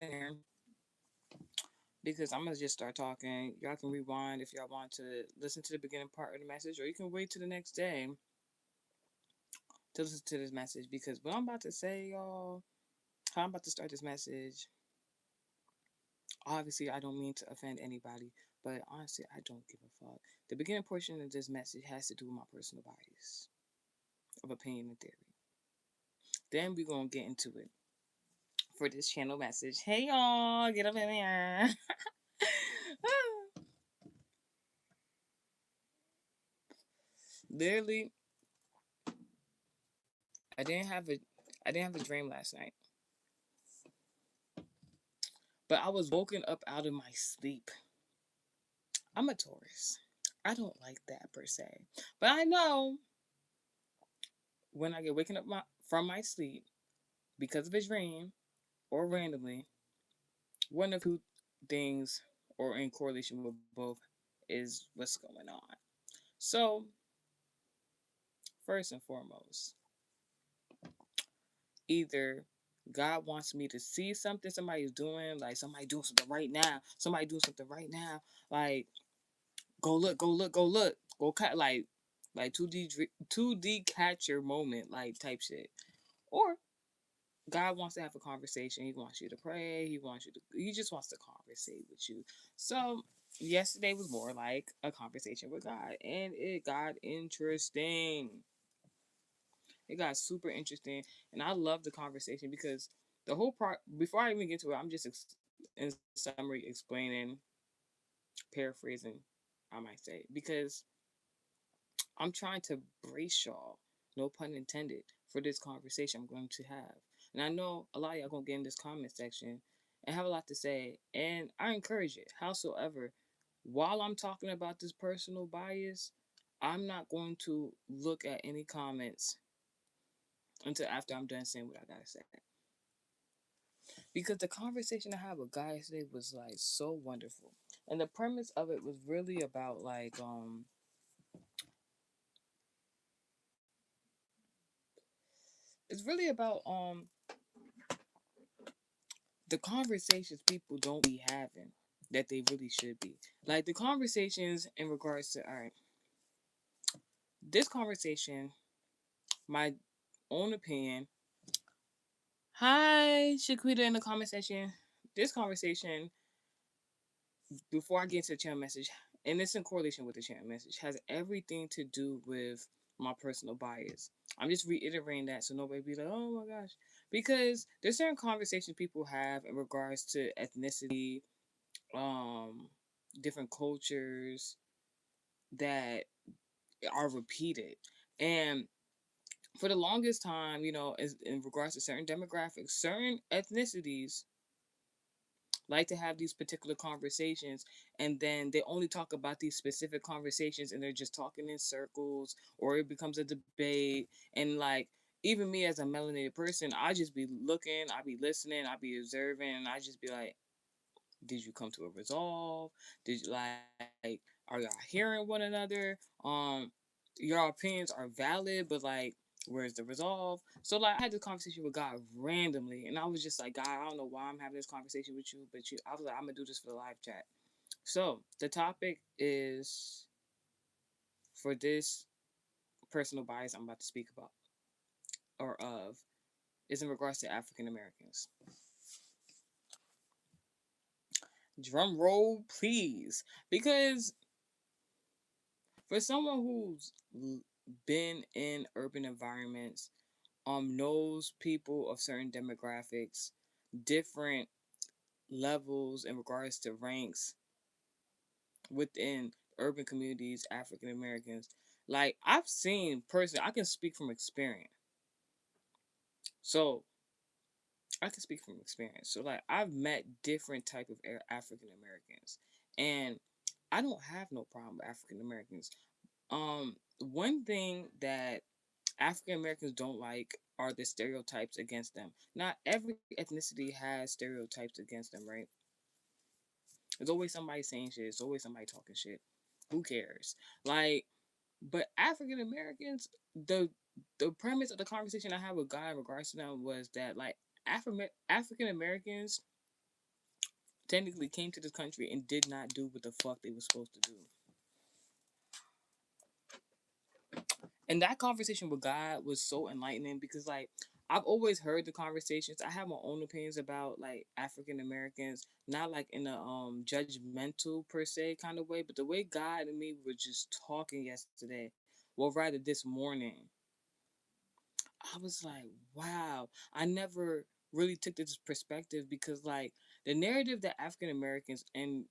there because I'm gonna just start talking. Y'all can rewind if y'all want to listen to the beginning part of the message, or you can wait to the next day to listen to this message because what I'm about to say, y'all, how I'm about to start this message, obviously I don't mean to offend anybody, but honestly, I don't give a fuck. The beginning portion of this message has to do with my personal bias of opinion and theory. Then we're gonna get into it for this channel message. Hey y'all, get up in here. Literally, I didn't have a I didn't have a dream last night, but I was woken up out of my sleep. I'm a Taurus. I don't like that per se, but I know when I get waken up from my sleep because of a dream or randomly, one of two things or in correlation with both is what's going on. So, first and foremost, either God wants me to see something somebody's doing, like somebody doing something right now, somebody doing something right now, like go look, go look, go look, go cut, like 2D catch your moment, like type shit, or God wants to have a conversation. He wants you to pray. He just wants to conversate with you. So yesterday was more like a conversation with God, and it got interesting. It got super interesting, and I love the conversation because the whole part. Before I even get to it, I'm just in summary explaining, paraphrasing, I might say, because I'm trying to brace y'all, no pun intended, for this conversation I'm going to have. And I know a lot of y'all gonna get in this comment section and have a lot to say, and I encourage it. Howsoever, while I'm talking about this personal bias, I'm not going to look at any comments until after I'm done saying what I gotta say. Because the conversation I had with guys today was like so wonderful. And the premise of it was really about it's really about the conversations people don't be having that they really should be. Like the conversations in regards to, all right, this conversation, my own opinion. Hi, Shaquita in the comment section. This conversation, before I get to the channel message, and it's in correlation with the channel message, has everything to do with my personal bias. I'm just reiterating that so nobody be like, oh my gosh. Because there's certain conversations people have in regards to ethnicity, um, different cultures that are repeated. And for the longest time, as in regards to certain demographics, certain ethnicities like to have these particular conversations, and then they only talk about these specific conversations and they're just talking in circles, or it becomes a debate. And like, even me as a melanated person, I just be looking, I be listening, I be observing, and I just be like, did you come to a resolve? Did you are y'all hearing one another? Your opinions are valid, but like, where's the resolve? So like, I had this conversation with God randomly, and I was just like, God, I don't know why I'm having this conversation with you, but I was like, I'm gonna do this for the live chat. So the topic is for this personal bias I'm about to speak about or of is in regards to African Americans. Drum roll, please, because for someone who's been in urban environments, knows people of certain demographics, different levels in regards to ranks within urban communities, African Americans. Like, I've seen personally, I can speak from experience. So I can speak from experience. So like, I've met different type of African Americans, and I don't have no problem with African Americans. One thing that African Americans don't like are the stereotypes against them. Not every ethnicity has stereotypes against them, right? There's always somebody saying shit. There's always somebody talking shit. Who cares? Like, but African Americans, the premise of the conversation I had with God in regards to them was that like African Americans technically came to this country and did not do what the fuck they were supposed to do. And that conversation with God was so enlightening because like I've always heard the conversations. I have my own opinions about like African Americans, not like in a judgmental per se kind of way, but the way God and me were just talking yesterday, well rather this morning, I was like, wow, I never really took this perspective because like the narrative that African Americans in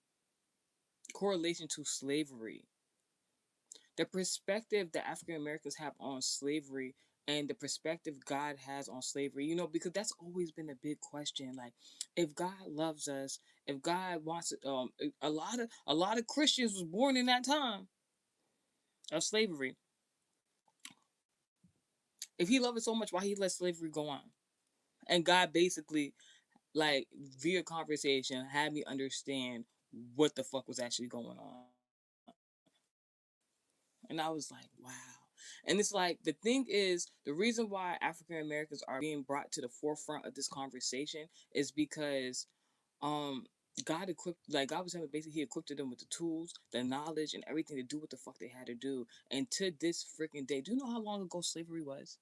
correlation to slavery, the perspective that African Americans have on slavery and the perspective God has on slavery, because that's always been a big question. Like, if God loves us, if God wants it, a lot of Christians was born in that time of slavery. If He loved us so much, why He let slavery go on? And God basically, like via conversation, had me understand what the fuck was actually going on. And I was like, wow. And it's like the thing is, the reason why African Americans are being brought to the forefront of this conversation is because um God equipped, like God was saying, basically He equipped them with the tools, the knowledge, and everything to do what the fuck they had to do. And to this freaking day, do you know how long ago slavery was?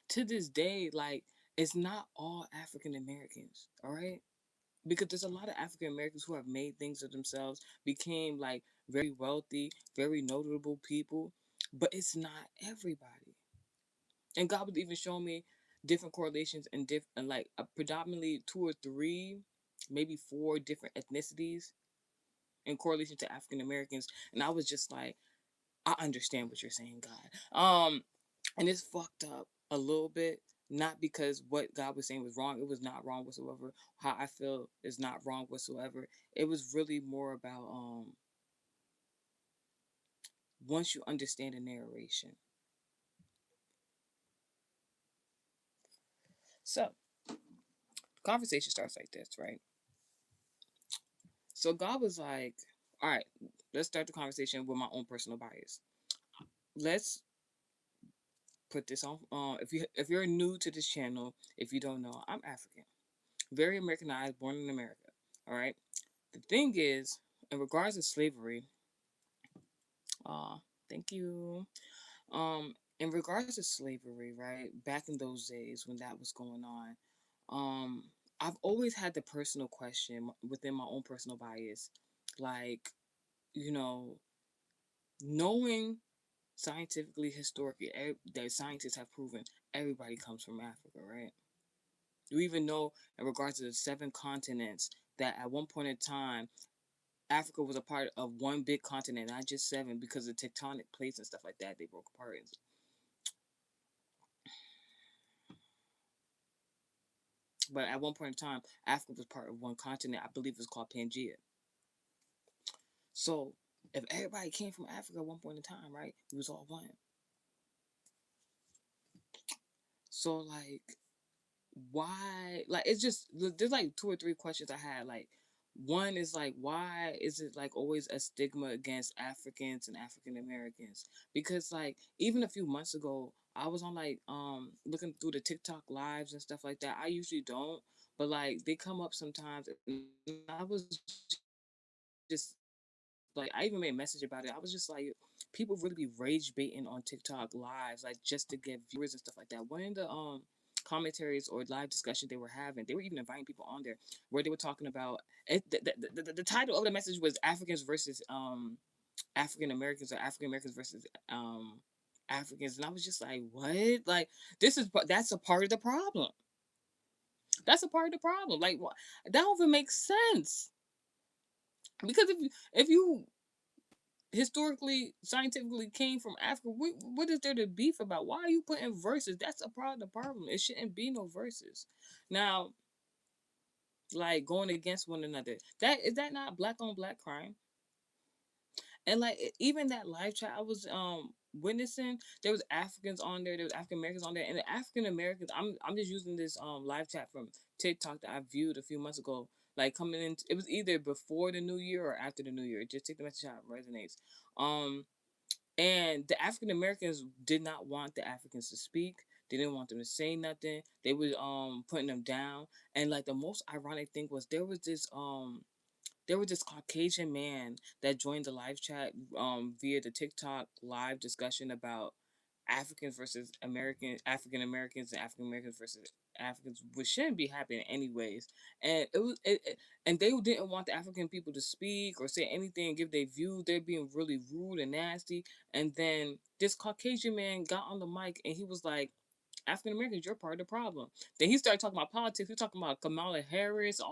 To this day, like it's not all African Americans, all right? Because there's a lot of African Americans who have made things of themselves, became like very wealthy, very notable people, but it's not everybody. And God was even showing me different correlations and different, like predominantly two or three, maybe four different ethnicities in correlation to African Americans, and I was just like, I understand what you're saying, God. And it's fucked up a little bit. Not because what God was saying was wrong. It was not wrong whatsoever. How I feel is not wrong whatsoever. It was really more about once you understand the narration. So the conversation starts like this, right? So God was like, all right, let's start the conversation with my own personal bias. Let's put this on. If you're new to this channel, if you don't know, I'm African, very Americanized, born in America. All right. The thing is, in regards to slavery, uh, thank you. In regards to slavery, right, back in those days when that was going on, um, I've always had the personal question within my own personal bias, like, you know, knowing scientifically, historically, that scientists have proven everybody comes from Africa, right? You even know in regards to the seven continents that at one point in time Africa was a part of one big continent, not just seven, because of tectonic plates and stuff like that. They broke apart. But at one point in time, Africa was part of one continent. I believe it's called Pangea. So if everybody came from Africa at one point in time, right, it was all one. So like, why? Like, it's just there's like two or three questions I had. Like, one is like, why is it like always a stigma against Africans and African Americans? Because like even a few months ago, I was on like looking through the TikTok lives and stuff like that. I usually don't, but like they come up sometimes, and I was just like, I even made a message about it. I was just like, people really be rage baiting on TikTok lives, like just to get viewers and stuff like that. One of the commentaries or live discussion they were having, they were even inviting people on there where they were talking about it. The title of the message was Africans versus African Americans, or African Americans versus Africans, and I was just like, what? Like, that's a part of the problem. That's a part of the problem. Like, what? That don't even make sense. Because if you historically, scientifically came from Africa, what is there to beef about? Why are you putting verses? That's a part of the problem. It shouldn't be no verses. Now, like going against one another, that is that not black on black crime? And like even that live chat I was witnessing, there was Africans on there, there was African Americans on there, and the African Americans. I'm just using this live chat from TikTok that I viewed a few months ago. Like coming in, it was either before the new year or after the new year. Just take the message out, it resonates. Um, and the African Americans did not want the Africans to speak. They didn't want them to say nothing. They was putting them down. And like the most ironic thing was there was this Caucasian man that joined the live chat via the TikTok live discussion about Africans versus African Americans and African Americans versus Africans, which shouldn't be happening anyways. And and they didn't want the African people to speak or say anything and give their view. They're being really rude and nasty. And then this Caucasian man got on the mic and he was like, African Americans, you're part of the problem. Then he started talking about politics. He was talking about Kamala Harris. I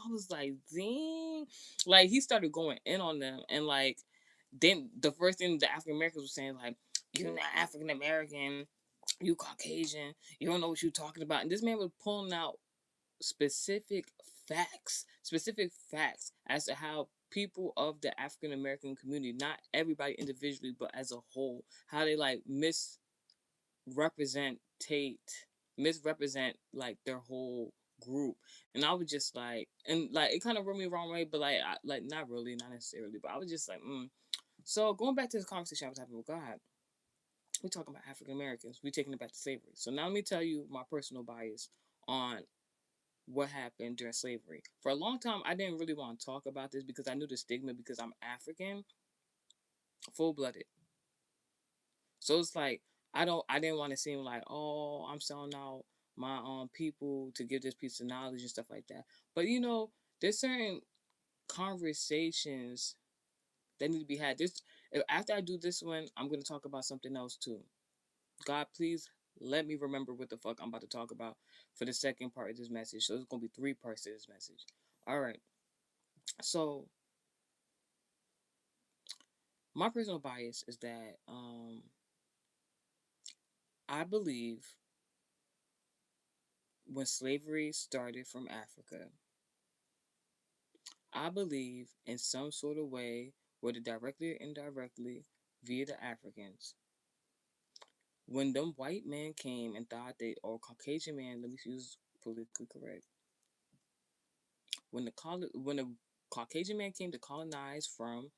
was like, dang. Like, he started going in on them. And, like, then the first thing the African Americans were saying, like, you're not African American. You Caucasian. You don't know what you're talking about. And this man was pulling out specific specific facts as to how people of the African American community, not everybody individually, but as a whole, how they, like, representate misrepresent like their whole group. And I was just like, and like it kind of rubbed me the wrong way, but like like not really, not necessarily, but I was just like So going back to this conversation I was having with God, we're talking about African Americans, we're taking it back to slavery. So now let me tell you my personal bias on what happened during slavery. For a long time I didn't really want to talk about this because I knew the stigma, because I'm African, full-blooded. So it's like I didn't want to seem like, oh, I'm selling out my people to give this piece of knowledge and stuff like that. But there's certain conversations that need to be had. This After I do this one, I'm gonna talk about something else too. God, please let me remember what the fuck I'm about to talk about for the second part of this message. So there's gonna be 3 parts to this message. All right. So my personal bias is that I believe when slavery started from Africa, I believe in some sort of way, whether directly or indirectly, via the Africans. When them white men came and thought they, or Caucasian man, let me use politically correct. When the Caucasian man came to colonize from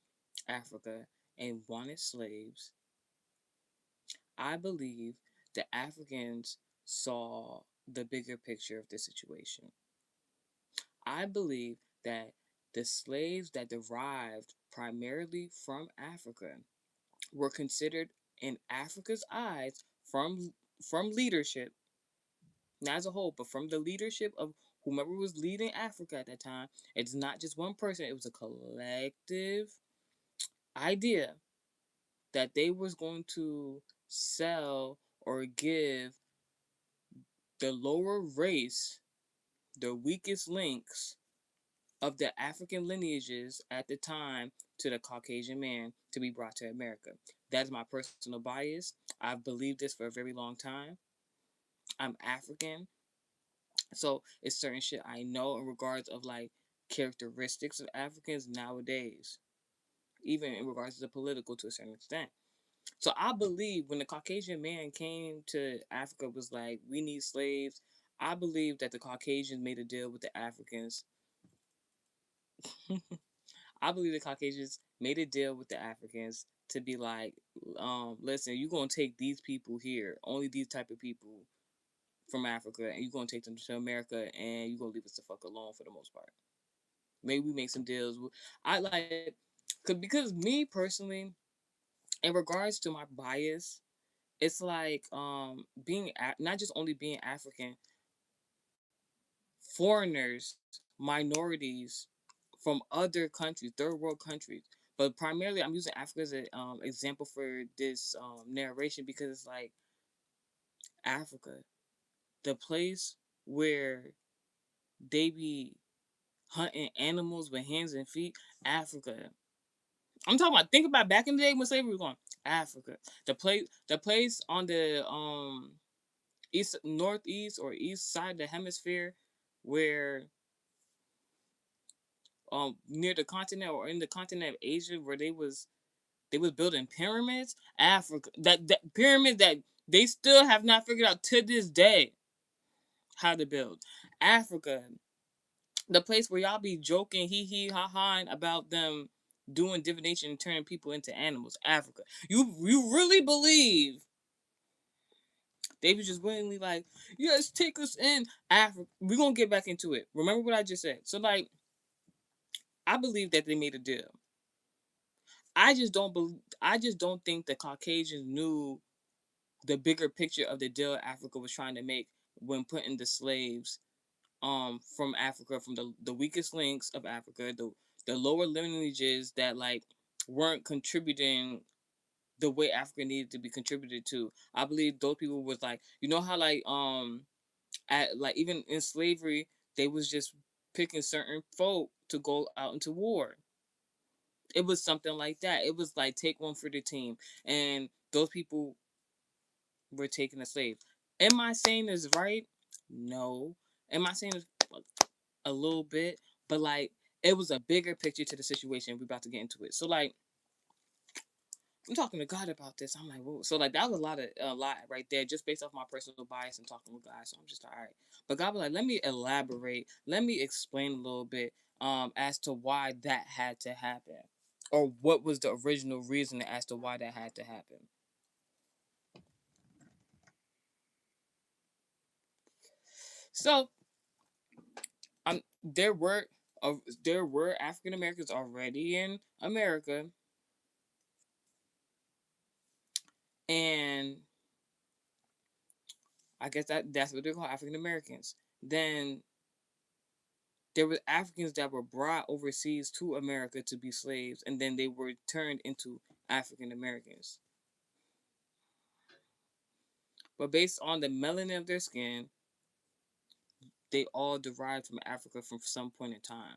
Africa and wanted slaves, I believe the Africans saw the bigger picture of the situation. I believe that the slaves that derived primarily from Africa were considered in Africa's eyes from leadership, not as a whole, but from the leadership of whomever was leading Africa at that time. It's not just one person, it was a collective idea that they was going to sell or give the lower race, the weakest links of the African lineages at the time, to the Caucasian man to be brought to America. That is my personal bias. I've believed this for a very long time. I'm African, so it's certain shit I know in regards of like characteristics of Africans nowadays, even in regards to the political to a certain extent. So I believe when the Caucasian man came to Africa was like, we need slaves. I believe that the Caucasians made a deal with the Africans. I believe the Caucasians made a deal with the Africans to be like, listen, you're gonna take these people here, only these type of people from Africa, and you're gonna take them to America, and you're gonna leave us the fuck alone for the most part. Maybe we make some deals. I like, because me personally, in regards to my bias, it's like not just only being African, foreigners, minorities from other countries, third world countries. But primarily, I'm using Africa as an example for this narration because it's like Africa, the place where they be hunting animals with hands and feet. Africa. I'm talking about. Think about back in the day when slavery was going. Africa, the place on the east, northeast, or east side of the hemisphere, where near the continent or in the continent of Asia, where they was building pyramids. Africa, that pyramids that they still have not figured out to this day how to build. Africa, the place where y'all be joking, hee hee ha ha about them doing divination and turning people into animals. Africa, you really believe They was just willingly like, yes, take us in Africa. We're gonna get back into it. Remember what I just said. So like, I believe that they made a deal. I just don't think the Caucasians knew the bigger picture of the deal Africa was trying to make when putting the slaves from Africa, from the weakest links of Africa, the lower lineages that like weren't contributing the way Africa needed to be contributed to. I believe those people was like, you know how like at like even in slavery they was just picking certain folk to go out into war. It was something like that. It was like take one for the team, and those people were taking a slave. Am I saying this right? No. Am I saying this a little bit? But like it was a bigger picture to the situation. We're about to get into it. So like I'm talking to God about this. I'm like, whoa. So like that was a lot right there, just based off my personal bias and talking with God. So I'm just like, all right. But God was like, let me elaborate. Let me explain a little bit as to why that had to happen, or what was the original reason as to why that had to happen. So there were there were African Americans already in America, and I guess that's what they call African Americans. Then there were Africans that were brought overseas to America to be slaves, and then they were turned into African Americans. But based on the melanin of their skin, they all derived from Africa from some point in time.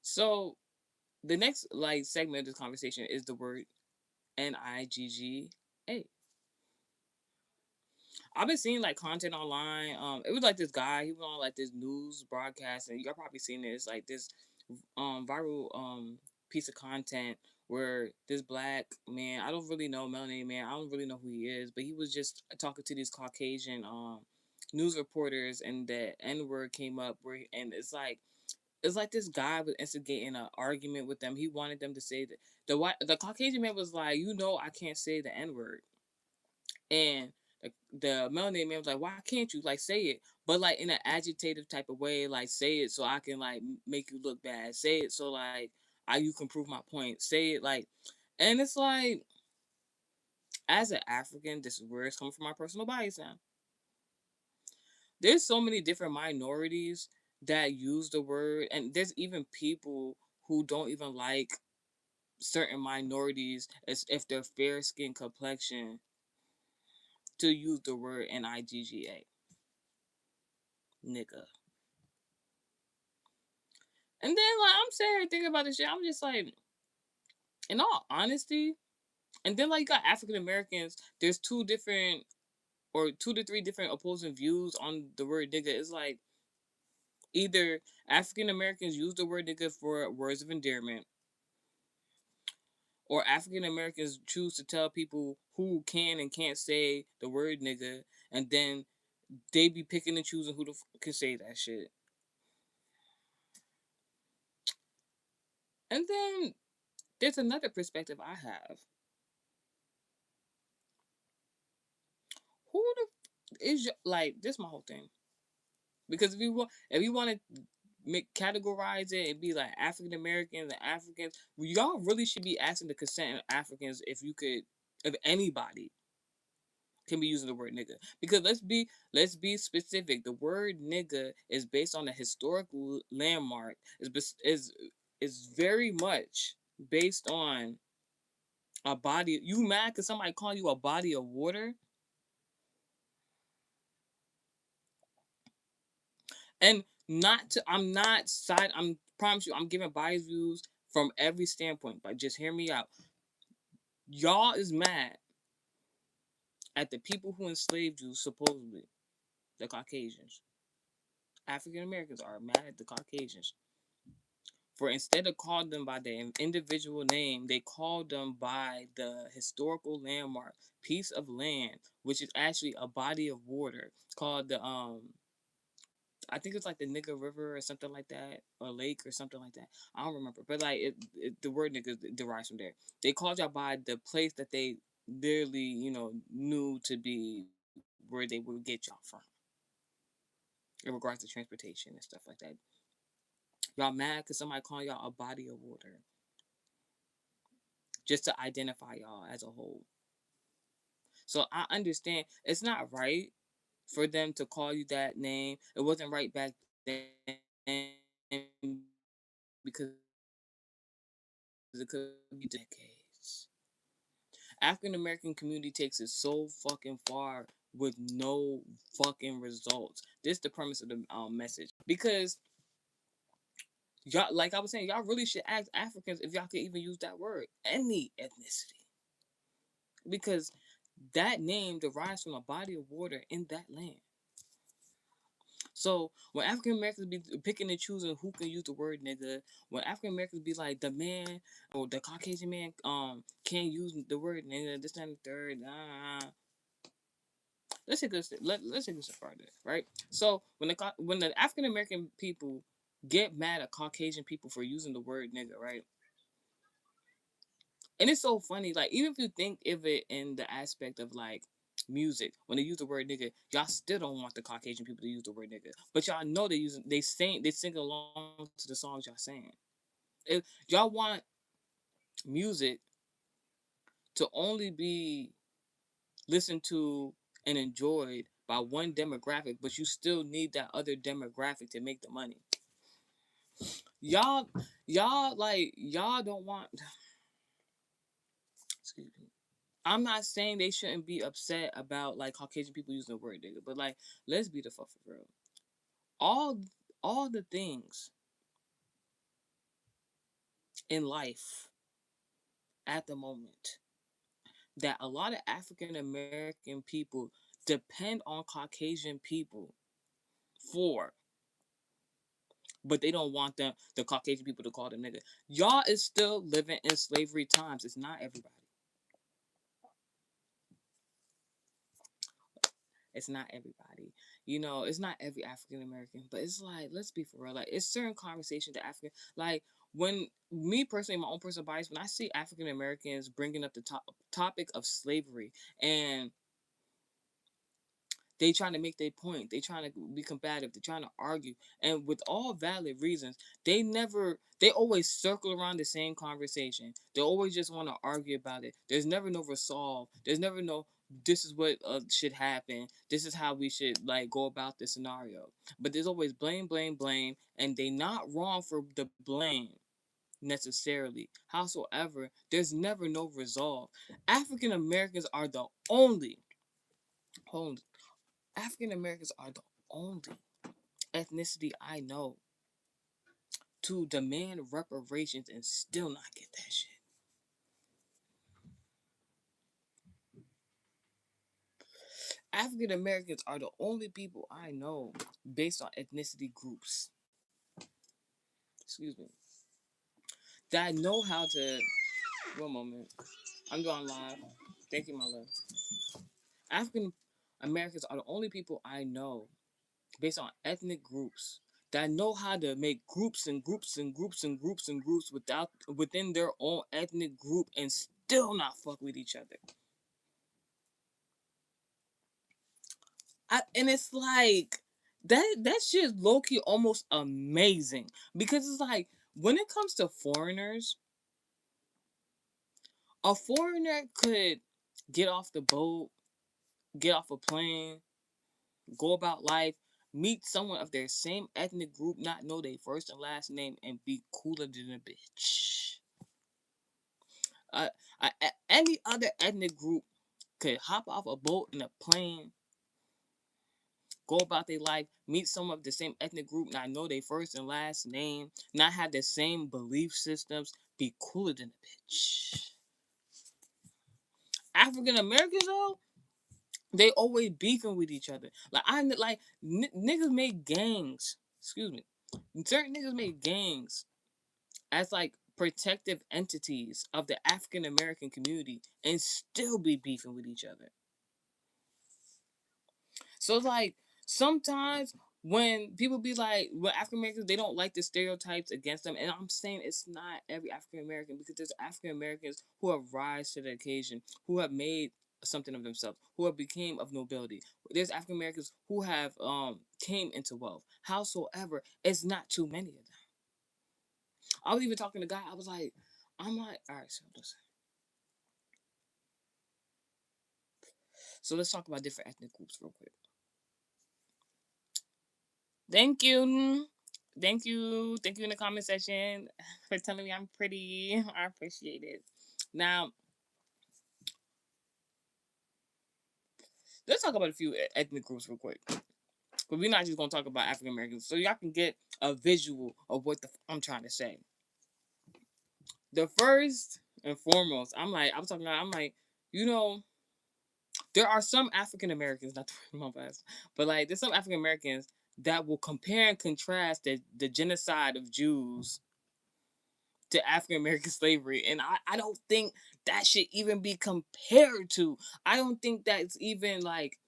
So the next like segment of this conversation is the word Nigga. I've been seeing like content online. It was like this guy. He was on like this news broadcast, and y'all probably seen it. It's like this viral piece of content where this black man, I don't really know melanated man, I don't really know who he is, but he was just talking to these Caucasian news reporters, and the N word came up and it's like this guy was instigating an argument with them. He wanted them to say that the Caucasian man was like, you know, I can't say the N word, and the melanated man was like, why can't you like say it, but like in an agitative type of way, like say it so I can like make you look bad, say it so like you can prove my point, say it like, and it's like, as an African, this is where it's coming from my personal bias now. There's so many different minorities that use the word, and there's even people who don't even like certain minorities as if they're fair skin complexion to use the word Nigga, nigga. And then like I'm sitting here thinking about this shit. I'm just like, in all honesty, and then like you got African Americans. There's two different or two to three different opposing views on the word nigga. It's like either African Americans use the word nigga for words of endearment, or African Americans choose to tell people who can and can't say the word nigga, and then they be picking and choosing who the can say that shit. And then there's another perspective I have. Who the is your, like this? Is my whole thing. Because if you want to make categorize it and be like African Americans and Africans, y'all really should be asking the consent of Africans if you could, if anybody can be using the word nigga. Because let's be specific. The word nigga is based on a historical landmark. Is very much based on a body. You mad because somebody calling you a body of water? And not to, I'm not side. I'm promise you, I'm giving biased views from every standpoint. But just hear me out. Y'all is mad at the people who enslaved you, supposedly the Caucasians. African Americans are mad at the Caucasians for instead of calling them by their individual name, they called them by the historical landmark piece of land, which is actually a body of water called the I think it's like the nigga river or something like that, or lake or something like that. I don't remember, but like the word nigga derives from there. They called y'all by the place that they literally, knew to be where they would get y'all from, in regards to transportation and stuff like that. Y'all mad because somebody calling y'all a body of water just to identify y'all as a whole. So I understand it's not right for them to call you that name. It wasn't right back then because it could be decades. African American community takes it so fucking far with no fucking results. This is the premise of the message, because y'all, like I was saying, y'all really should ask Africans if y'all could even use that word, any ethnicity, because that name derives from a body of water in that land. So when African Americans be picking and choosing who can use the word nigga, when African Americans be like the man or the Caucasian man can't use the word nigga, this and the third, let's take this further, right? So when the African American people get mad at Caucasian people for using the word nigga, right? And it's so funny, like even if you think of it in the aspect of like music, when they use the word nigga, y'all still don't want the Caucasian people to use the word nigga, but y'all know they sing along to the songs y'all saying. If y'all want music to only be listened to and enjoyed by one demographic, but you still need that other demographic to make the money. Y'all, y'all don't want. Excuse me. I'm not saying they shouldn't be upset about like Caucasian people using the word nigga, but like let's be the fuck for real. All all the things in life at the moment that a lot of African American people depend on Caucasian people for, but they don't want the Caucasian people to call them nigga. Y'all is still living in slavery times. It's not everybody. It's not everybody. It's not every African American, but it's like, let's be for real. Like, it's certain conversations that African, like, when me personally, my own personal bias, when I see African Americans bringing up the topic of slavery, and they trying to make their point, they trying to be combative, they trying to argue, and with all valid reasons, they always circle around the same conversation. They always just want to argue about it. There's never no resolve. There's never no, this is what should happen. This is how we should like go about the scenario. But there's always blame, blame, blame, and they not wrong for the blame necessarily. Howsoever, there's never no resolve. African Americans are the only, hold African Americans are the only ethnicity I know to demand reparations and still not get that shit. African Americans are the only people I know based on ethnicity groups. Excuse me. That know how to. One moment. I'm going live. Thank you, my love. African Americans are the only people I know based on ethnic groups that know how to make groups and groups and groups and groups and groups within their own ethnic group and still not fuck with each other. And it's like that shit is low key almost amazing, because it's like when it comes to foreigners, a foreigner could get off the boat, get off a plane, go about life, meet someone of their same ethnic group, not know their first and last name, and be cooler than a bitch. Uh, any other ethnic group could hop off a boat in a plane, go about their life, meet some of the same ethnic group, not know their first and last name, not have the same belief systems, be cooler than a bitch. African Americans though, they always beefing with each other. Like niggas make gangs. Excuse me. Certain niggas make gangs as like protective entities of the African American community and still be beefing with each other. So it's like sometimes when people be like, well, African Americans, they don't like the stereotypes against them. And I'm saying it's not every African American, because there's African Americans who have rise to the occasion, who have made something of themselves, who have became of nobility. There's African Americans who have came into wealth. Howsoever, it's not too many of them. I was even talking to a guy, I'm like, all right, so listen. So let's talk about different ethnic groups real quick. Thank you. Thank you. Thank you in the comment section for telling me I'm pretty. I appreciate it. Now, let's talk about a few ethnic groups real quick. But we're not just going to talk about African Americans. So y'all can get a visual of what I'm trying to say. The first and foremost, I'm like, you know, there are some African Americans, not my past, but like there's some African Americans that will compare and contrast the genocide of Jews to African American slavery. And I don't think that should even be compared to. I don't think that's even like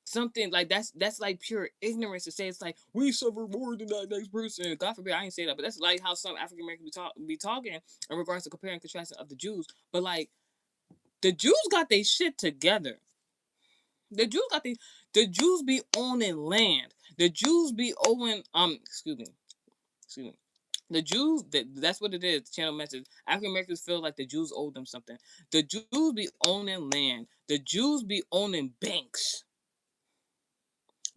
something like that's like pure ignorance to say it's like we suffer more than that next person. God forbid I ain't say that, but that's like how some African Americans be talking in regards to comparing and contrasting of the Jews. But like the Jews got their shit together. The Jews got the Jews be owning land. The Jews be owning excuse me. The Jews, that's what it is. The channel message. African Americans feel like the Jews owe them something. The Jews be owning land. The Jews be owning banks.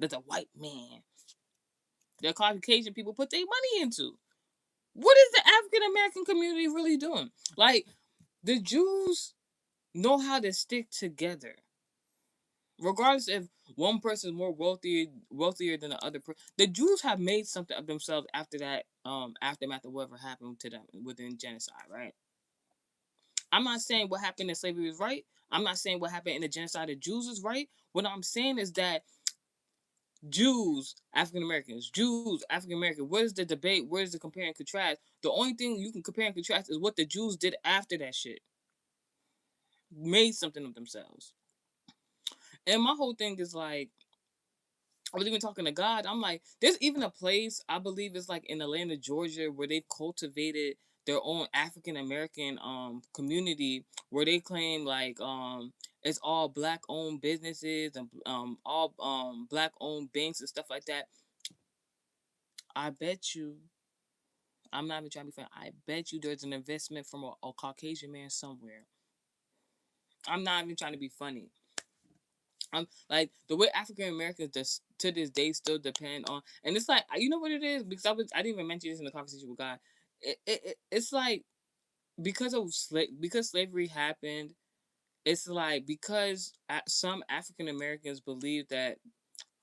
That the white man, the Caucasian people put their money into. What is the African American community really doing? Like the Jews know how to stick together, regardless if one person is more wealthier than the other. The Jews have made something of themselves after that aftermath of whatever happened to them within genocide, right? I'm not saying what happened in slavery is right. I'm not saying what happened in the genocide of Jews is right. What I'm saying is that Jews, African Americans, Jews, African American. What is the debate? Where is the compare and contrast? The only thing you can compare and contrast is what the Jews did after that shit. Made something of themselves. And my whole thing is like, I was even talking to God. I'm like, there's even a place I believe it's like in Atlanta, Georgia, where they've cultivated their own African American community, where they claim like it's all black owned businesses and all black owned banks and stuff like that. I bet you, I'm not even trying to be funny. I bet you there's an investment from a Caucasian man somewhere. I'm not even trying to be funny. I'm like the way African Americans just to this day still depend on, and it's like you know what it is, because I didn't even mention this in the conversation with God. It's like because slavery happened. It's like because some African Americans believe that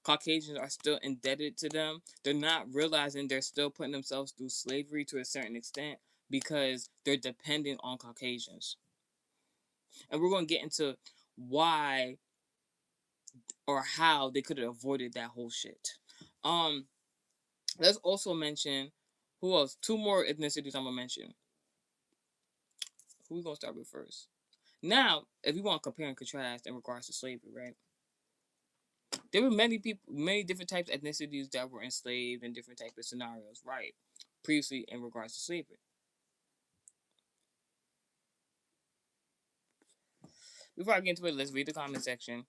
Caucasians are still indebted to them. They're not realizing they're still putting themselves through slavery to a certain extent because they're dependent on Caucasians. And we're going to get into why or how they could have avoided that whole shit. Um, let's also mention who else? Two more ethnicities I'm gonna mention. Who we gonna start with first? Now, if you want to compare and contrast in regards to slavery, right? There were many people, many different types of ethnicities that were enslaved in different types of scenarios, right? Previously, in regards to slavery. Before I get into it, let's read the comment section.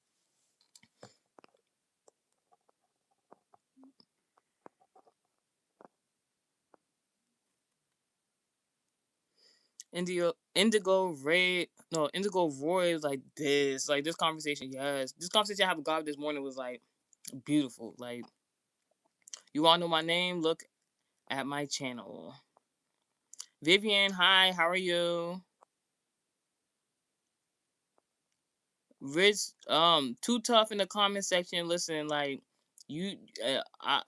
Indigo Red, no, Indigo Roy is like this. Like this conversation, yes. This conversation I had with God this morning was like beautiful. Like, you want to know my name? Look at my channel. Vivian, hi, how are you? Rich, too tough in the comment section. Listen, like you,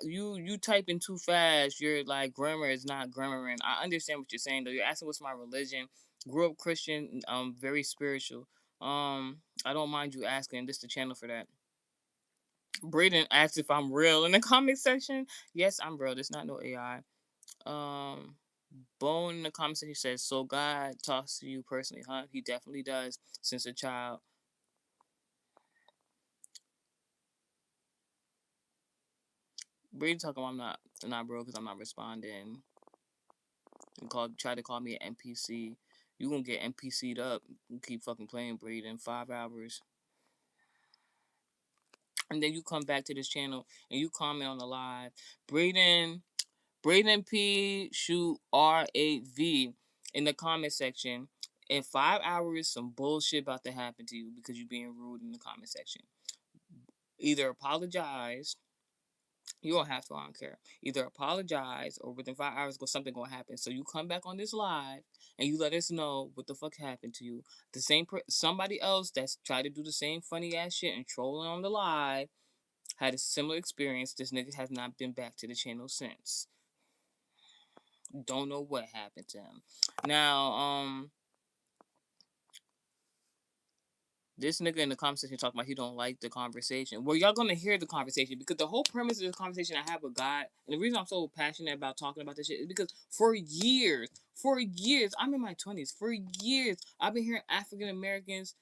you typing too fast. Your like grammar is not grammaring. I understand what you're saying though. You're asking what's my religion. Grew up Christian, very spiritual. I don't mind you asking. This is the channel for that. Braden asked if I'm real in the comment section. Yes, I'm real. There's not no AI. Um, Bone in the comment section says, "So God talks to you personally, huh?" He definitely does since a child. Brady talking about I'm not bro because I'm not responding. And try to call me an NPC. You gonna get NPC'd up. You keep fucking playing Brady in 5 hours. And then you come back to this channel and you comment on the live. Braden P shoot RAV in the comment section. In 5 hours, some bullshit about to happen to you because you're being rude in the comment section. Either apologize. You don't have to. I don't care. Either apologize or within 5 hours, something gonna happen. So you come back on this live and you let us know what the fuck happened to you. The same somebody else that's tried to do the same funny ass shit and trolling on the live had a similar experience. This nigga has not been back to the channel since. Don't know what happened to him. Now, this nigga in the comment section talking about he don't like the conversation. Well, y'all gonna hear the conversation because the whole premise of this conversation I have with God, and the reason I'm so passionate about talking about this shit is because for years, I'm in my 20s. For years, I've been hearing African Americans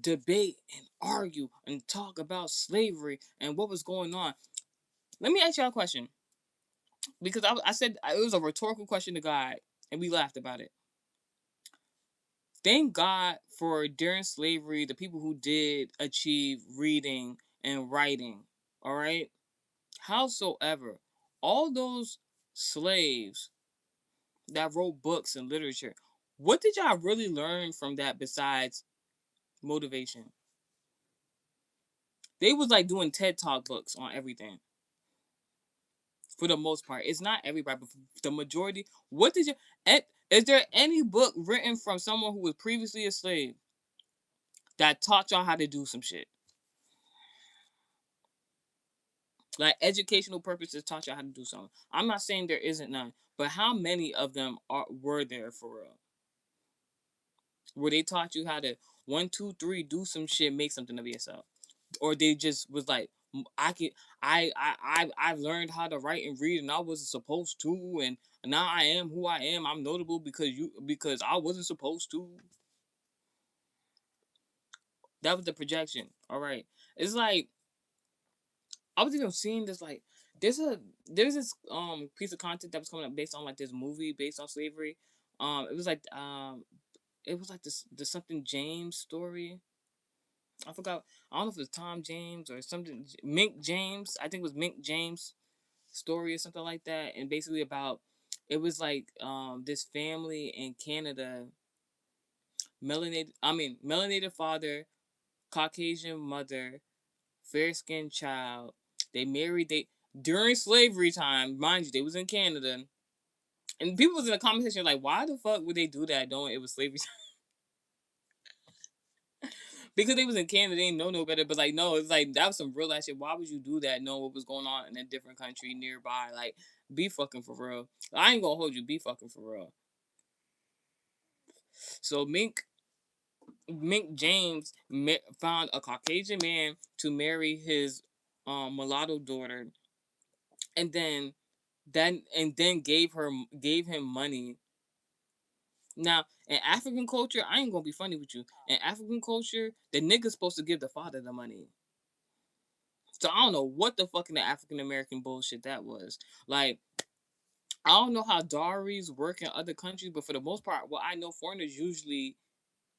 debate and argue and talk about slavery and what was going on. Let me ask y'all a question because I said it was a rhetorical question to God, and we laughed about it. Thank God for during slavery, the people who did achieve reading and writing. All right. Howsoever, all those slaves that wrote books and literature, what did y'all really learn from that besides motivation? They was like doing TED Talk books on everything. For the most part, it's not everybody, but the majority. What did you? Is there any book written from someone who was previously a slave that taught y'all how to do some shit? Like educational purposes taught y'all how to do something. I'm not saying there isn't none, but how many of them were there for real? Where they taught you how to 1, 2, 3 do some shit, make something of yourself, or they just was like, I can I learned how to write and read and I wasn't supposed to, and now I am who I am. I'm notable because I wasn't supposed to. That was the projection. All right, it's like I was even seeing this like there's this piece of content that was coming up based on like this movie based on slavery. It was like the something James story. I forgot. I don't know if it was Tom James or something. Mink James. I think it was Mink James story or something like that. And basically about it was like this family in Canada, melanated father, Caucasian mother, fair skinned child. They married they during slavery time, mind you, they was in Canada. And people was in the comment section like, why the fuck would they do that knowing it was slavery time? Because they was in Canada, they didn't know no better. But like, no, it's like that was some real ass shit. Why would you do that? Know what was going on in a different country nearby? Like, be fucking for real. I ain't gonna hold you. Be fucking for real. So Mink James found a Caucasian man to marry his mulatto daughter, and then gave him money. Now in African culture, I ain't gonna be funny with you. In African culture, the nigga's supposed to give the father the money. So I don't know what the fucking African American bullshit that was. Like, I don't know how dowries work in other countries, but for the most part, what I know, foreigners usually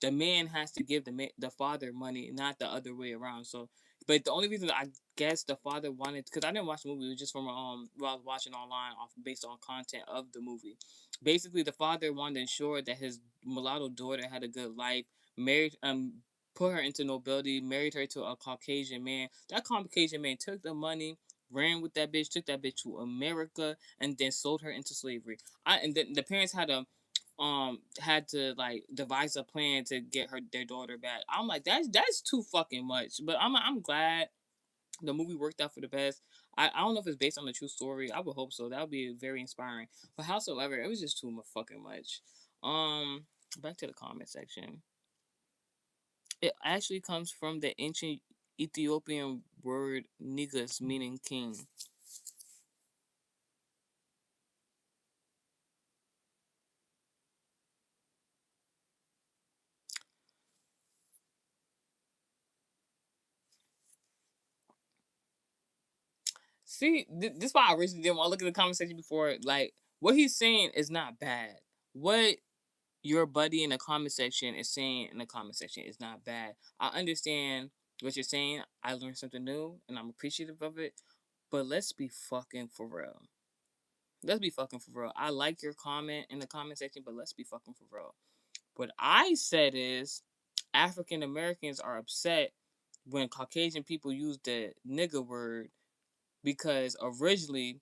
the man has to give the father money, not the other way around. So, but the only reason I guess the father wanted, because I didn't watch the movie, it was just from what I was watching online off based on content of the movie. Basically, the father wanted to ensure that his mulatto daughter had a good life, married put her into nobility, married her to a Caucasian man. That Caucasian man took the money, ran with that bitch, took that bitch to America, and then sold her into slavery. And then the parents had to like devise a plan to get their daughter back. I'm like, that's too fucking much. But I'm glad the movie worked out for the best. I don't know if it's based on a true story. I would hope so. That would be very inspiring. But howsoever, it was just too fucking much. Back to the comment section. It actually comes from the ancient Ethiopian word "negus," meaning king. See, this is why I originally didn't want to look at the conversation before. Like, what he's saying is not bad. What your buddy in the comment section is saying in the comment section is not bad. I understand what you're saying. I learned something new, and I'm appreciative of it. But let's be fucking for real. Let's be fucking for real. I like your comment in the comment section, but let's be fucking for real. What I said is African Americans are upset when Caucasian people use the nigga word because originally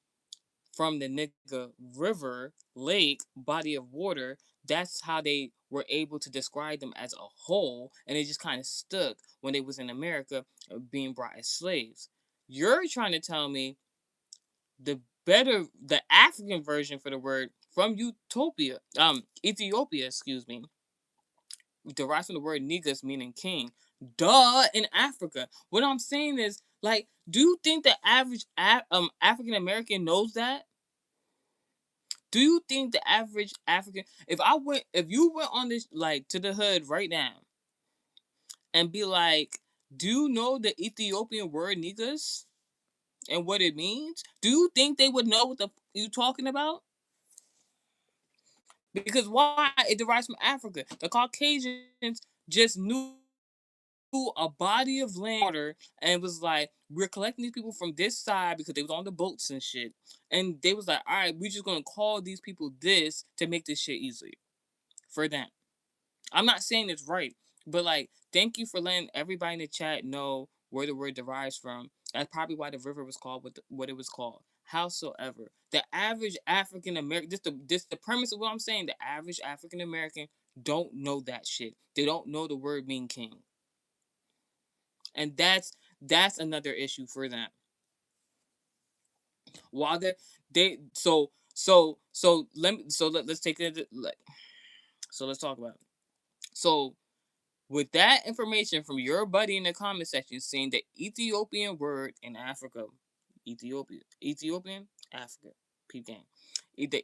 from the nigga river, lake, body of water, that's how they were able to describe them as a whole, and it just kind of stuck when they was in America being brought as slaves. You're trying to tell me the African version for the word from Ethiopia, excuse me, derives from the word negus meaning king. Duh, in Africa. What I'm saying is, like, do you think the average African American knows that? Do you think the average African, if you went on this like to the hood right now and be like, do you know the Ethiopian word negus and what it means? Do you think they would know what you talking about? Because why? It derives from Africa. The Caucasians just knew a body of land water and was like, we're collecting these people from this side because they was on the boats and shit. And they was like, all right, we're just gonna call these people this to make this shit easier for them. I'm not saying it's right, but like, thank you for letting everybody in the chat know where the word derives from. That's probably why the river was called what it was called. Howsoever, the average African American, this the premise of what I'm saying. The average African American don't know that shit. They don't know the word mean king, and that's another issue for them. While they let's take it like so let's talk about it. So with that information from your buddy in the comment section saying the Ethiopian word in Africa, Ethiopian, Africa, peep game. The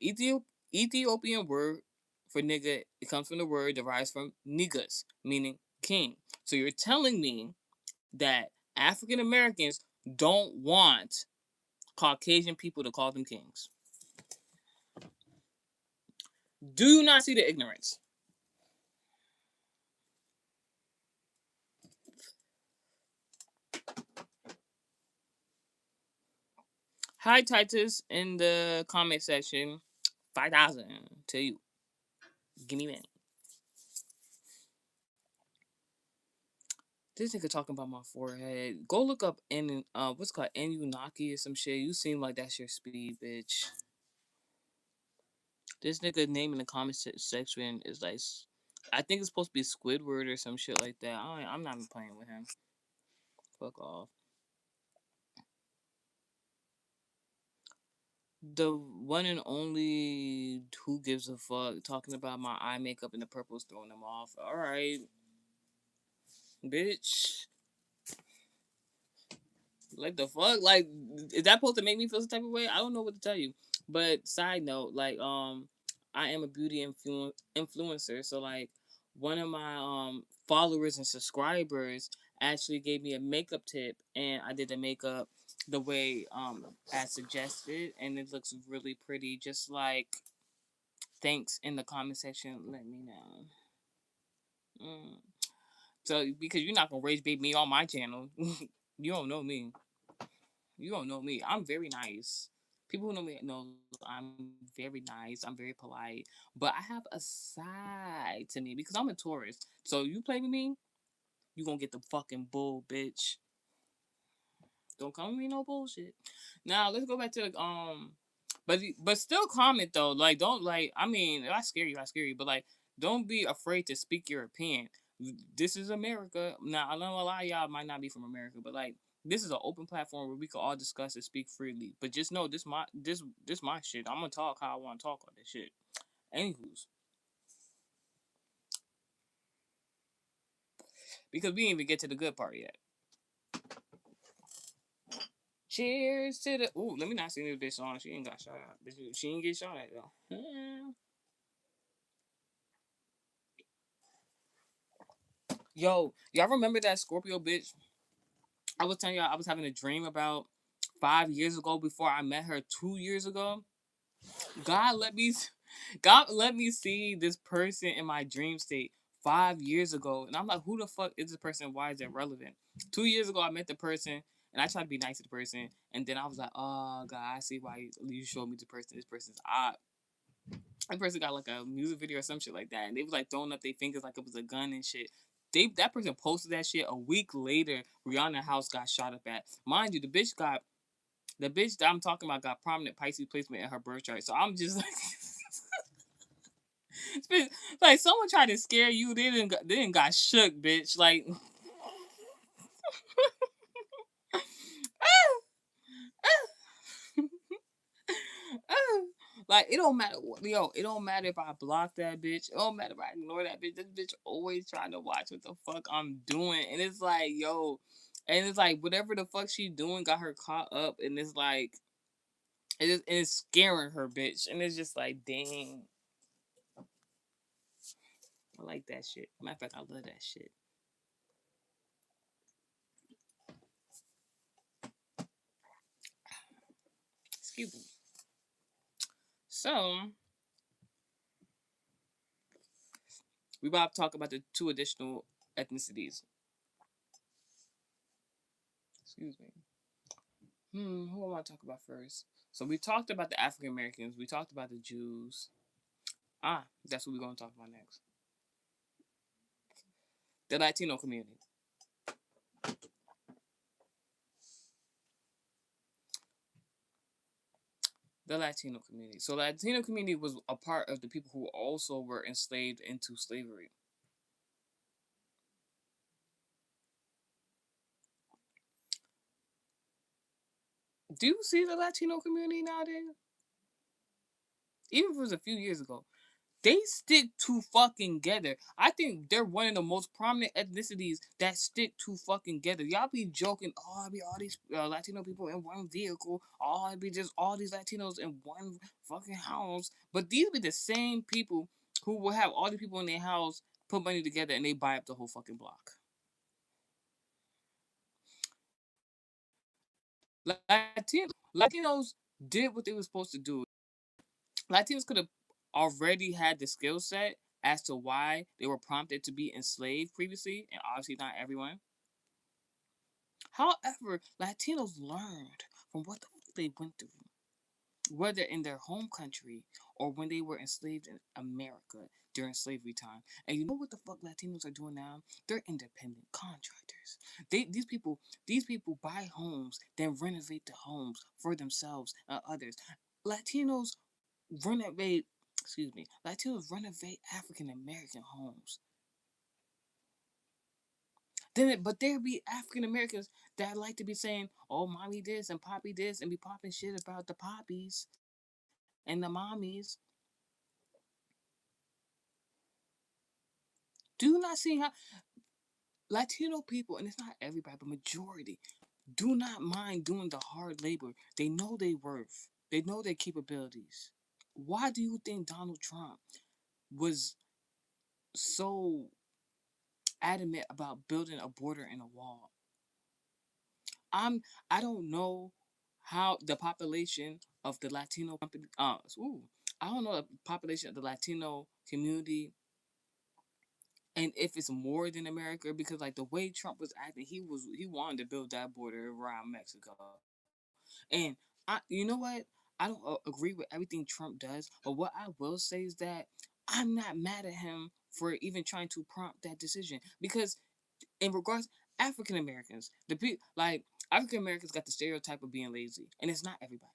Ethiopian word for nigga, it comes from the word derives from nigus, meaning king. So you're telling me that African Americans don't want Caucasian people to call them kings. Do you not see the ignorance? Hi Titus in the comment section. 5,000 to you. Give me money. This nigga talking about my forehead. Go look up what's called Anunnaki or some shit. You seem like that's your speed, bitch. This nigga name in the comment section is like, I think it's supposed to be Squidward or some shit like that. I'm not even playing with him. Fuck off. The one and only who gives a fuck talking about my eye makeup and the purple's throwing them off. All right, bitch. Like the fuck? Like is that supposed to make me feel some type of way? I don't know what to tell you. But side note, like I am a beauty influencer, so like one of my followers and subscribers actually gave me a makeup tip, and I did the makeup the way as suggested, and it looks really pretty. Just like thanks in the comment section. Let me know. Mm. So because you're not gonna rage bait me on my channel, you don't know me. You don't know me. I'm very nice. People who know me know I'm very nice. I'm very polite. But I have a side to me because I'm a tourist. So you play with me, you gonna get the fucking bull, bitch. Don't come with me no bullshit. Now let's go back to the but still comment though. Like don't like I mean I scare you, I scare you, but like don't be afraid to speak your opinion. This is America. Now I know a lot of y'all might not be from America, but like this is an open platform where we can all discuss and speak freely. But just know this my shit. I'm gonna talk how I want to talk on this shit. Anywho's because we didn't even get to the good part yet. Cheers to the. Ooh, let me not sing this bitch song. She ain't got shot at. She ain't get shot at though. Yo, y'all remember that Scorpio bitch? I was telling y'all I was having a dream about 5 years ago before I met her 2 years ago. God let me God let me see this person in my dream state 5 years ago. And I'm like, who the fuck is this person? Why is it relevant? 2 years ago I met the person and I tried to be nice to the person. And then I was like, oh God, I see why you showed me the person. This person's odd. That person got like a music video or some shit like that. And they was like throwing up their fingers like it was a gun and shit. That person posted that shit a week later. Rihanna's house got shot up at. Mind you, the bitch that I'm talking about got prominent Pisces placement in her birth chart. So I'm just like someone tried to scare you. They didn't got shook, bitch. Like like it don't matter what, yo. It don't matter if I block that bitch. It don't matter if I ignore that bitch. This bitch always trying to watch what the fuck I'm doing, and it's like yo, and it's like whatever the fuck she doing got her caught up, and it's like it's scaring her, bitch, and it's just like dang. I like that shit. Matter of fact, I love that shit. Excuse me. So we about to talk about the two additional ethnicities. Excuse me. Who I want to talk about first? So we talked about the African Americans. We talked about the Jews. That's what we're gonna talk about next. The Latino community. The Latino community. So the Latino community was a part of the people who also were enslaved into slavery. Do you see the Latino community nowadays? Even if it was a few years ago, they stick to fucking together. I think they're one of the most prominent ethnicities that stick to fucking together. Y'all be joking, oh, I be all these Latino people in one vehicle. Oh, it be just all these Latinos in one fucking house. But these be the same people who will have all the people in their house put money together and they buy up the whole fucking block. Latinos did what they were supposed to do. Latinos could have already had the skill set as to why they were prompted to be enslaved previously, and obviously not everyone. However, Latinos learned from what the fuck they went through, whether in their home country or when they were enslaved in America during slavery time. And you know what the fuck Latinos are doing now? They're independent contractors. These people buy homes, then renovate the homes for themselves and others. Latinos renovate Latinos renovate African American homes. But there be African Americans that like to be saying, "Oh, mommy this and poppy this," and be popping shit about the poppies and the mommies. Do you not see how Latino people, and it's not everybody, but majority, do not mind doing the hard labor. They know their worth. They know their capabilities. Why do you think Donald Trump was so adamant about building a border and a wall? I'm I don't know how the population of the Latino company I don't know the population of the Latino community and if it's more than America because like the way Trump was acting, he wanted to build that border around Mexico. And you know what? I don't agree with everything Trump does, but what I will say is that I'm not mad at him for even trying to prompt that decision because in regards African Americans, the people like African Americans got the stereotype of being lazy, and it's not everybody.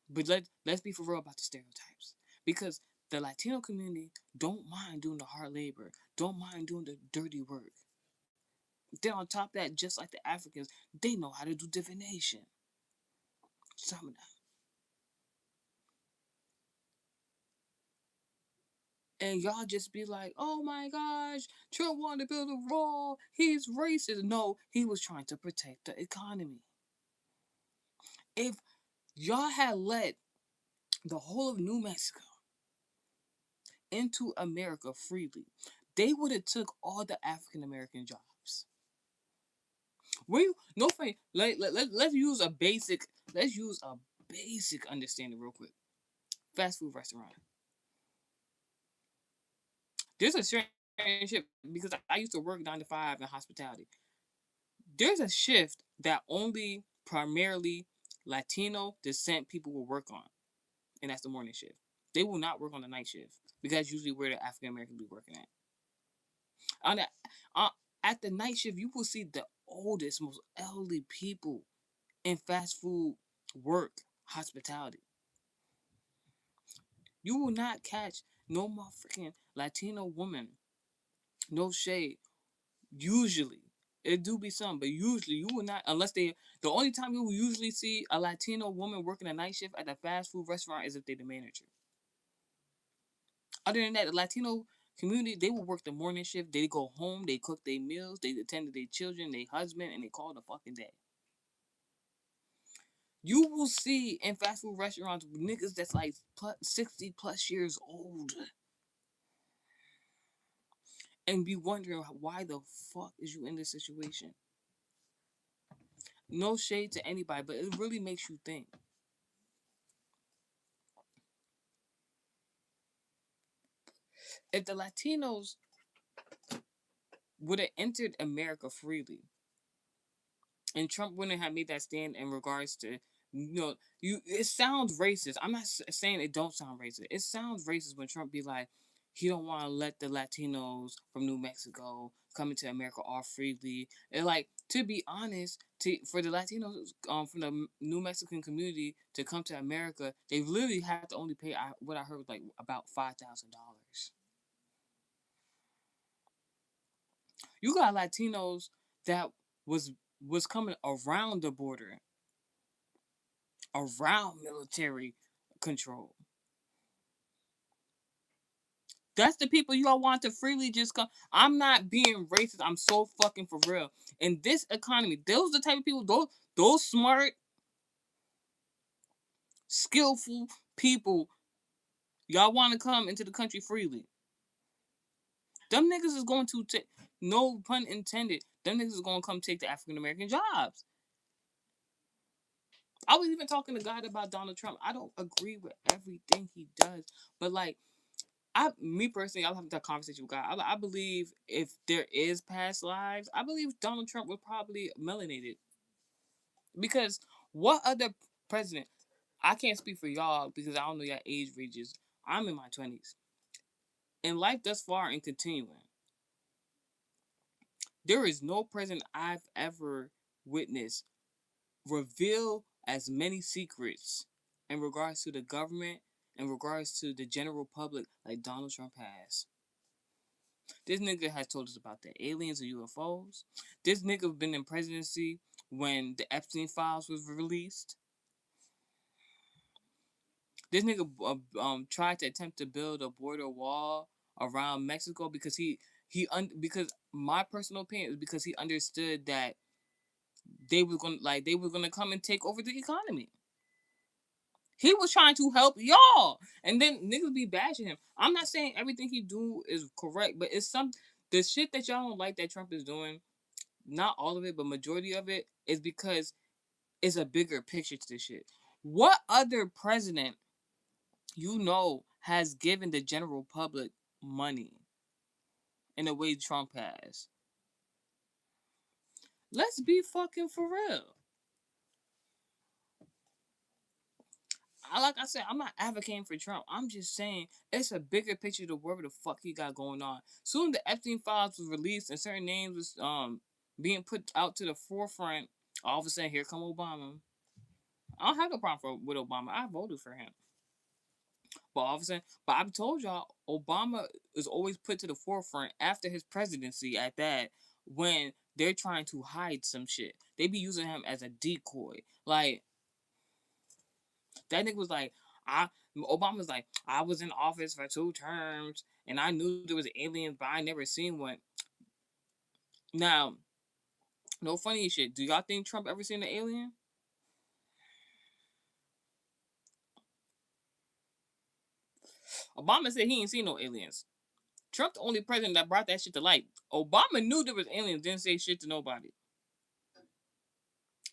But let's be for real about the stereotypes because the Latino community don't mind doing the hard labor, don't mind doing the dirty work. Then on top of that, just like the Africans, they know how to do divination. Some of them. And y'all just be like, oh my gosh, Trump wanted to build a wall. He's racist. No, he was trying to protect the economy. If y'all had let the whole of New Mexico into America freely, they would have took all the African American jobs. We no funny. Let's use a basic. Let's use a basic understanding real quick. Fast food restaurant. There's a certain shift because I used to work 9 to 5 in hospitality. There's a shift that only primarily Latino descent people will work on, and that's the morning shift. They will not work on the night shift because that's usually where the African Americans be working at. On the, uh, at the night shift, you will see the oldest, most elderly people in fast food work hospitality. You will not catch no motherfucking Latino woman, no shade. Usually, it do be some, but usually you will not, unless they. The only time you will usually see a Latino woman working a night shift at a fast food restaurant is if they the manager. Other than that, the Latino community, they will work the morning shift. They go home, they cook their meals, they attend to their children, their husband, and they call the fucking day. You will see in fast food restaurants niggas that's like 60 plus years old and be wondering why the fuck is you in this situation. No shade to anybody, but it really makes you think. If the Latinos would have entered America freely, and Trump wouldn't have made that stand in regards to, it sounds racist. I'm not saying it don't sound racist. It sounds racist when Trump be like, he don't want to let the Latinos from New Mexico come into America all freely. And like, to be honest, for the Latinos from the New Mexican community to come to America, they literally have to only pay what I heard was like about $5,000. You got Latinos that was was coming around the border, around military control. That's the people y'all want to freely just come. I'm not being racist. I'm so fucking for real. In this economy, those are the type of people, those smart, skillful people, y'all want to come into the country freely. Them niggas is going to take, no pun intended, them niggas is going to come take the African American jobs. I was even talking to God about Donald Trump. I don't agree with everything he does, but like, me personally, I'll have that conversation with God. I believe if there is past lives, I believe Donald Trump was probably melanated. Because what other president? I can't speak for y'all because I don't know your age ranges. I'm in my 20s, and life thus far and continuing. There is no president I've ever witnessed reveal as many secrets in regards to the government, in regards to the general public, like Donald Trump has. This nigga has told us about the aliens and UFOs. This nigga been in presidency when the Epstein files was released. This nigga tried to attempt to build a border wall around Mexico because because my personal opinion is because he understood that they were gonna come and take over the economy. He was trying to help y'all, and then niggas be bashing him. I'm not saying everything he do is correct, but it's some the shit that y'all don't like that Trump is doing. Not all of it, but majority of it is because it's a bigger picture to this shit. What other president has given the general public money in the way Trump has? Let's be fucking for real. Like I said, I'm not advocating for Trump. I'm just saying it's a bigger picture to whatever the fuck he got going on. Soon the Epstein files was released and certain names was being put out to the forefront. All of a sudden, here come Obama. I don't have no problem with Obama. I voted for him. But all of a sudden, but I've told y'all, Obama is always put to the forefront after his presidency. At that, when they're trying to hide some shit, they be using him as a decoy. Like that nigga was like, Obama's like, I was in office for 2 terms and I knew there was aliens, but I never seen one. Now, no funny shit. Do y'all think Trump ever seen an alien? Obama said he ain't seen no aliens. Trump the only president that brought that shit to light. Obama knew there was aliens, didn't say shit to nobody.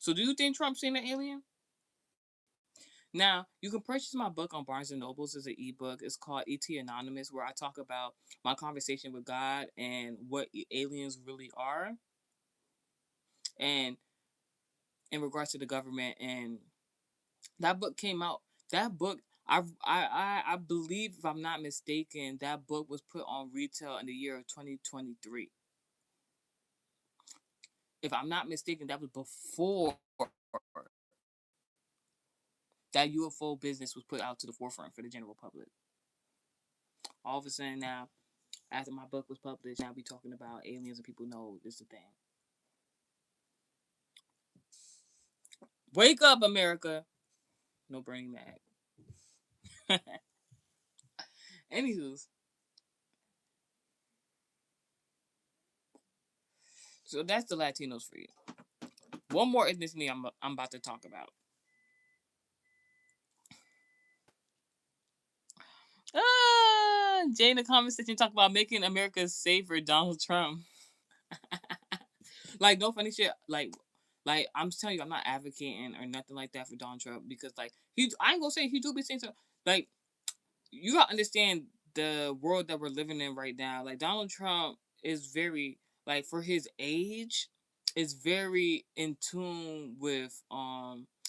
So do you think Trump's seen an alien? Now, you can purchase my book on Barnes and Nobles as an ebook. It's called ET Anonymous, where I talk about my conversation with God and what aliens really are, and in regards to the government. And that book came out. That book, I believe, if I'm not mistaken, that book was put on retail in the year of 2023. If I'm not mistaken, that was before that UFO business was put out to the forefront for the general public. All of a sudden now, after my book was published, now we talking about aliens and people know this is a thing. Wake up, America! No Bernie Mac. Anywho, so that's the Latinos for you. One more ethnicity I'm about to talk about. Jay in the comment section talk about making America safer, Donald Trump. Like, no funny shit. Like I'm telling you, I'm not advocating or nothing like that for Donald Trump because like I ain't gonna say he do be saying something. Like, you gotta understand the world that we're living in right now. Like, Donald Trump is very, like, for his age, is very in tune with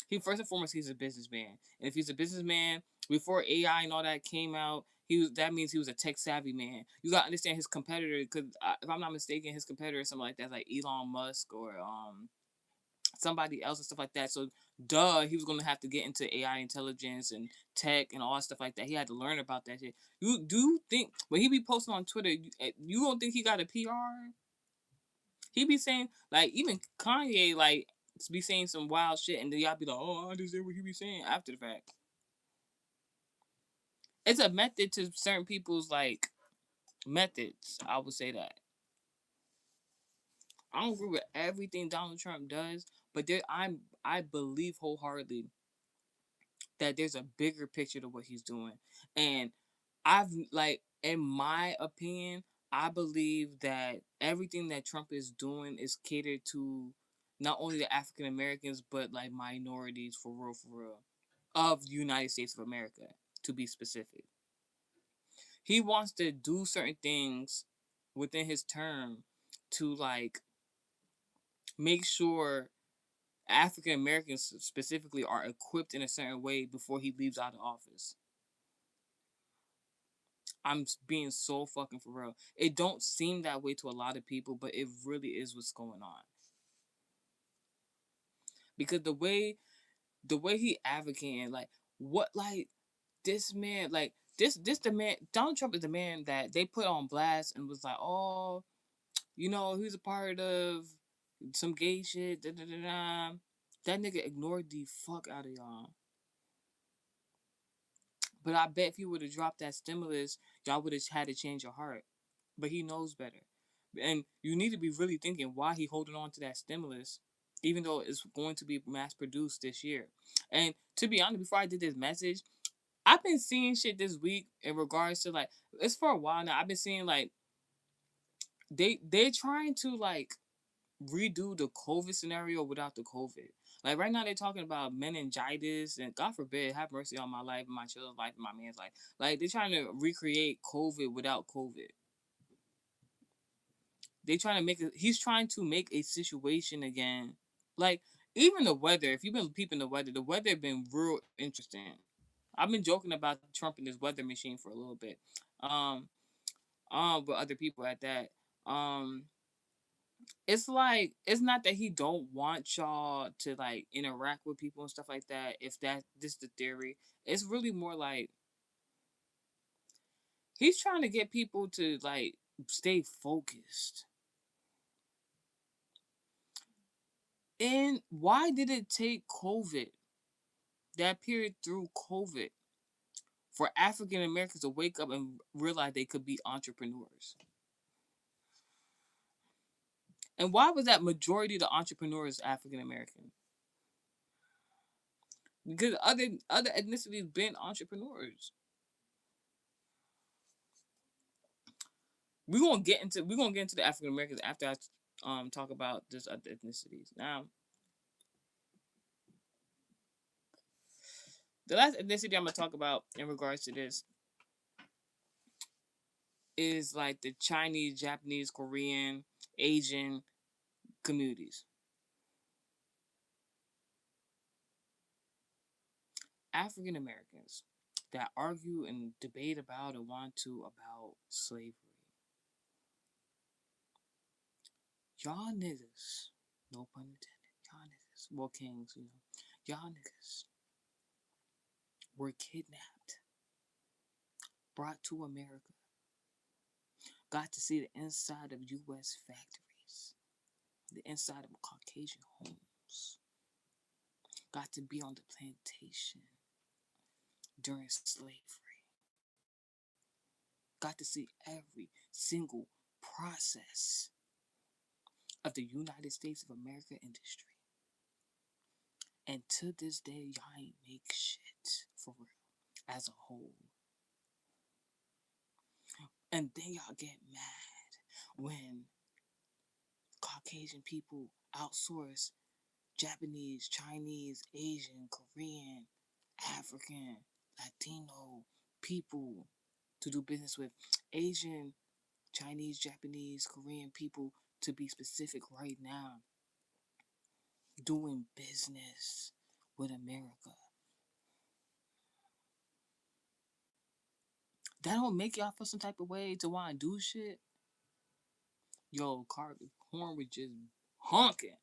he, first and foremost, he's a businessman. And if he's a businessman, before AI and all that came out, that means he was a tech savvy man. You gotta understand his competitor, because if I'm not mistaken, his competitor is something like that, like Elon Musk or somebody else and stuff like that. So, he was gonna have to get into AI intelligence and tech and all that stuff like that. He had to learn about that shit. You think when he be posting on Twitter, you don't think he got a PR? He be saying, like, even Kanye, like, be saying some wild shit, and then y'all be like, oh, I understand what he be saying after the fact. It's a method to certain people's, like, methods. I would say that. I don't agree with everything Donald Trump does, but I believe wholeheartedly that there's a bigger picture to what he's doing. And in my opinion, I believe that everything that Trump is doing is catered to not only the African Americans, but like minorities, for real, of the United States of America, to be specific. He wants to do certain things within his term to, like, make sure African Americans specifically are equipped in a certain way before he leaves out of office. I'm being so fucking for real. It don't seem that way to a lot of people, but it really is what's going on. Because the way he advocating, like, what, like, this man, like, this the man. Donald Trump is the man that they put on blast and was like, oh, he's a part of some gay shit. Da, da, da, da. That nigga ignored the fuck out of y'all. But I bet if he would have dropped that stimulus, y'all would have had to change your heart. But he knows better. And you need to be really thinking why he holding on to that stimulus, even though it's going to be mass produced this year. And to be honest, before I did this message, I've been seeing shit this week in regards to, like, it's for a while now. I've been seeing, like, they're trying to, like, redo the COVID scenario without the COVID. Like, right now they're talking about meningitis, and God forbid, have mercy on my life and my children's life and my man's life. Like, they're trying to recreate COVID without COVID. He's trying to make a situation again. Like, even the weather, if you've been peeping the weather been real interesting. I've been joking about Trump and his weather machine for a little bit. Um, with other people at that. Um, it's like, it's not that he don't want y'all to, like, interact with people and stuff like that. If this the theory, it's really more like he's trying to get people to, like, stay focused. And why did it take COVID, that period through COVID, for African Americans to wake up and realize they could be entrepreneurs? And why was that majority of the entrepreneurs African American? Because other ethnicities been entrepreneurs. We're gonna get into the African Americans after I talk about this other ethnicities. Now, The last ethnicity I'm gonna talk about in regards to this is like the Chinese, Japanese, Korean, Asian communities. African Americans that argue and debate about and want to about slavery. Y'all niggas, no pun intended, y'all niggas, well, kings, you know, y'all niggas were kidnapped, brought to America, got to see the inside of U.S. factories, the inside of Caucasian homes, got to be on the plantation during slavery, got to see every single process of the United States of America industry. And to this day, y'all ain't make shit for real as a whole. And then y'all get mad when Caucasian people outsource Japanese, Chinese, Asian, Korean, African, Latino people to do business with. Asian, Chinese, Japanese, Korean people, to be specific right now, doing business with America. That don't make y'all feel some type of way to want to do shit. Yo, horn was just honking.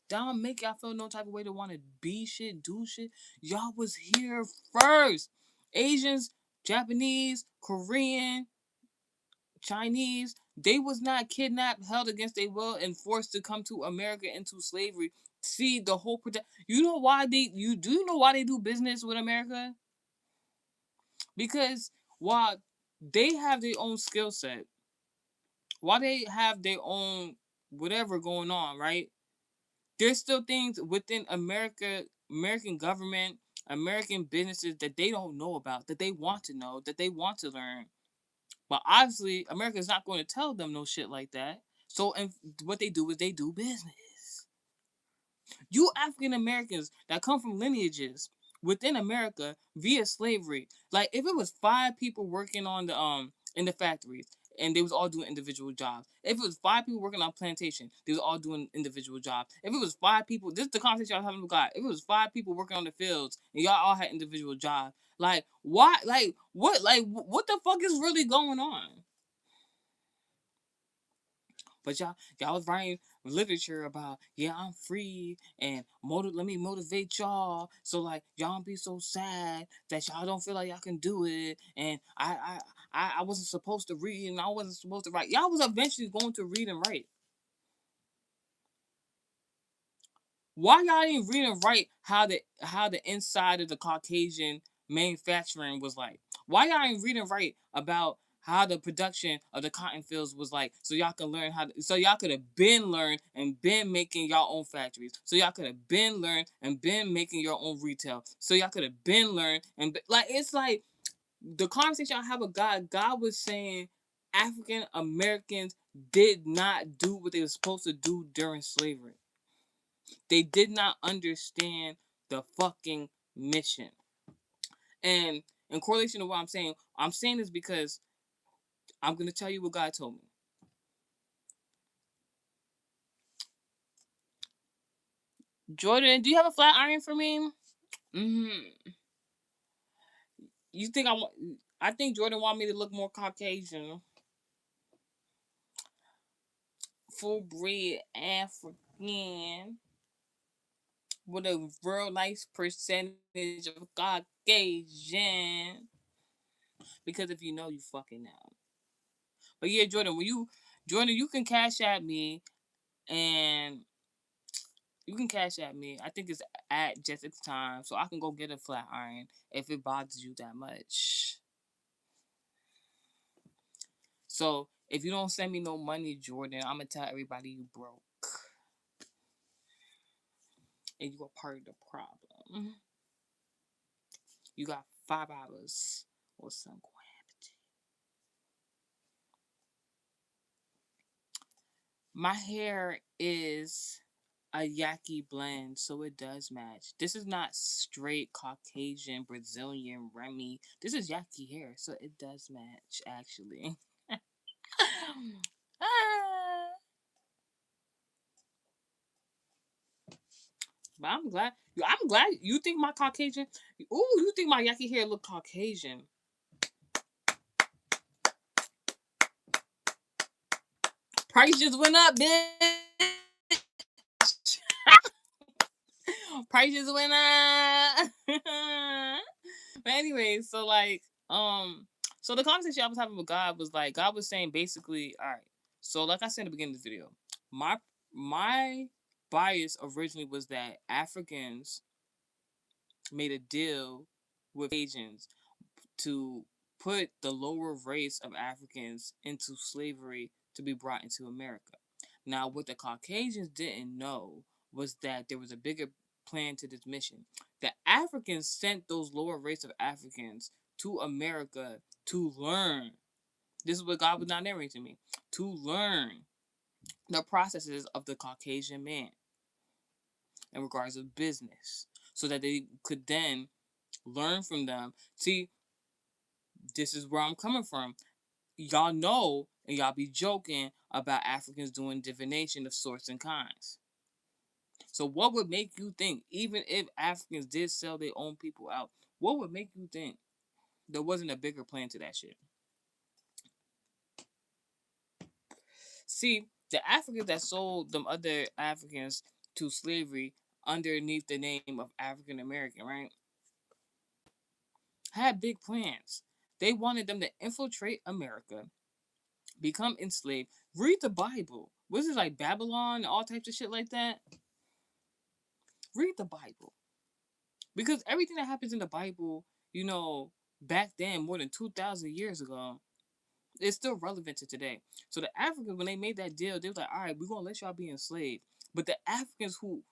That don't make y'all feel no type of way to want to be shit, do shit. Y'all was here first. Asians, Japanese, Korean, Chinese, they was not kidnapped, held against their will, and forced to come to America into slavery. See the whole You know why you know why they do business with America? Because while they have their own skill set, while they have their own whatever going on, right? There's still things within American government, American businesses that they don't know about, that they want to know, that they want to learn. But obviously, America's not going to tell them no shit like that. So, and what they do is they do business. You African Americans that come from lineages within America via slavery, like if it was 5 people working on the in the factories and they was all doing individual jobs. If it was 5 people working on plantation, they was all doing individual jobs. If it was 5 people, this is the conversation I was having with God. If it was 5 people working on the fields and y'all all had individual jobs, like why, like what the fuck is really going on? But y'all was writing literature about, yeah, I'm free and let me motivate y'all, so like y'all don't be so sad that y'all don't feel like y'all can do it. And I wasn't supposed to read and I wasn't supposed to write. Y'all was eventually going to read and write. Why y'all didn't read and write how the inside of the Caucasian manufacturing was like? Why y'all didn't read and write about how the production of the cotton fields was like, so y'all can learn so y'all could have been learned and been making y'all own factories, so y'all could have been learned and been making your own retail, so y'all could have been learned like it's like the conversation I have with God was saying African Americans did not do what they were supposed to do during slavery. They did not understand the fucking mission. And in correlation to what I'm saying this because I'm going to tell you what God told me. Jordan, do you have a flat iron for me? Mm-hmm. You think I think Jordan want me to look more Caucasian. Full breed African with a real nice percentage of Caucasian. Because if you know, you fucking know. But yeah, Jordan, you can cash at me and you can cash at me. I think it's at Jessica's time, so I can go get a flat iron if it bothers you that much. So if you don't send me no money, Jordan, I'm gonna tell everybody you broke and you are part of the problem. You got $5 or something going to happen to you. My hair is a Yaqui blend, so it does match. This is not straight Caucasian Brazilian Remy. This is Yaqui hair, so it does match actually. Ah, but I'm glad. I'm glad you think my Caucasian. Ooh, you think my Yaqui hair look Caucasian? Price just went up, bitch. Price just went up. But anyway, so like, so the conversation I was having with God was like, God was saying basically, all right. So like I said in the beginning of the video, my my bias originally was that Africans made a deal with Asians to put the lower race of Africans into slavery to be brought into America. Now, what the Caucasians didn't know was that there was a bigger plan to this mission. The Africans sent those lower race of Africans to America to learn. This is what God was not narrating to me. To learn the processes of the Caucasian man in regards of business, so that they could then learn from them. See, this is where I'm coming from. Y'all know and y'all be joking about Africans doing divination of sorts and kinds. So what would make you think, even if Africans did sell their own people out, what would make you think there wasn't a bigger plan to that shit? See, the Africans that sold them other Africans to slavery underneath the name of African American, right? Had big plans. They wanted them to infiltrate America, become enslaved, read the Bible. Was it like Babylon, all types of shit like that? Read the Bible. Because everything that happens in the Bible, back then, more than 2,000 years ago, it's still relevant to today. So the Africans, when they made that deal, they was like, all right, we're going to let y'all be enslaved. But the Africans who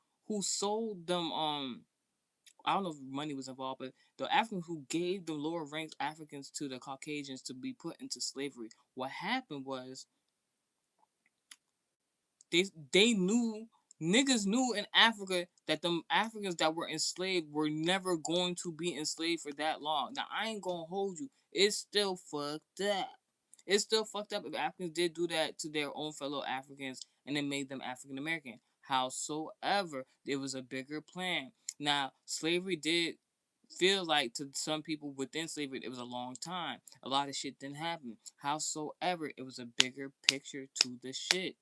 sold them, I don't know if money was involved, but the Africans who gave the lower ranked Africans to the Caucasians to be put into slavery, what happened was they knew niggas knew in Africa that them Africans that were enslaved were never going to be enslaved for that long. Now I ain't gonna hold you. It's still fucked up. It's still fucked up if Africans did do that to their own fellow Africans and then made them African American. Howsoever, there was a bigger plan. Now, slavery did feel like to some people within slavery it was a long time. A lot of shit didn't happen. Howsoever, it was a bigger picture to the shit.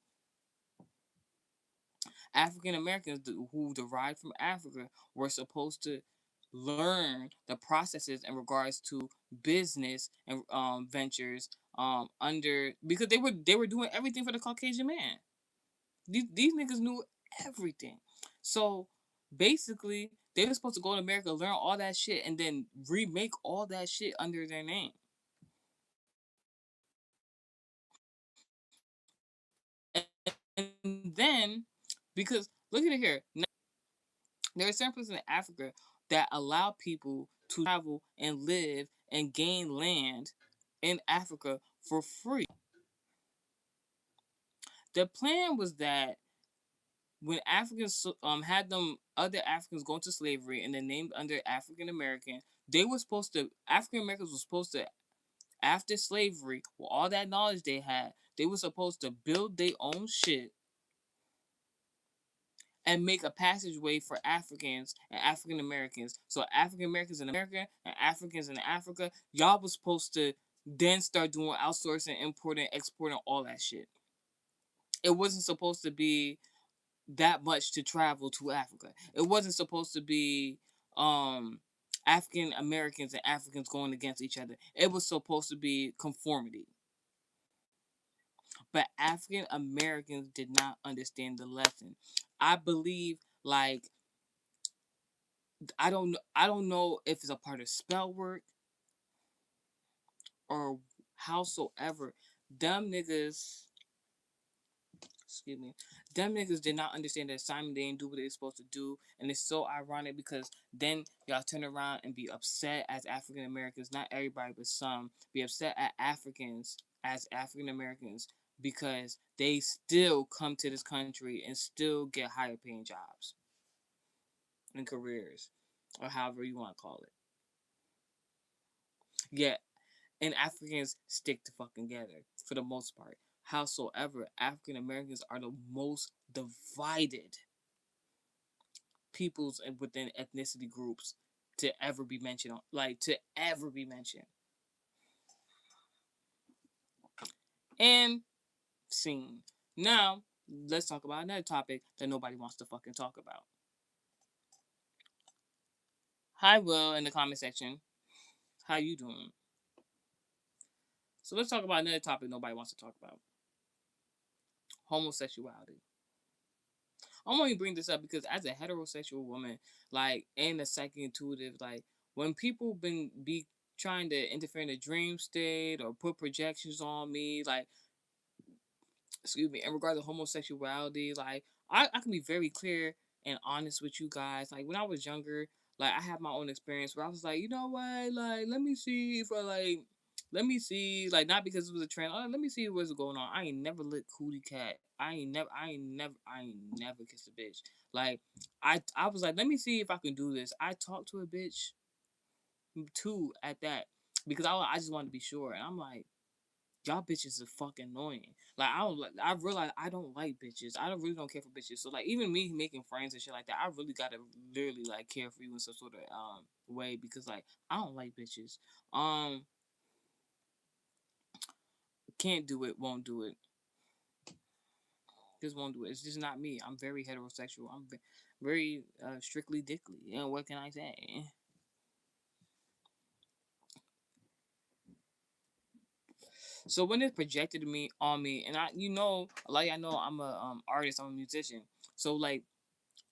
African Americans who derived from Africa were supposed to learn the processes in regards to business and ventures under because they were doing everything for the Caucasian man. These niggas knew everything. So basically, they were supposed to go to America, learn all that shit, and then remake all that shit under their name. And then, because look at it here, there are certain places in Africa that allow people to travel and live and gain land in Africa for free. The plan was that when Africans had them other Africans go into slavery and then named under African American, they were supposed to African Americans were supposed to after slavery with all that knowledge they had, they were supposed to build their own shit and make a passageway for Africans and African Americans. So African Americans in America and Africans in Africa, y'all was supposed to then start doing outsourcing, importing, exporting, all that shit. It wasn't supposed to be that much to travel to Africa. It wasn't supposed to be African Americans and Africans going against each other. It was supposed to be conformity. But African Americans did not understand the lesson. I believe like I don't know if it's a part of spell work or howsoever. Them niggas, excuse me, them niggas did not understand the assignment. They didn't do what they were supposed to do, and it's so ironic because then y'all turn around and be upset as African Americans. Not everybody, but some be upset at Africans as African Americans because they still come to this country and still get higher paying jobs and careers, or however you want to call it. Yeah, and Africans stick to fucking together for the most part. Howsoever, African Americans are the most divided peoples within ethnicity groups to ever be mentioned on, like, to ever be mentioned and seen. Now, let's talk about another topic that nobody wants to fucking talk about. Hi, Will, in the comment section. How you doing? So let's talk about another topic nobody wants to talk about. Homosexuality. I'm only bring this up because as a heterosexual woman, like, and a psychic intuitive, like, when people be trying to interfere in the dream state or put projections on me, like, excuse me, in regards to homosexuality, like, I can be very clear and honest with you guys. Like, when I was younger, like, I had my own experience where I was like, you know what, like, let me see if I, like, let me see, like, not because it was a trend. Oh, let me see what's going on. I ain't never lit cootie cat. I ain't never kissed a bitch. Like, I was like, let me see if I can do this. I talked to a bitch too at that because I just wanted to be sure, and I'm like, y'all bitches are fucking annoying. Like, I don't like. I realize I don't like bitches. I don't really don't care for bitches. So, like, even me making friends and shit like that, I really gotta literally, like, care for you in some sort of way because, like, I don't like bitches. Can't do it. Won't do it. Just won't do it. It's just not me. I'm very heterosexual. I'm very strictly dickly. You know, what can I say? So when it's projected to me on me, and I know I'm a artist. I'm a musician. So, like,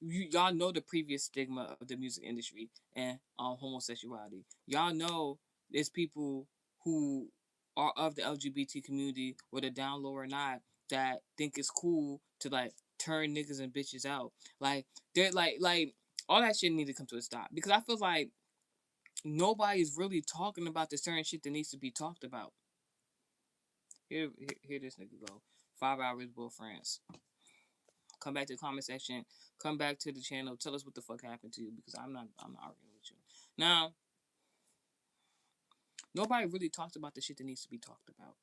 y'all know the previous stigma of the music industry and homosexuality. Y'all know there's people who are of the LGBT community, whether down low or not, that think it's cool to, like, turn niggas and bitches out. Like, they're like all that shit need to come to a stop because I feel like nobody's really talking about the certain shit that needs to be talked about. Here this nigga go. 5 hours, Will France. Come back to the comment section. Come back to the channel. Tell us what the fuck happened to you because I'm not arguing with you. Now, nobody really talks about the shit that needs to be talked about.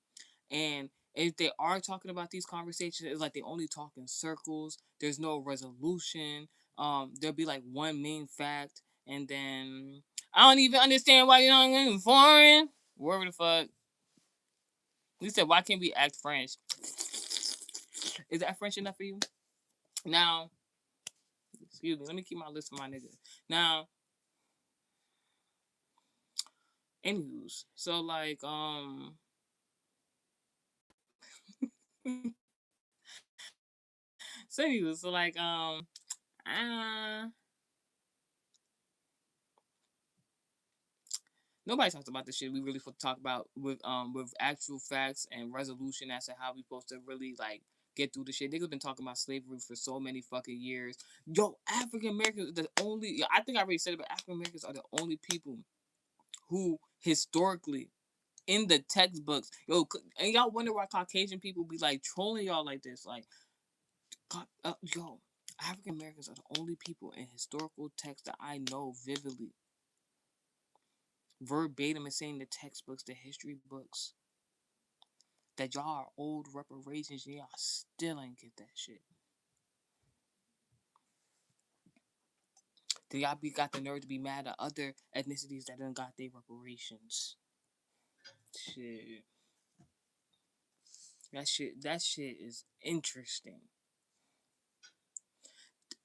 And if they are talking about these conversations, it's like they only talk in circles. There's no resolution. There'll be like one main fact, and then I don't even understand why you're not getting foreign. Whatever the fuck. You said, why can't we act French? Is that French enough for you? Now, excuse me, let me keep my list for my nigga. Now, anywho's, so, like, so anywho's, so, like, uh, nobody talks about the shit we really supposed to talk about with actual facts and resolution as to how we supposed to really, like, get through the shit. Niggas been talking about slavery for so many fucking years. Yo, African Americans are the only. I think I already said it, but African Americans are the only people who historically in the textbooks, yo, and y'all wonder why Caucasian people be like trolling y'all like this, like, yo, African Americans are the only people in historical texts that I know vividly, verbatim, and saying the textbooks, the history books, that y'all are old reparations, and y'all still ain't get that shit. Then y'all got the nerve to be mad at other ethnicities that done got their reparations. Shit. That shit is interesting.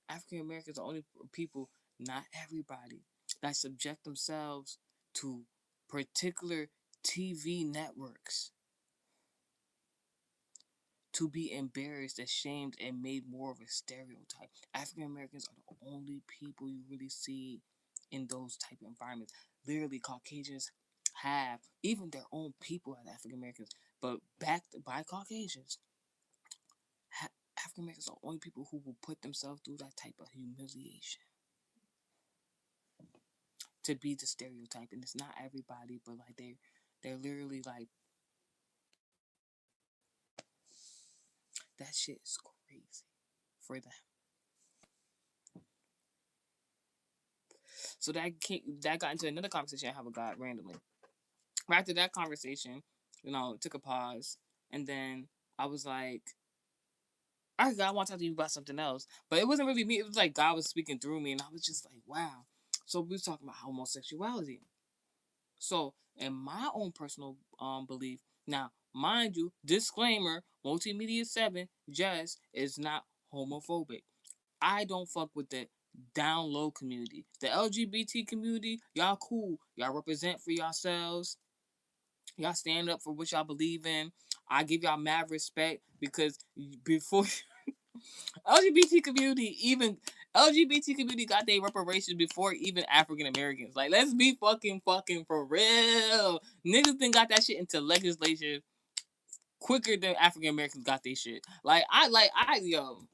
African Americans are the only people, not everybody, that subject themselves to particular TV networks to be embarrassed, ashamed, and made more of a stereotype. African Americans are the only people you really see in those type of environments. Literally, Caucasians have even their own people as African Americans, but backed by Caucasians. African Americans are the only people who will put themselves through that type of humiliation to be the stereotype. And it's not everybody, but like they're literally like That shit is crazy for them. So that got into another conversation I have with God randomly. Right after that conversation, took a pause, and then I was like, "All right, God, I want to talk to you about something else." But it wasn't really me. It was like God was speaking through me, and I was just like, "Wow." So we was talking about homosexuality. So, in my own personal belief, now, mind you, disclaimer: Multimedia 7 Jess is not homophobic. I don't fuck with the down low community. The LGBT community, y'all cool. Y'all represent for yourselves. Y'all stand up for what y'all believe in. I give y'all mad respect because before LGBT community, even LGBT community got their reparations before even African Americans. Like, let's be fucking for real. Niggas then got that shit into legislation quicker than African Americans got their shit. Yo.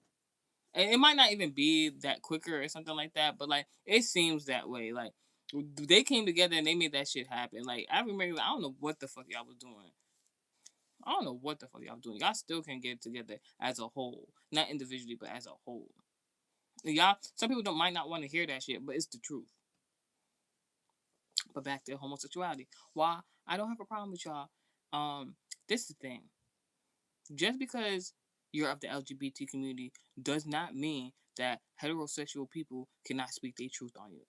And it might not even be that quicker or something like that, but like it seems that way. Like they came together and they made that shit happen. Like African Americans, I don't know what the fuck y'all was doing. I don't know what the fuck y'all doing. Y'all still can get together as a whole, not individually, but as a whole. Y'all, some people might not want to hear that shit, but it's the truth. But back to homosexuality. Why I don't have a problem with y'all. This is the thing. Just because you're of the LGBT community does not mean that heterosexual people cannot speak their truth on you.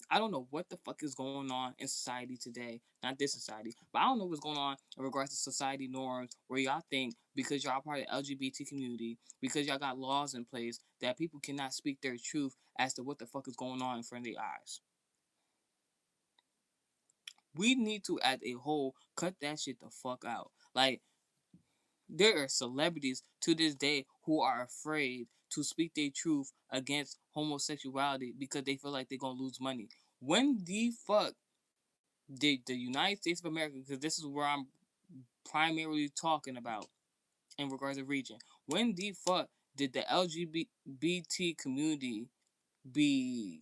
I don't know what the fuck is going on in society today. Not this society, but I don't know what's going on in regards to society norms where y'all think because y'all part of the LGBT community, because y'all got laws in place that people cannot speak their truth as to what the fuck is going on in front of their eyes. We need to, as a whole, cut that shit the fuck out. Like, there are celebrities to this day who are afraid to speak their truth against homosexuality because they feel like they're gonna lose money. When the fuck did the United States of America, because this is where I'm primarily talking about in regards to region, when the fuck did the LGBT community be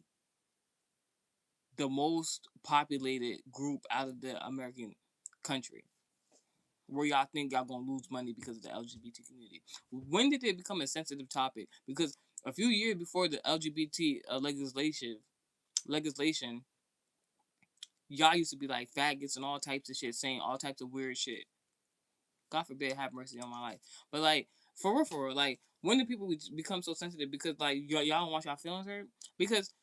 the most populated group out of the American country? Where y'all think y'all gonna lose money because of the LGBT community? When did it become a sensitive topic? Because a few years before the LGBT legislation, y'all used to be like faggots and all types of shit, saying all types of weird shit. God forbid, have mercy on my life. But like for real, like when do people become so sensitive? Because like y'all don't want y'all feelings hurt? Because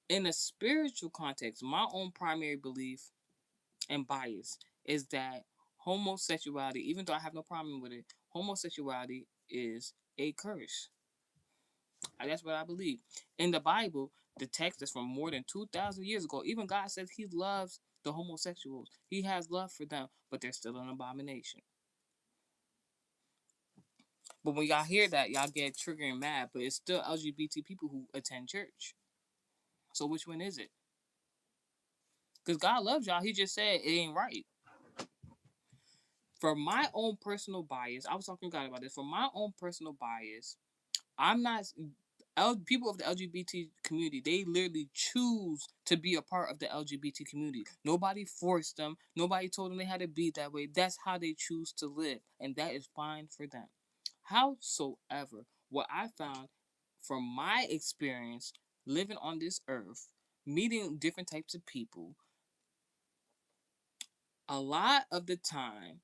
in a spiritual context, my own primary belief and bias is that homosexuality, even though I have no problem with it, homosexuality is a curse. That's what I believe. In the Bible, the text is from more than 2,000 years ago. Even God says He loves the homosexuals. He has love for them, but they're still an abomination. But when y'all hear that, y'all get triggered and mad. But it's still LGBT people who attend church. So which one is it? Because God loves y'all. He just said it ain't right. For my own personal bias, I was talking to God about this. For my own personal bias, I'm not. People of the LGBT community, they literally choose to be a part of the LGBT community. Nobody forced them. Nobody told them they had to be that way. That's how they choose to live, and that is fine for them. Howsoever, what I found from my experience living on this earth, meeting different types of people, a lot of the time,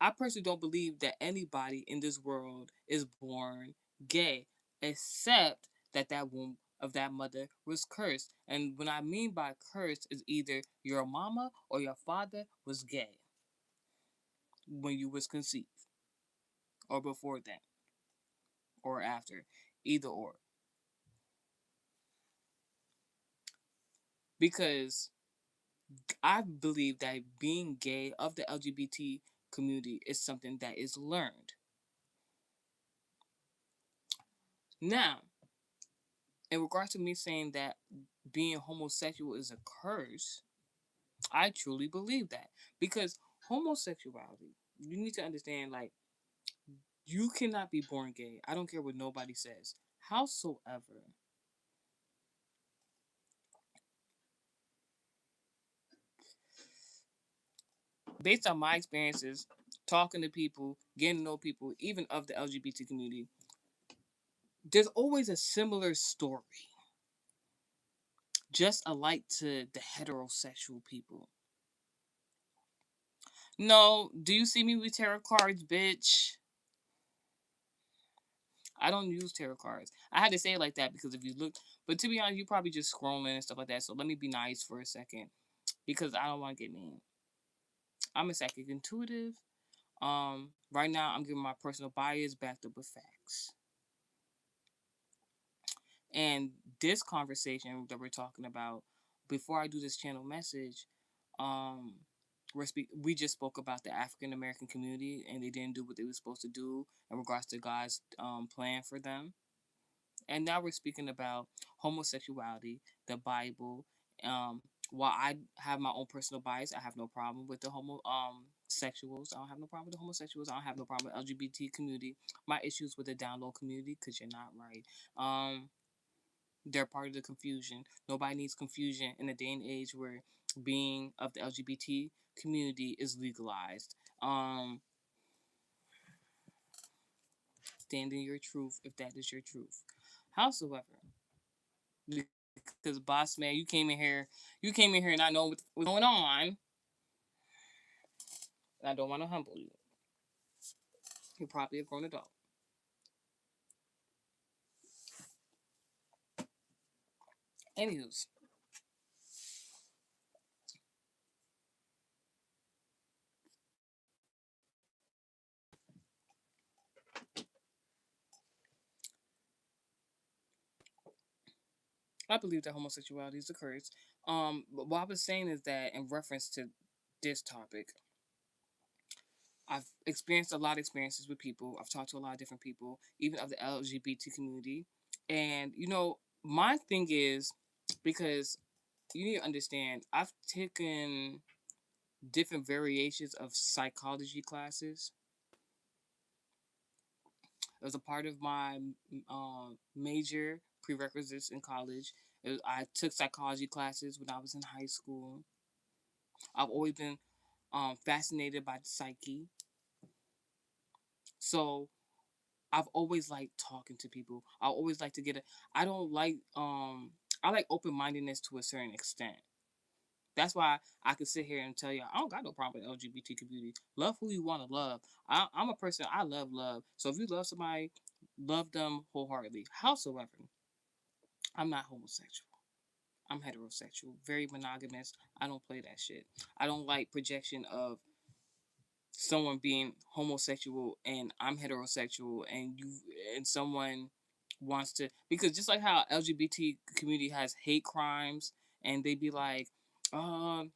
I personally don't believe that anybody in this world is born gay, except that that womb of that mother was cursed. And what I mean by cursed is either your mama or your father was gay when you was conceived, or before then, or after, either or. Because I believe that being gay of the LGBT community is something that is learned. Now, in regards to me saying that being homosexual is a curse, I truly believe that. Because homosexuality, you need to understand, like, you cannot be born gay. I don't care what nobody says. Howsoever, based on my experiences talking to people, getting to know people, even of the LGBT community, there's always a similar story, just alike to the heterosexual people. No, do you see me with tarot cards, bitch? I don't use tarot cards. I had to say it like that because if you look, but to be honest, you probably just scrolling and stuff like that. So let me be nice for a second because I don't want to get mean. I'm a psychic intuitive. Right now I'm giving my personal bias backed up with facts. And this conversation that we're talking about, before I do this channel message, um, we just spoke about the African American community and they didn't do what they were supposed to do in regards to God's plan for them. And now we're speaking about homosexuality, the Bible. While I have my own personal bias, I have no problem with the sexuals. I don't have no problem with the homosexuals. I don't have no problem with LGBT community. My issues with the down low community, because you're not right. They're part of the confusion. Nobody needs confusion in a day and age where being of the LGBT community is legalized. Stand in your truth if that is your truth. Howsoever, because boss man, you came in here and I know what's going on. And I don't want to humble you. You're probably a grown adult. Anywho's, I believe that homosexuality is a curse. But what I was saying is that in reference to this topic, I've experienced a lot of experiences with people. I've talked to a lot of different people, even of the LGBT community. And my thing is because you need to understand, I've taken different variations of psychology classes. It was a part of my major prerequisites in college. I took psychology classes when I was in high school. I've always been fascinated by the psyche. So I've always liked talking to people. I always like to get a. I don't like. I like open mindedness to a certain extent. That's why I could sit here and tell you I don't got no problem with LGBT community. Love who you want to love. I'm a person. I love love. So if you love somebody, love them wholeheartedly. Howsoever, I'm not homosexual. I'm heterosexual. Very monogamous. I don't play that shit. I don't like projection of someone being homosexual and I'm heterosexual and someone wants to, because just like how LGBT community has hate crimes and they be like, um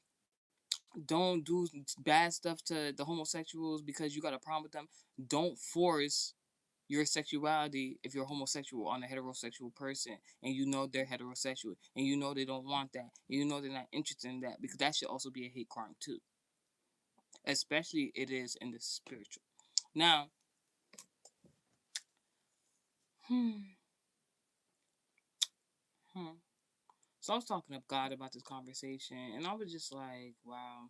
don't do bad stuff to the homosexuals because you got a problem with them. Don't force your sexuality if you're homosexual on a heterosexual person and you know they're heterosexual and you know they don't want that and you know they're not interested in that, because that should also be a hate crime too, especially it is in the spiritual. Now, hmm, hmm. So I was talking to God about this conversation and I was just like, wow.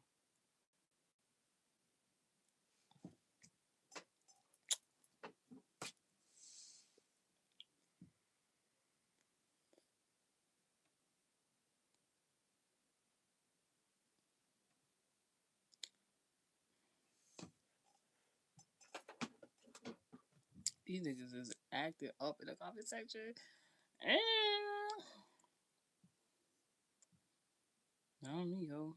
These niggas is acting up in the comment section. And not me, yo.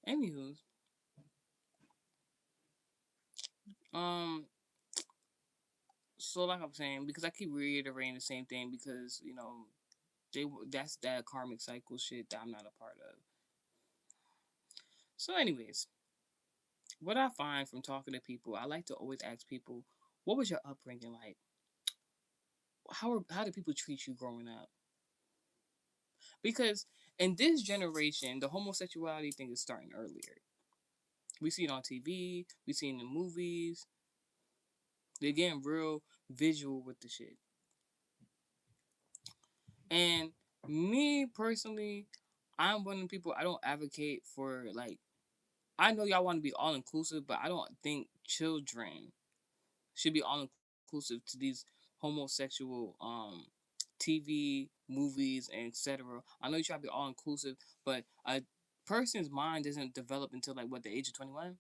Anywho, um, so like I'm saying, because I keep reiterating the same thing because that's that karmic cycle shit that I'm not a part of. So, anyways, what I find from talking to people, I like to always ask people, "What was your upbringing like? How did people treat you growing up?" Because in this generation, the homosexuality thing is starting earlier. We see it on TV, we see it in the movies. They're getting real visual with the shit. And me personally, I'm one of the people, I don't advocate for like I know y'all want to be all inclusive, but I don't think children should be all inclusive to these homosexual TV movies and etc. I know you try to be all inclusive, but a person's mind doesn't develop until like what, the age of 21.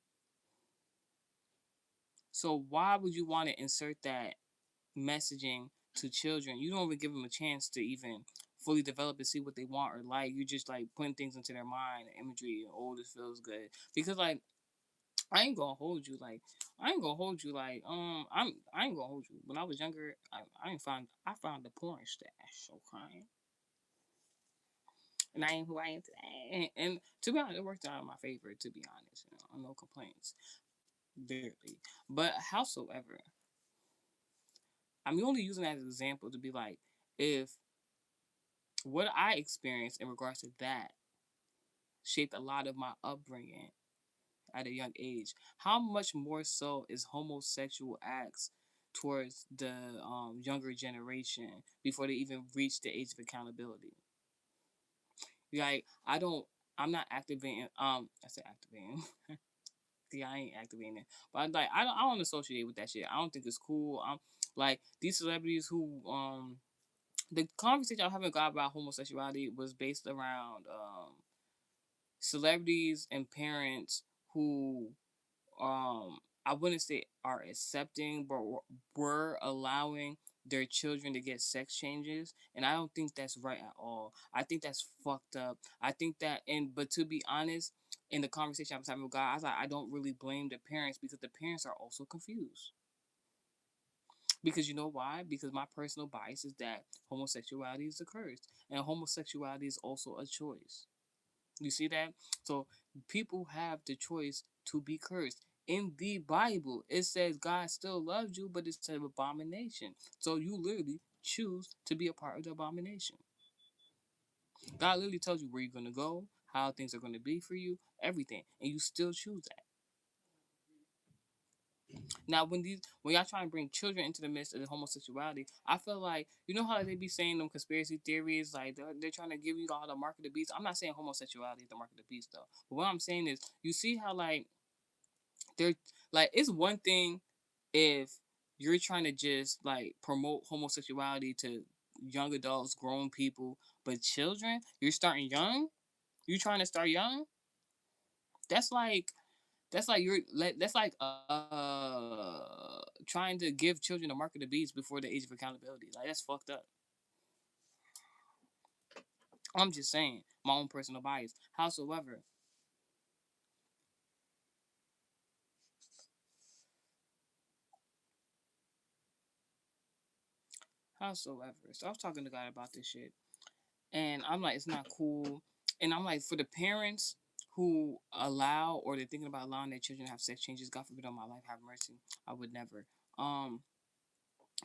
So why would you want to insert that messaging to children? You don't even give them a chance to even fully develop and see what they want or like. You just like putting things into their mind, imagery, and oh, this feels good. Because like I ain't gonna hold you like I ain't gonna hold you like I ain't gonna hold you. When I was younger, I found the porn stash, okay, and I ain't who I am today. And to be honest, it worked out in my favor. To be honest, no complaints, barely. But howsoever, I'm only using that as an example to be like, if what I experienced in regards to that shaped a lot of my upbringing at a young age, how much more so is homosexual acts towards the younger generation before they even reach the age of accountability? Like, I'm not activating. I said activating. Yeah, I ain't activating it, but I don't associate with that shit. I don't think it's cool. Like these celebrities who the conversation I'm having about homosexuality was based around celebrities and parents who I wouldn't say are accepting, but were allowing their children to get sex changes, and I don't think that's right at all. I think that's fucked up. I think that, and but to be honest, in the conversation I was having with God, I was like, I don't really blame the parents because the parents are also confused. Because you know why? Because my personal bias is that homosexuality is a curse, and homosexuality is also a choice. You see that? So people have the choice to be cursed. In the Bible, it says God still loves you, but it's an abomination. So you literally choose to be a part of the abomination. God literally tells you where you're gonna go, how things are gonna be for you, everything, and you still choose that. Now, when y'all try and bring children into the midst of the homosexuality, I feel like you know how they be saying them conspiracy theories, like they're trying to give you all the mark of the beast. I'm not saying homosexuality is the mark of the beast though, but what I'm saying is you see how like they're like it's one thing if you're trying to just like promote homosexuality to young adults, grown people, but children, you're starting young. You trying to start young? That's like that's like trying to give children the mark of the beast before the age of accountability. Like that's fucked up. I'm just saying my own personal bias. Howsoever, so I was talking to God about this shit, and I'm like, it's not cool. And I'm like, for the parents who allow or they're thinking about allowing their children to have sex changes, God forbid on my life, have mercy. I would never. Um,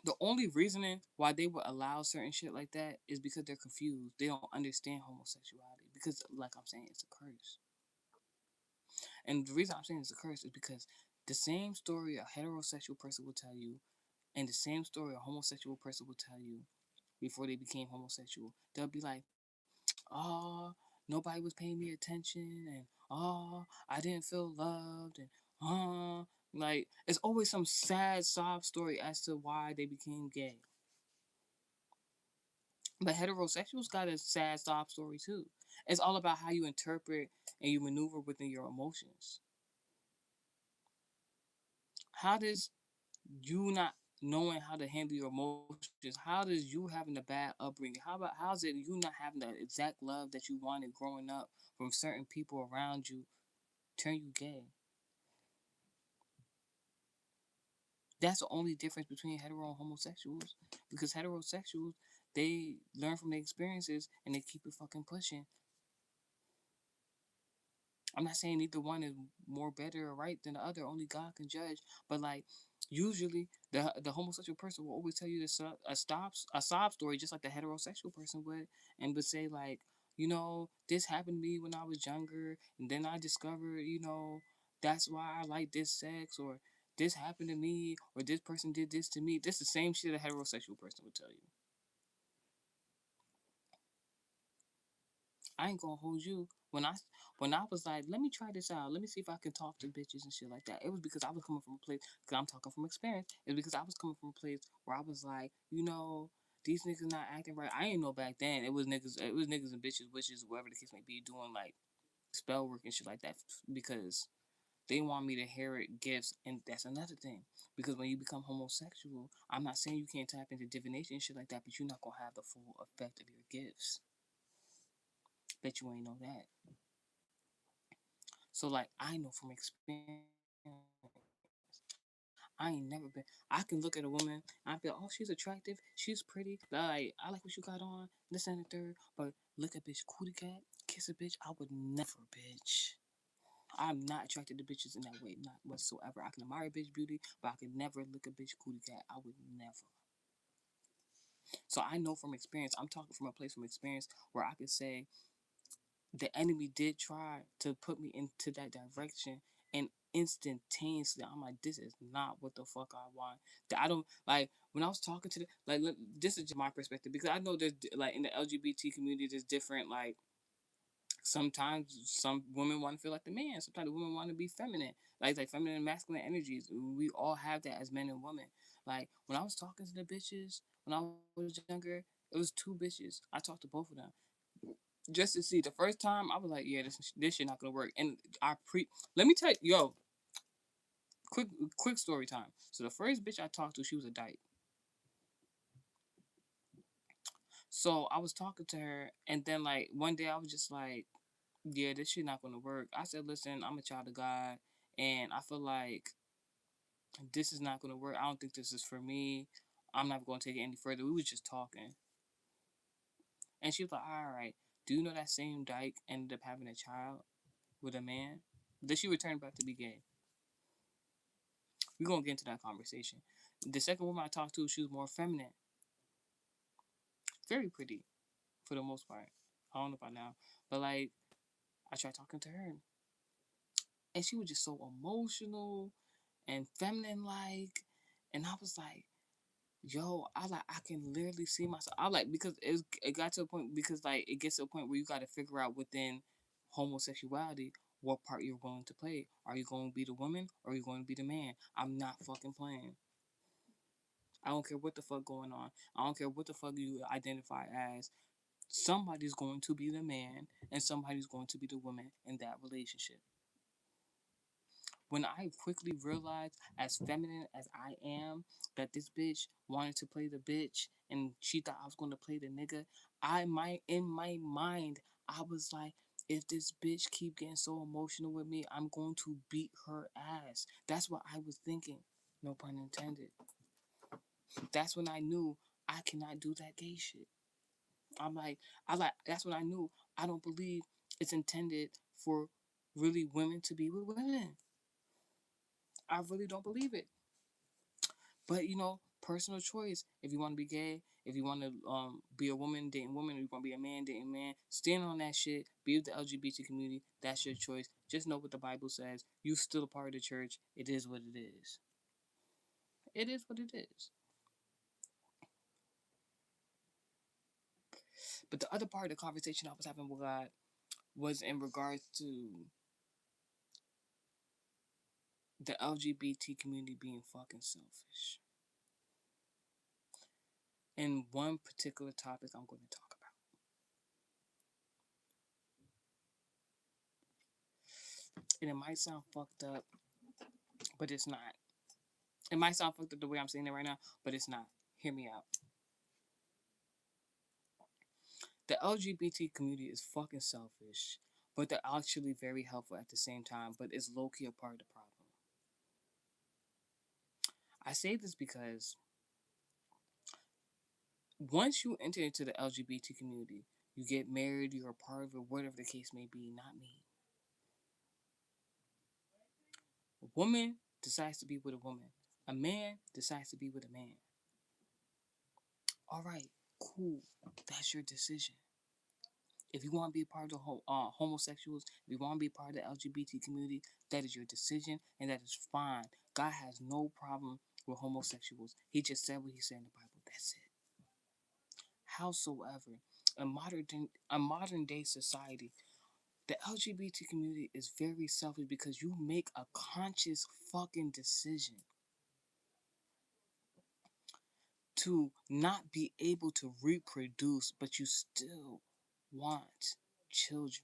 the only reasoning why they would allow certain shit like that is because they're confused. They don't understand homosexuality because, like I'm saying, it's a curse. And the reason I'm saying it's a curse is because the same story a heterosexual person will tell you, and the same story a homosexual person will tell you before they became homosexual. They'll be like, "Oh, nobody was paying me attention," and "Oh, I didn't feel loved," and like it's always some sad sob story as to why they became gay. But heterosexuals got a sad sob story too. It's all about how you interpret and you maneuver within your emotions. How does you not knowing how to handle your emotions, how does you having a bad upbringing, how's it you not having the exact love that you wanted growing up from certain people around you turn you gay? That's the only difference between hetero and homosexuals. Because heterosexuals, they learn from their experiences and they keep it fucking pushing. I'm not saying either one is more better or right than the other. Only God can judge. But like, usually the homosexual person will always tell you this a sob story, just like the heterosexual person would, and would say like, this happened to me when I was younger, and then I discovered, that's why I like this sex, or this happened to me, or this person did this to me. This the same shit a heterosexual person would tell you. I ain't gonna hold you. When I was like, let me try this out. Let me see if I can talk to bitches and shit like that. It was because I was coming from a place. Because I'm talking from experience. It was because I was coming from a place where I was like, these niggas not acting right. I ain't know back then. It was niggas. It was niggas and bitches, witches, whatever the case may be, doing like spell work and shit like that because they want me to inherit gifts, and that's another thing. Because when you become homosexual, I'm not saying you can't tap into divination and shit like that, but you're not gonna have the full effect of your gifts. Bet you ain't know that. So like I know from experience, I ain't never been. I can look at a woman, and I feel, oh, she's attractive, she's pretty, like I like what you got on, this and the third. But look at bitch, cootie cat, kiss a bitch. I would never, bitch. I'm not attracted to bitches in that way, not whatsoever. I can admire a bitch beauty, but I could never look a bitch cootie cat. I would never. So I know from experience. I'm talking from a place from experience where I could say the enemy did try to put me into that direction, and instantaneously I'm like, this is not what the fuck I want. I don't like when I was talking to the like. This is just my perspective because I know there's like in the LGBT community there's different like. Sometimes some women want to feel like the man. Sometimes the women want to be feminine, like feminine and masculine energies. We all have that as men and women. Like when I was talking to the bitches when I was younger, it was two bitches. I talked to both of them just to see. The first time I was like, yeah, this shit not gonna work. And let me tell you, yo, quick story time. So the first bitch I talked to, she was a dyke. So I was talking to her, and then like one day I was just like, yeah, this shit not gonna work. I said, listen, I'm a child of God, and I feel like this is not gonna work. I don't think this is for me. I'm not gonna take it any further. We was just talking, and she was like, all right. Do you know that same dyke ended up having a child with a man? Then she returned back to be gay. We're gonna get into that conversation. The second woman I talked to, she was more feminine, very pretty for the most part. I don't know about now, but like I tried talking to her, and she was just so emotional and feminine like, and I was like, yo, I can literally see myself. I like because it got to a point because like it gets to a point where you got to figure out within homosexuality what part you're willing to play. Are you going to be the woman or are you going to be the man? I'm not fucking playing. I don't care what the fuck going on. I don't care what the fuck you identify as. Somebody's going to be the man and somebody's going to be the woman in that relationship. When I quickly realized, as feminine as I am, that this bitch wanted to play the bitch and she thought I was going to play the nigga, in my mind, I was like, if this bitch keep getting so emotional with me, I'm going to beat her ass. That's what I was thinking. No pun intended. That's when I knew I cannot do that gay shit. That's when I knew I don't believe it's intended for really women to be with women. I really don't believe it. But personal choice. If you want to be gay, if you want to be a woman dating woman, if you want to be a man dating man, stand on that shit. Be with the LGBT community. That's your choice. Just know what the Bible says. You still a part of the church. It is what it is. It is what it is. But the other part of the conversation I was having with God was in regards to the LGBT community being fucking selfish. And one particular topic I'm going to talk about. And it might sound fucked up, but it's not. It might sound fucked up the way I'm saying it right now, but it's not. Hear me out. The LGBT community is fucking selfish, but they're actually very helpful at the same time, but it's low-key a part of the problem. I say this because once you enter into the LGBT community, you get married, you're a part of it, whatever the case may be, not me. A woman decides to be with a woman. A man decides to be with a man. All right, cool. That's your decision. If you want to be a part of the homosexuals, if you want to be a part of the LGBT community, that is your decision and that is fine. God has no problem with homosexuals. He just said what he said in the Bible. That's it. Howsoever, a modern day society, the LGBT community is very selfish because you make a conscious fucking decision to not be able to reproduce, but you still want children.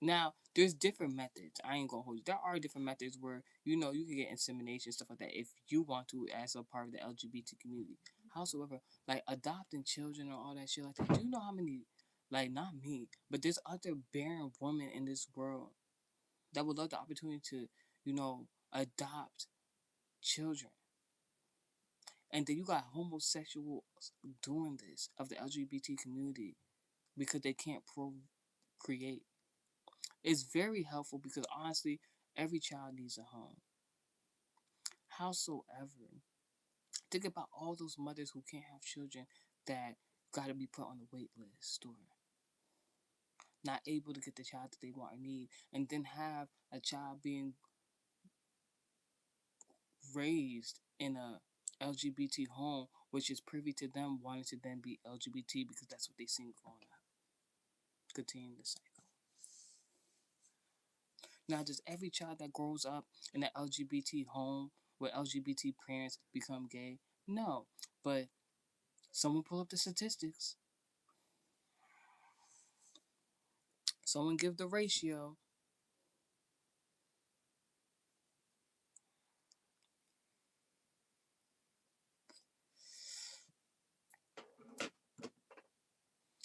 Now, there's different methods. I ain't gonna hold you. There are different methods where you can get insemination, stuff like that, if you want to, as a part of the LGBT community. Howsoever, like adopting children or all that shit like that. Do you know how many, like not me, but there's other barren women in this world that would love the opportunity to, adopt children. And then you got homosexuals doing this of the LGBT community because they can't procreate. It's very helpful because honestly, every child needs a home. Howsoever, think about all those mothers who can't have children that got to be put on the wait list or not able to get the child that they want or need, and then have a child being raised in a LGBT home, which is privy to them wanting to then be LGBT because that's what they seen growing up. Continue the cycle. Now, does every child that grows up in an LGBT home where LGBT parents become gay? No. But someone pull up the statistics. Someone give the ratio.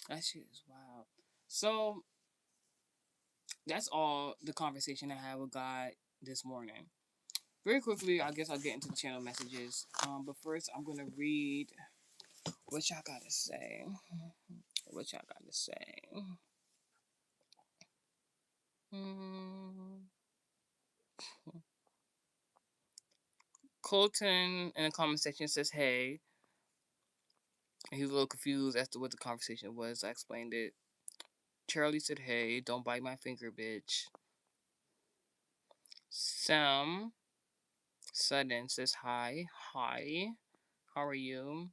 That shit is wild. So that's all the conversation I had with God this morning. Very quickly, I guess I'll get into the channel messages. But first, I'm gonna read what y'all gotta say. What y'all gotta say? Hmm. Colton in the comment section says, "Hey." He was a little confused as to what the conversation was. I explained it. Charlie said, "Hey, don't bite my finger, bitch." Sam Sudden says, "Hi, hi. How are you?"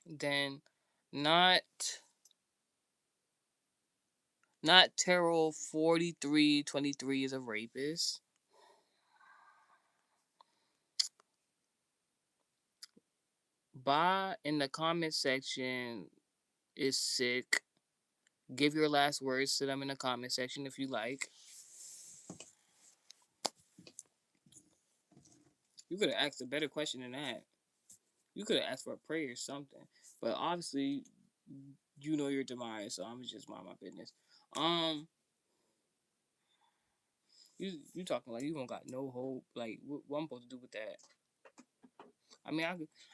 Then, not not Terrell 4323 is a rapist. Ba in the comment section is sick. Give your last words to them in the comment section if you like. You could have asked a better question than that. You could have asked for a prayer or something. But obviously, you know your demise, so I'm just mind my business. You talking like you don't got no hope. Like what I'm supposed to do with that? I mean,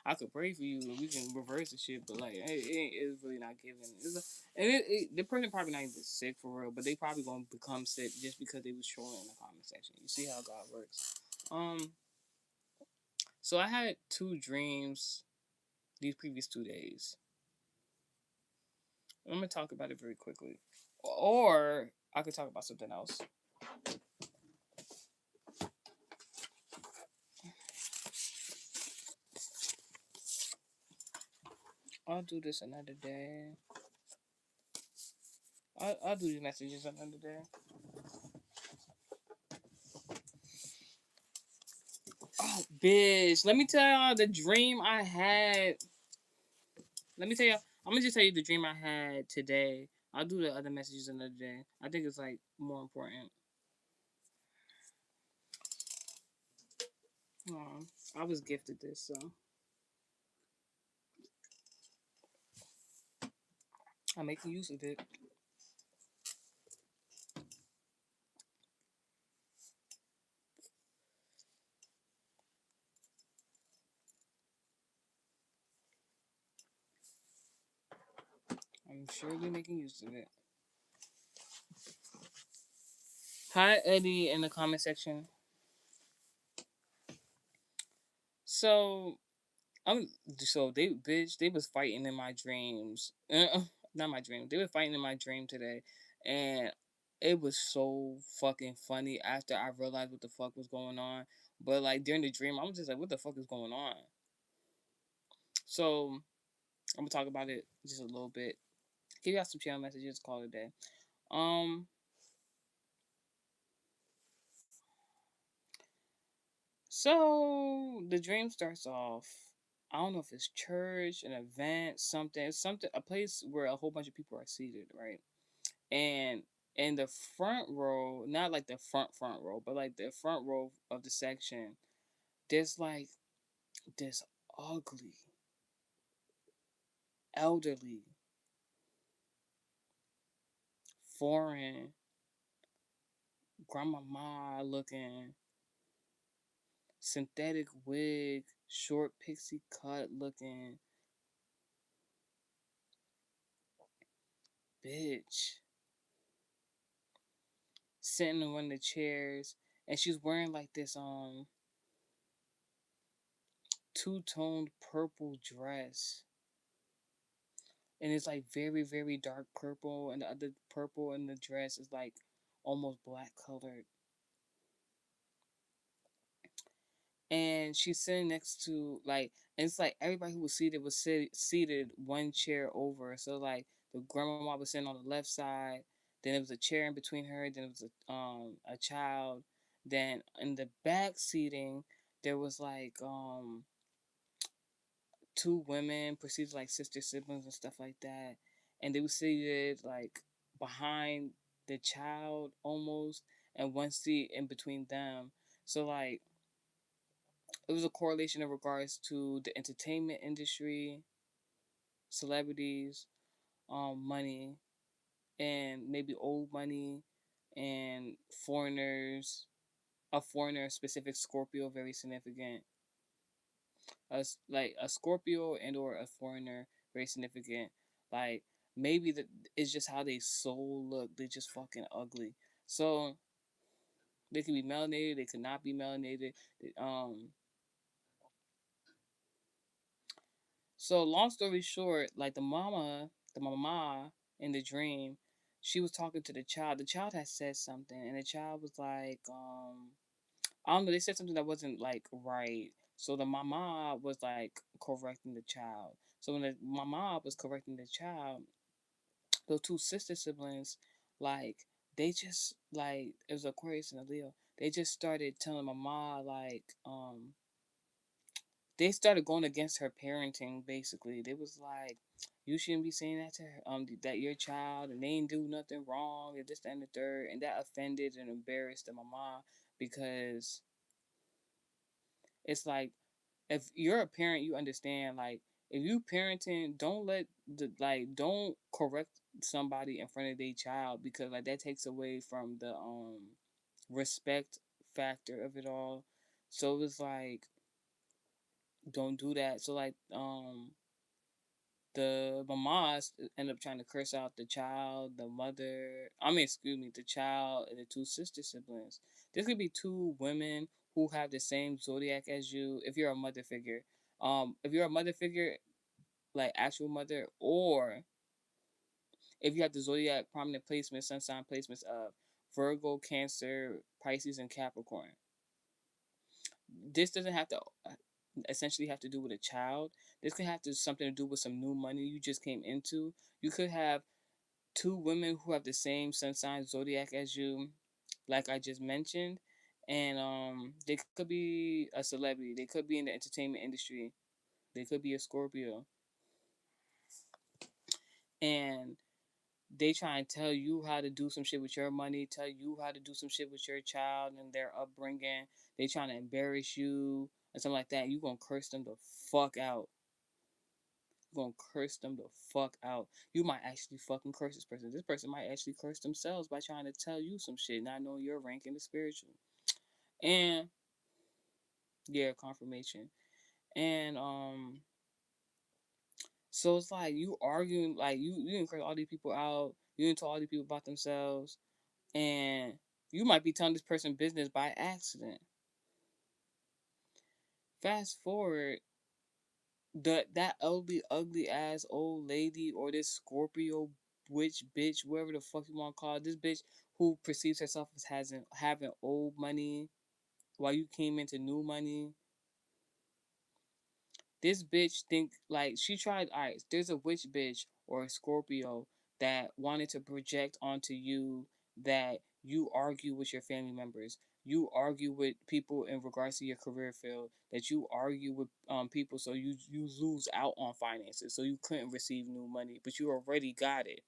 I could pray for you and we can reverse the shit, but like it's really not giving. The person probably not even sick for real, but they probably gonna become sick just because they was trolling in the comment section. You see how God works. So I had two dreams these previous 2 days. I'm gonna talk about it very quickly, or I could talk about something else. I'll do this another day. I'll do these messages another day. Oh, bitch. Let me tell y'all the dream I had. Let me tell y'all. I'm gonna just tell you the dream I had today. I'll do the other messages another day. I think it's like more important. I was gifted this, so I'm making use of it. I'm surely making use of it. Hi, Eddie, in the comment section. So they was fighting in my dreams. Not my dream. They were fighting in my dream today, and It was so fucking funny after I realized what the fuck was going on. But like during the dream, I was just like, what the fuck is going on? So I'm gonna talk about it just a little bit. Give y'all some channel messages, call it a day. Um so the dream starts off. I don't know if it's church, an event, something, a place where a whole bunch of people are seated, right? And in the front row, not like the front row, but like the front row of the section, there's like this ugly, elderly, foreign, grandmama looking, synthetic wig, short pixie cut looking bitch sitting in one of the chairs, and she's wearing like this two-toned purple dress, and it's like very very dark purple, and the other purple in the dress is like almost black colored. And she's sitting next to like, and it's like everybody who was seated one chair over. So like the grandma was sitting on the left side, then there was a chair in between her, then it was a child, then in the back seating there was like two women perceived like sister siblings and stuff like that, and they were seated like behind the child almost, and one seat in between them. So like it was a correlation in regards to the entertainment industry, celebrities, money, and maybe old money, and foreigners. A foreigner, specific Scorpio, very significant. Like a Scorpio and or a foreigner, very significant. Like maybe it's just how they soul look. They just fucking ugly. So they could be melanated. They could not be melanated. So long story short, like the mama in the dream, she was talking to the child. The child had said something, and the child was like, I don't know. They said something that wasn't like right. So the mama was like correcting the child. So when the mama was correcting the child, those two sister siblings, like they just like it was Aquarius and a Leo. They just started telling mama like they started going against her parenting. Basically, they was like, "You shouldn't be saying that to her. That your child and they ain't do nothing wrong, and this, that, and the third." And that offended and embarrassed the mama because it's like if you're a parent, you understand like if you parenting, don't let don't correct somebody in front of their child because like that takes away from the respect factor of it all. So it's like don't do that. So like the mamas end up trying to curse out the child, the mother. I mean, excuse me, the child and the two sister siblings. This could be two women who have the same zodiac as you. If you're a mother figure, if you're a mother figure, like actual mother, or if you have the zodiac prominent placements, sun sign placements of Virgo, Cancer, Pisces, and Capricorn. This doesn't have to essentially have to do with a child. This could have to something to do with some new money you just came into. You could have two women who have the same sun sign zodiac as you, like I just mentioned, and they could be a celebrity. They could be in the entertainment industry. They could be a Scorpio, and they try and tell you how to do some shit with your money, tell you how to do some shit with your child and their upbringing. They trying to embarrass you and something like that. You gonna curse them the fuck out. You gonna curse them the fuck out. You might actually fucking curse this person. This person might actually curse themselves by trying to tell you some shit, not knowing your rank in the spiritual. And yeah, confirmation. And so it's like you arguing, like you didn't curse all these people out. You didn't tell all these people about themselves, and you might be telling this person business by accident. Fast forward, that ugly ass old lady or this Scorpio witch bitch, whatever the fuck you want to call it, this bitch who perceives herself as having old money while you came into new money. This bitch think like she tried. Alright, there's a witch bitch or a Scorpio that wanted to project onto you that you argue with your family members, you argue with people in regards to your career field, that you argue with people, so you lose out on finances, so you couldn't receive new money, but you already got it,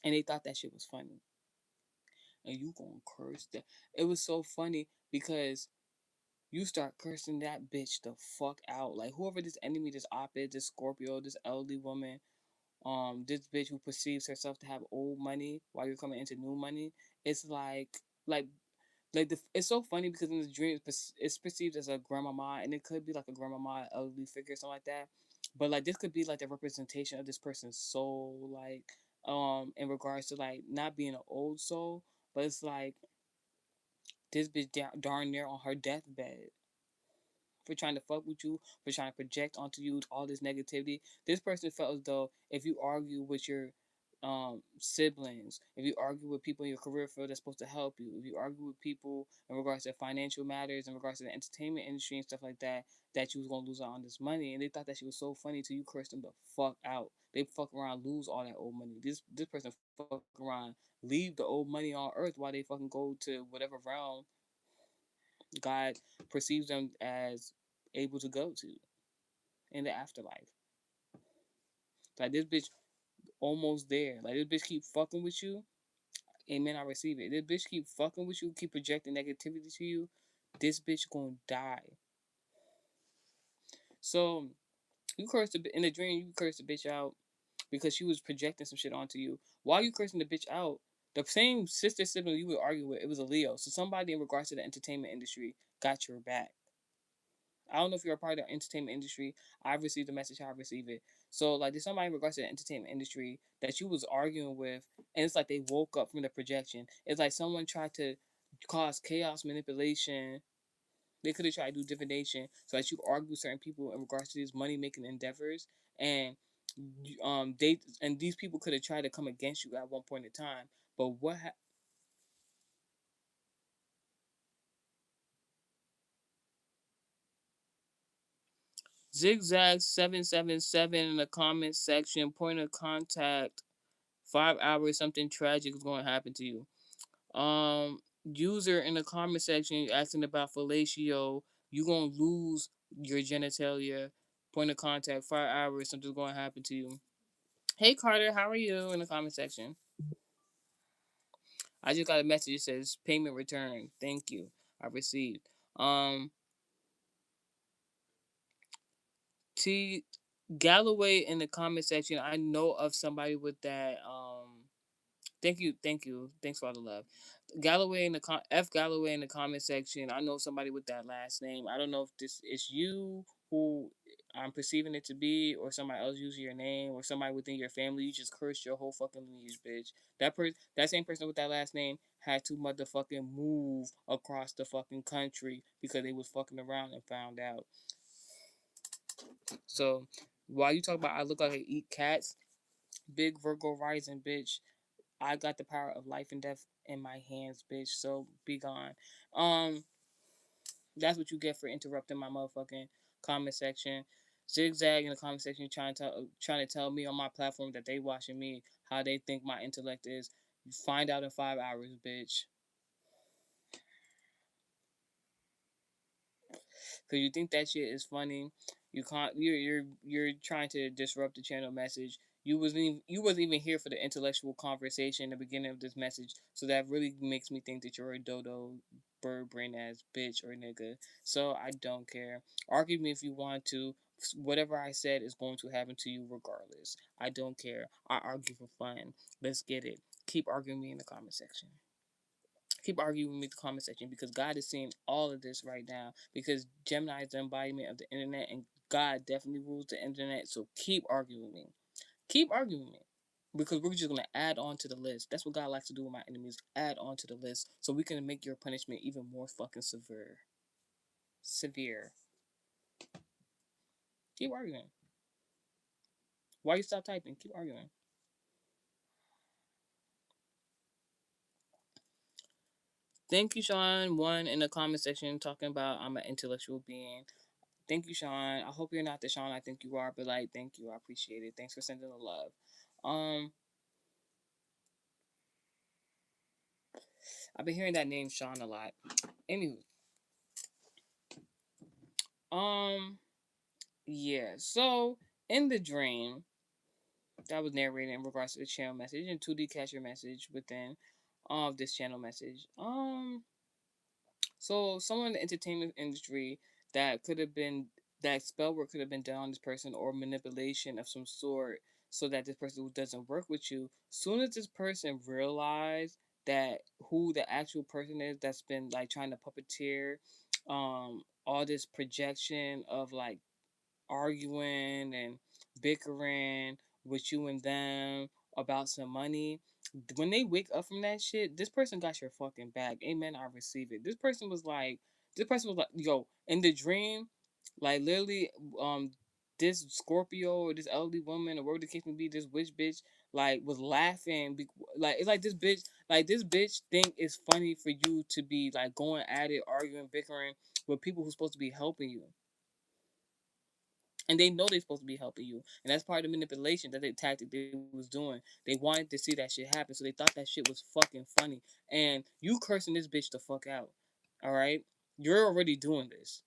and they thought that shit was funny, and you gonna curse that. It was so funny because you start cursing that bitch the fuck out. Like whoever this enemy, this op-ed, this Scorpio, this elderly woman, this bitch who perceives herself to have old money while you're coming into new money. It's like it's so funny because in the dream it's perceived as a grandmama, and it could be like a grandmama, elderly figure, something like that. But like this could be like the representation of this person's soul, like in regards to like not being an old soul, but it's like this bitch darn near on her deathbed for trying to fuck with you, for trying to project onto you all this negativity. This person felt as though if you argue with your siblings, if you argue with people in your career field that's supposed to help you, if you argue with people in regards to financial matters, in regards to the entertainment industry and stuff like that, that you was gonna lose out on this money. And they thought that she was so funny till you cursed them the fuck out. They fuck around, lose all that old money. This person fuck around, leave the old money on earth while they fucking go to whatever realm God perceives them as able to go to in the afterlife. Like this bitch almost there. Like this bitch keep fucking with you. Amen. I receive it. This bitch keep fucking with you, keep projecting negativity to you. This bitch gonna die. So you cursed in the dream. You cursed the bitch out because she was projecting some shit onto you. While you cursing the bitch out, the same sister sibling you would argue with, it was a Leo. So somebody in regards to the entertainment industry got your back. I don't know if you're a part of the entertainment industry. I've received the message how I receive it. So like there's somebody in regards to the entertainment industry that you was arguing with, and it's like they woke up from the projection. It's like someone tried to cause chaos, manipulation. They could have tried to do divination so that you argue with certain people in regards to these money making endeavors, and these people could have tried to come against you at one point in time. But Zigzag 777 in the comment section, point of contact, 5 hours, something tragic is going to happen to you. User in the comment section asking about fellatio, you gonna lose your genitalia. Point of contact, 5 hours, something's going to happen to you. Hey Carter, how are you? In the comment section, I just got a message that says payment returned. Thank you, I received. T Galloway in the comment section, I know of somebody with that. Thank you. Thanks for all the love. Galloway in the F Galloway in the comment section. I know somebody with that last name. I don't know if this is you who I'm perceiving it to be, or somebody else using your name, or somebody within your family. You just cursed your whole fucking lineage, bitch. That same person with that last name had to motherfucking move across the fucking country because they was fucking around and found out. So while you talk about I look like I eat cats, big Virgo rising, bitch. I got the power of life and death in my hands, bitch. So be gone. Um, that's what you get for interrupting my motherfucking comment section. Zigzag in the comment section trying to tell me on my platform that they watching me how they think my intellect is. You find out in 5 hours, bitch. Cause you think that shit is funny. You can't. You're trying to disrupt the channel message. You wasn't even here for the intellectual conversation in the beginning of this message. So that really makes me think that you're a dodo, bird brain ass bitch or nigga. So I don't care. Argue me if you want to. Whatever I said is going to happen to you regardless. I don't care. I argue for fun. Let's get it. Keep arguing me in the comment section. Keep arguing with me in the comment section because God is seeing all of this right now. Because Gemini is the embodiment of the internet, and God definitely rules the internet. So keep arguing with me. Keep arguing with me. Because we're just gonna add on to the list. That's what God likes to do with my enemies. Add on to the list so we can make your punishment even more fucking severe. Severe. Keep arguing. Why you stop typing? Keep arguing. Thank you, Sean. One in the comment section talking about I'm an intellectual being. Thank you, Sean. I hope you're not the Sean I think you are, but like, thank you. I appreciate it. Thanks for sending the love. Um, I've been hearing that name Sean a lot. Anywho, um, yeah. So in the dream that was narrated in regards to the channel message and 2D catcher message within this channel message. So someone in the entertainment industry that could have been that spell work could have been done on this person or manipulation of some sort so that this person doesn't work with you. Soon as this person realized that who the actual person is that's been like trying to puppeteer all this projection of like arguing and bickering with you and them about some money. When they wake up from that shit, this person got your fucking back. Amen. I receive it. This person was like, yo, in the dream, like literally, this Scorpio or this elderly woman or whatever the case may be, this witch bitch, like was laughing. Like it's like this bitch think it's funny for you to be like going at it, arguing, bickering with people who's supposed to be helping you, and they know they're supposed to be helping you, and that's part of the manipulation that they tactic they was doing. They wanted to see that shit happen, so they thought that shit was fucking funny. And you cursing this bitch the fuck out, all right? You're already doing this,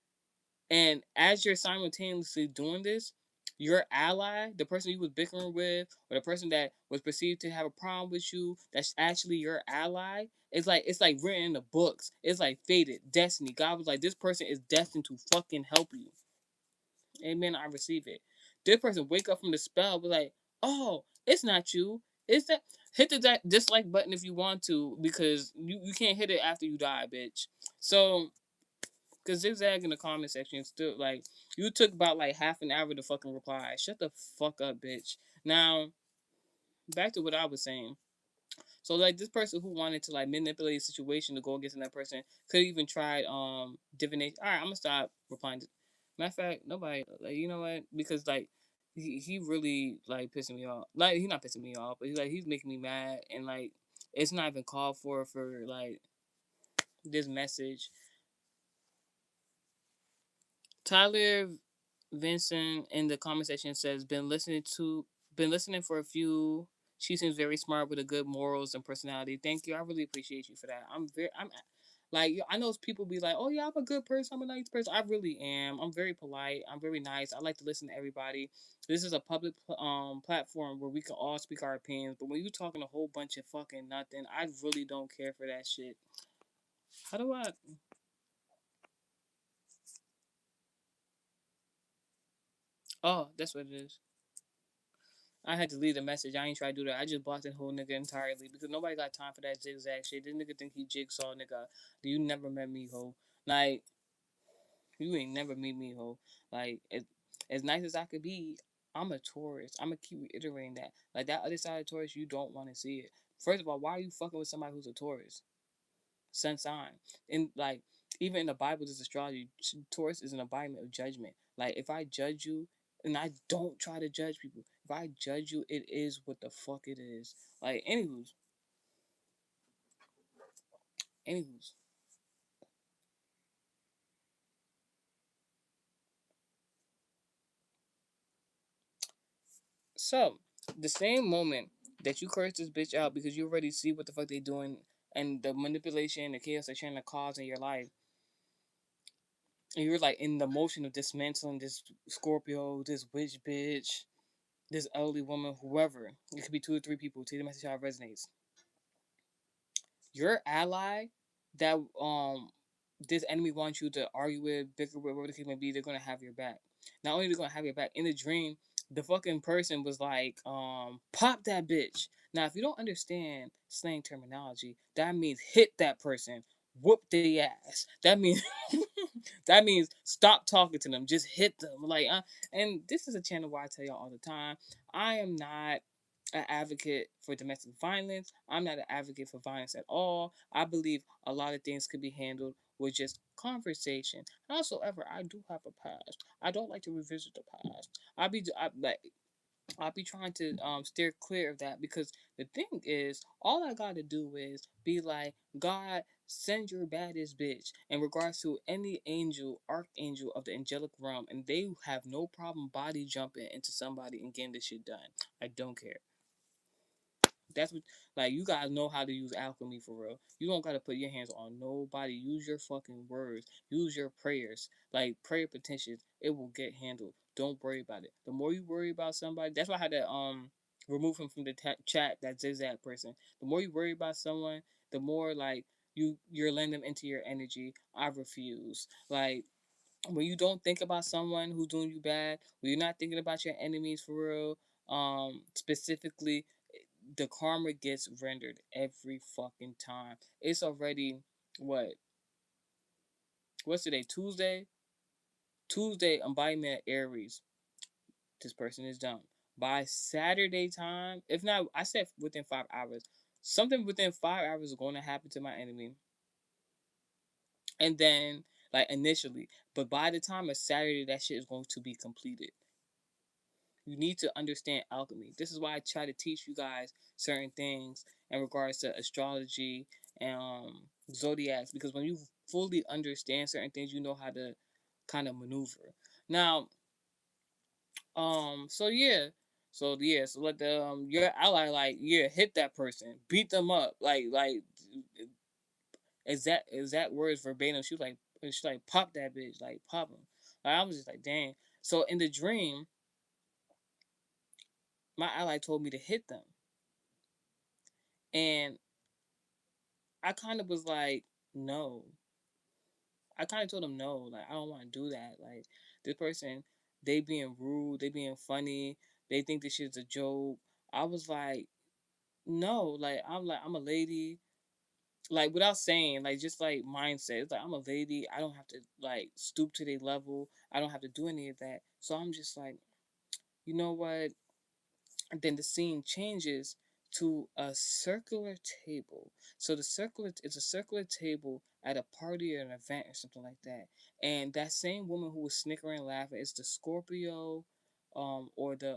and as you're simultaneously doing this, your ally, the person you was bickering with, or the person that was perceived to have a problem with you, that's actually your ally. It's like written in the books. It's like fated, destiny. God was like, this person is destined to fucking help you. Amen. I receive it. This person wake up from the spell, be like, oh, it's not you. It's that. Hit the dislike button if you want to, because you can't hit it after you die, bitch. So, because zigzag in the comment section still like you took about like half an hour to fucking reply. Shut the fuck up, bitch. Now back to what I was saying. So like this person who wanted to like manipulate the situation to go against another person could have even tried divination. All right, I'm gonna stop replying. Matter of fact, nobody like you know what, because like he really like pissing me off. Like he's not pissing me off, but he's making me mad, and like it's not even called for like this message. Tyler Vincent in the comment section says been listening for a few. She seems very smart with a good morals and personality. Thank you. I really appreciate you for that. I'm like I know people be like, oh yeah, I'm a good person. I'm a nice person. I really am. I'm very polite. I'm very nice. I like to listen to everybody. This is a public platform where we can all speak our opinions. But when you talking a whole bunch of fucking nothing, I really don't care for that shit. How do I? Oh, that's what it is. I had to leave a message. I ain't try to do that. I just blocked that whole nigga entirely because nobody got time for that zigzag shit. This nigga think he jigsaw nigga. You never met me, ho. Like you ain't never meet me, ho. Like as nice as I could be, I'm a tourist. I'm gonna keep reiterating that. Like that other side of Taurus, you don't want to see it. First of all, why are you fucking with somebody who's a Taurus? Sun sign. And like even in the Bible, there's astrology. Taurus is an embodiment of judgment. Like if I judge you, and I don't try to judge people. If I judge you, it is what the fuck it is. Like anywho's. So the same moment that you curse this bitch out because you already see what the fuck they doing and the manipulation, the chaos they're trying to cause in your life, and you're like in the motion of dismantling this Scorpio, this witch bitch, this elderly woman, whoever. It could be two or three people. Take the message how it resonates. Your ally that this enemy wants you to argue with, bicker with, whatever the case may be, they're gonna have your back. Not only are they gonna have your back in the dream, the fucking person was like, pop that bitch. Now, if you don't understand slang terminology, that means hit that person, whoop their ass. That means that means stop talking to them, just hit them. And this is a channel where I tell y'all all the time, I am not an advocate for domestic violence. I'm not an advocate for violence at all. I believe a lot of things could be handled with just conversation. Howsoever, I do have a past. I don't like to revisit the past. I'll be trying to steer clear of that because the thing is, all I gotta do is be like, God, send your baddest bitch in regards to any angel, archangel of the angelic realm, and they have no problem body jumping into somebody and getting this shit done. I don't care. That's what, like, you guys know how to use alchemy for real. You don't gotta put your hands on nobody. Use your fucking words. Use your prayers. Like prayer petitions. It will get handled. Don't worry about it. The more you worry about somebody, that's why I had to remove him from the chat. That zigzag person. The more you worry about someone, the more like you're letting them into your energy. I refuse. Like when you don't think about someone who's doing you bad, when you're not thinking about your enemies for real, specifically, the karma gets rendered every fucking time. It's already what? What's today? Tuesday. Tuesday, embodiment of Aries. This person is done by Saturday time. If not, I said within 5 hours. Something within 5 hours is going to happen to my enemy, and then like initially, but by the time of Saturday, that shit is going to be completed. You need to understand alchemy. This is why I try to teach you guys certain things in regards to astrology and zodiacs, because when you fully understand certain things, you know how to kind of maneuver. Now, so let the your ally like hit that person, beat them up, like exact words verbatim. She like pop that bitch, like pop him. Like, I was just like, dang. So in the dream, my ally told me to hit them. And I kind of was like, no. I kind of told him no. Like, I don't want to do that. Like, this person, they being rude, they being funny, they think this shit's a joke. I was like, no. Like, I'm a lady. Like, without saying, like, just like mindset. It's like, I'm a lady. I don't have to, like, stoop to their level. I don't have to do any of that. So I'm just like, you know what? And then the scene changes to a circular table. So the circular it's a circular table at a party or an event or something like that. And that same woman who was snickering and laughing is the Scorpio, or the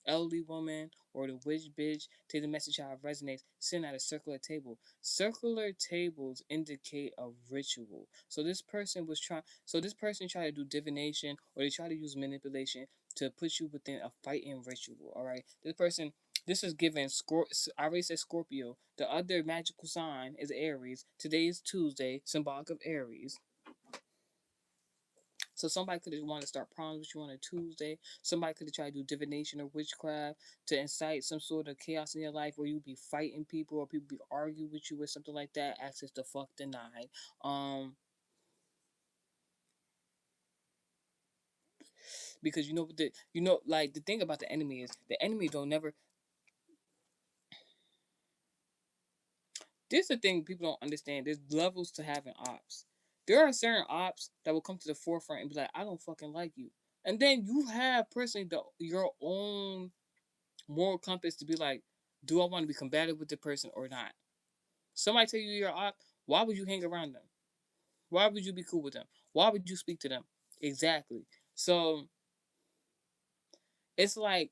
elderly woman or the witch bitch. Take the message how it resonates. Sitting at a circular table. Circular tables indicate a ritual. So this person tried to do divination, or they try to use manipulation to put you within a fighting ritual. All right, this is given. I already said Scorpio. The other magical sign is Aries. Today is Tuesday, symbolic of Aries. So somebody could have wanted to start proms with you on a Tuesday. Somebody could have tried to do divination or witchcraft to incite some sort of chaos in your life, where you be fighting people or people be arguing with you or something like that. Access to fuck denied. Because like the thing about the enemy is the enemy don't never. This is the thing people don't understand. There's levels to having ops. There are certain ops that will come to the forefront and be like, I don't fucking like you. And then you have personally your own moral compass to be like, do I want to be combative with the person or not? Somebody tell you you're op, why would you hang around them? Why would you be cool with them? Why would you speak to them? Exactly. So it's like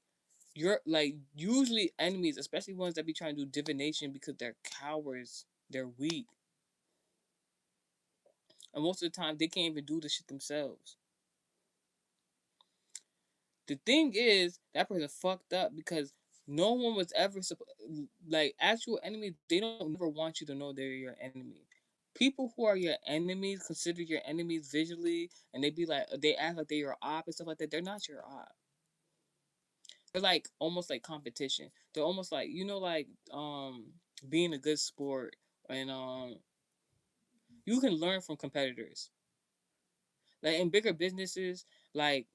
you're like usually enemies, especially ones that be trying to do divination because they're cowards, they're weak. And most of the time they can't even do the shit themselves. The thing is, that person fucked up because no one was ever like actual enemies. They don't never want you to know they're your enemy. People who are your enemies consider your enemies visually, and they act like they're your op and stuff like that. They're not your op. They're like almost like competition. They're almost like like being a good sport, and you can learn from competitors. Like in bigger businesses, like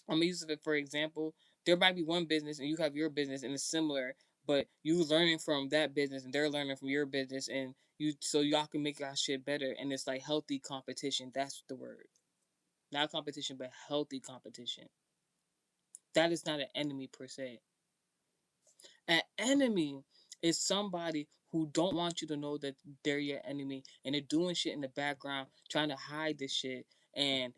I'm gonna use it for example. There might be one business and you have your business and it's similar, but you learning from that business and they're learning from your business, and so y'all can make y'all shit better, and it's like healthy competition. That's the word. Not competition, but healthy competition. That is not an enemy per se. An enemy is somebody who don't want you to know that they're your enemy, and they're doing shit in the background trying to hide this shit. And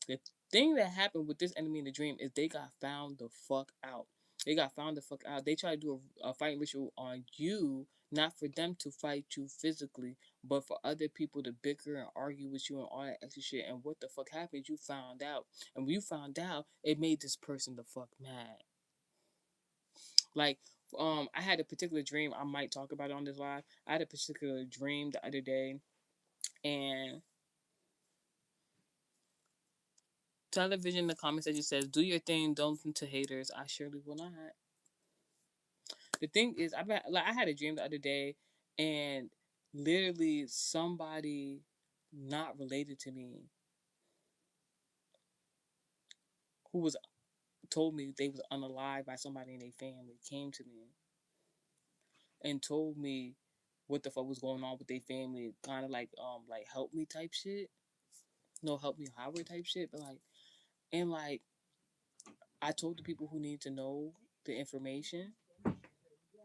the thing that happened with this enemy in the dream is they got found the fuck out. They got found the fuck out. They tried to do a fighting ritual on you, not for them to fight you physically, but for other people to bicker and argue with you and all that extra shit. And what the fuck happened? You found out. And when you found out, it made this person the fuck mad. Like, I had a particular dream. I might talk about it on this live. I had a particular dream the other day, and television, the comment section says, "Do your thing, don't listen to haters." I surely will not. The thing is, I had a dream the other day, and literally somebody not related to me who was told me they was unalive by somebody in their family came to me and told me what the fuck was going on with their family, kind of like help me type shit. No, help me Howard type shit, but like, and like I told the people who need to know the information.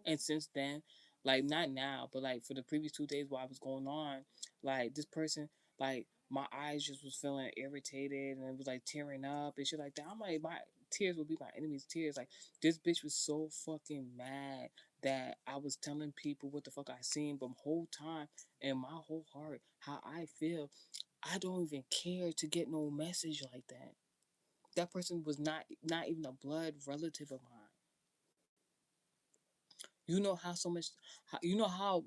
And since then, like not now, but like for the previous 2 days while I was going on, like this person, like my eyes just was feeling irritated and it was like tearing up and shit like that. I'm like, my tears will be my enemy's tears. Like this bitch was so fucking mad that I was telling people what the fuck I seen, but the whole time in my whole heart, how I feel, I don't even care to get no message like that. That person was not even a blood relative of mine. You know how so much, you know how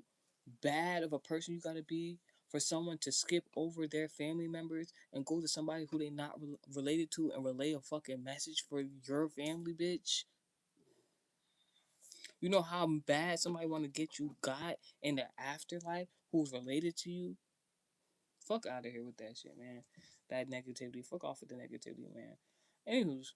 bad of a person you gotta be for someone to skip over their family members and go to somebody who they not related to and relay a fucking message for your family, bitch. You know how bad somebody want to get you got in the afterlife who's related to you. Fuck out of here with that shit, man. That negativity. Fuck off with the negativity, man. Anywho's,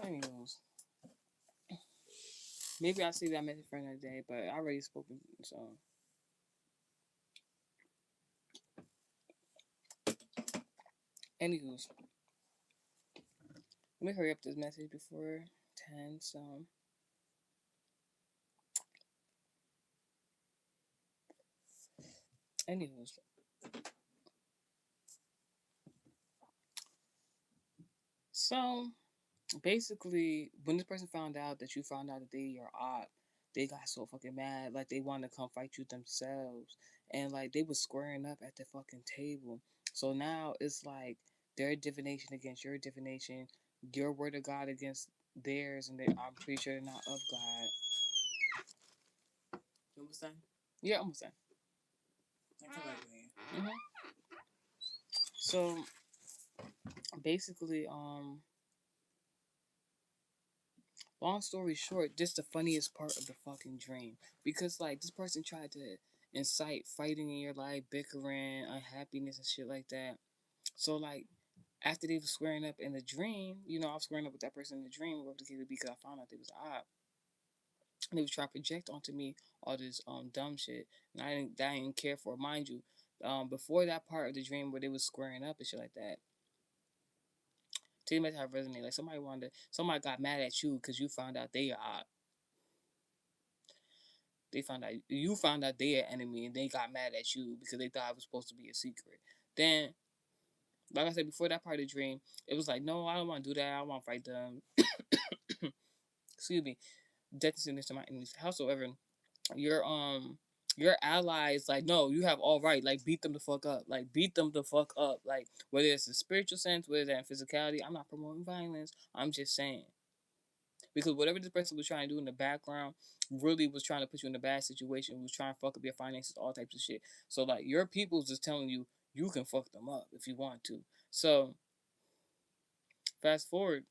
anywho's. Maybe I'll see that message for another day, but I already spoken, so. Anywho's, let me hurry up this message before 10, so. Anywho's. So, basically, when this person found out that you found out that they your op, they got so fucking mad. Like, they wanted to come fight you themselves. And, like, they was squaring up at the fucking table. So now it's like their divination against your divination, your word of God against theirs, and I'm pretty sure they're not of God. You almost done? Yeah, almost done. Mm-hmm. So basically, long story short, just the funniest part of the fucking dream. Because like this person tried to incite fighting in your life, bickering, unhappiness and shit like that. So like after they were squaring up in the dream, you know, I was squaring up with that person in the dream replicated because I found out they was odd. And they was trying to project onto me all this dumb shit. And I didn't care for it. Mind you, before that part of the dream where they was squaring up and shit like that, too much have resonate. Like somebody got mad at you because you found out they are odd. They found out you found out they are enemy and they got mad at you because they thought it was supposed to be a secret. Then, like I said before that part of the dream, it was like, no, I don't want to do that. I want to fight them. Excuse me. Death is next to my enemies. Howsoever, your your allies like, no, you have all right. Like beat them the fuck up. Like beat them the fuck up. Like whether it's a spiritual sense, whether it's in physicality. I'm not promoting violence. I'm just saying. Because whatever this person was trying to do in the background really was trying to put you in a bad situation, was trying to fuck up your finances, all types of shit. So like your people's just telling you you can fuck them up if you want to. So fast forward.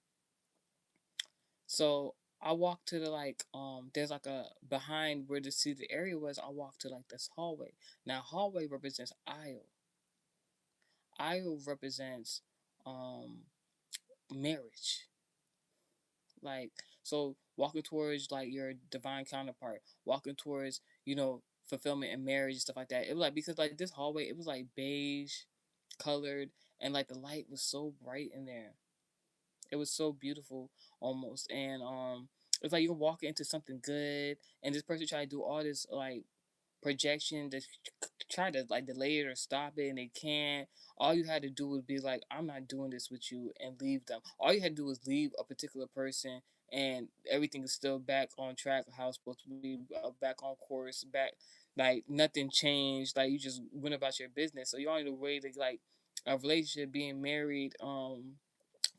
So I walked to the like there's like a behind where the seated area was, I walked to like this hallway. Now hallway represents aisle. Aisle represents um marriage. Like, so walking towards like your divine counterpart, walking towards, you know, fulfillment and marriage and stuff like that. It was like, because like this hallway, it was like beige colored and like the light was so bright in there. It was so beautiful almost. And it's like you're walking into something good, and this person try to do all this like projection to try to like delay it or stop it, and they can't. All you had to do was be like, I'm not doing this with you, and leave them. All you had to do was leave a particular person, and everything is still back on track, how it's supposed to be, back on course, back like nothing changed. Like you just went about your business. So you're on the way to like a relationship, being married,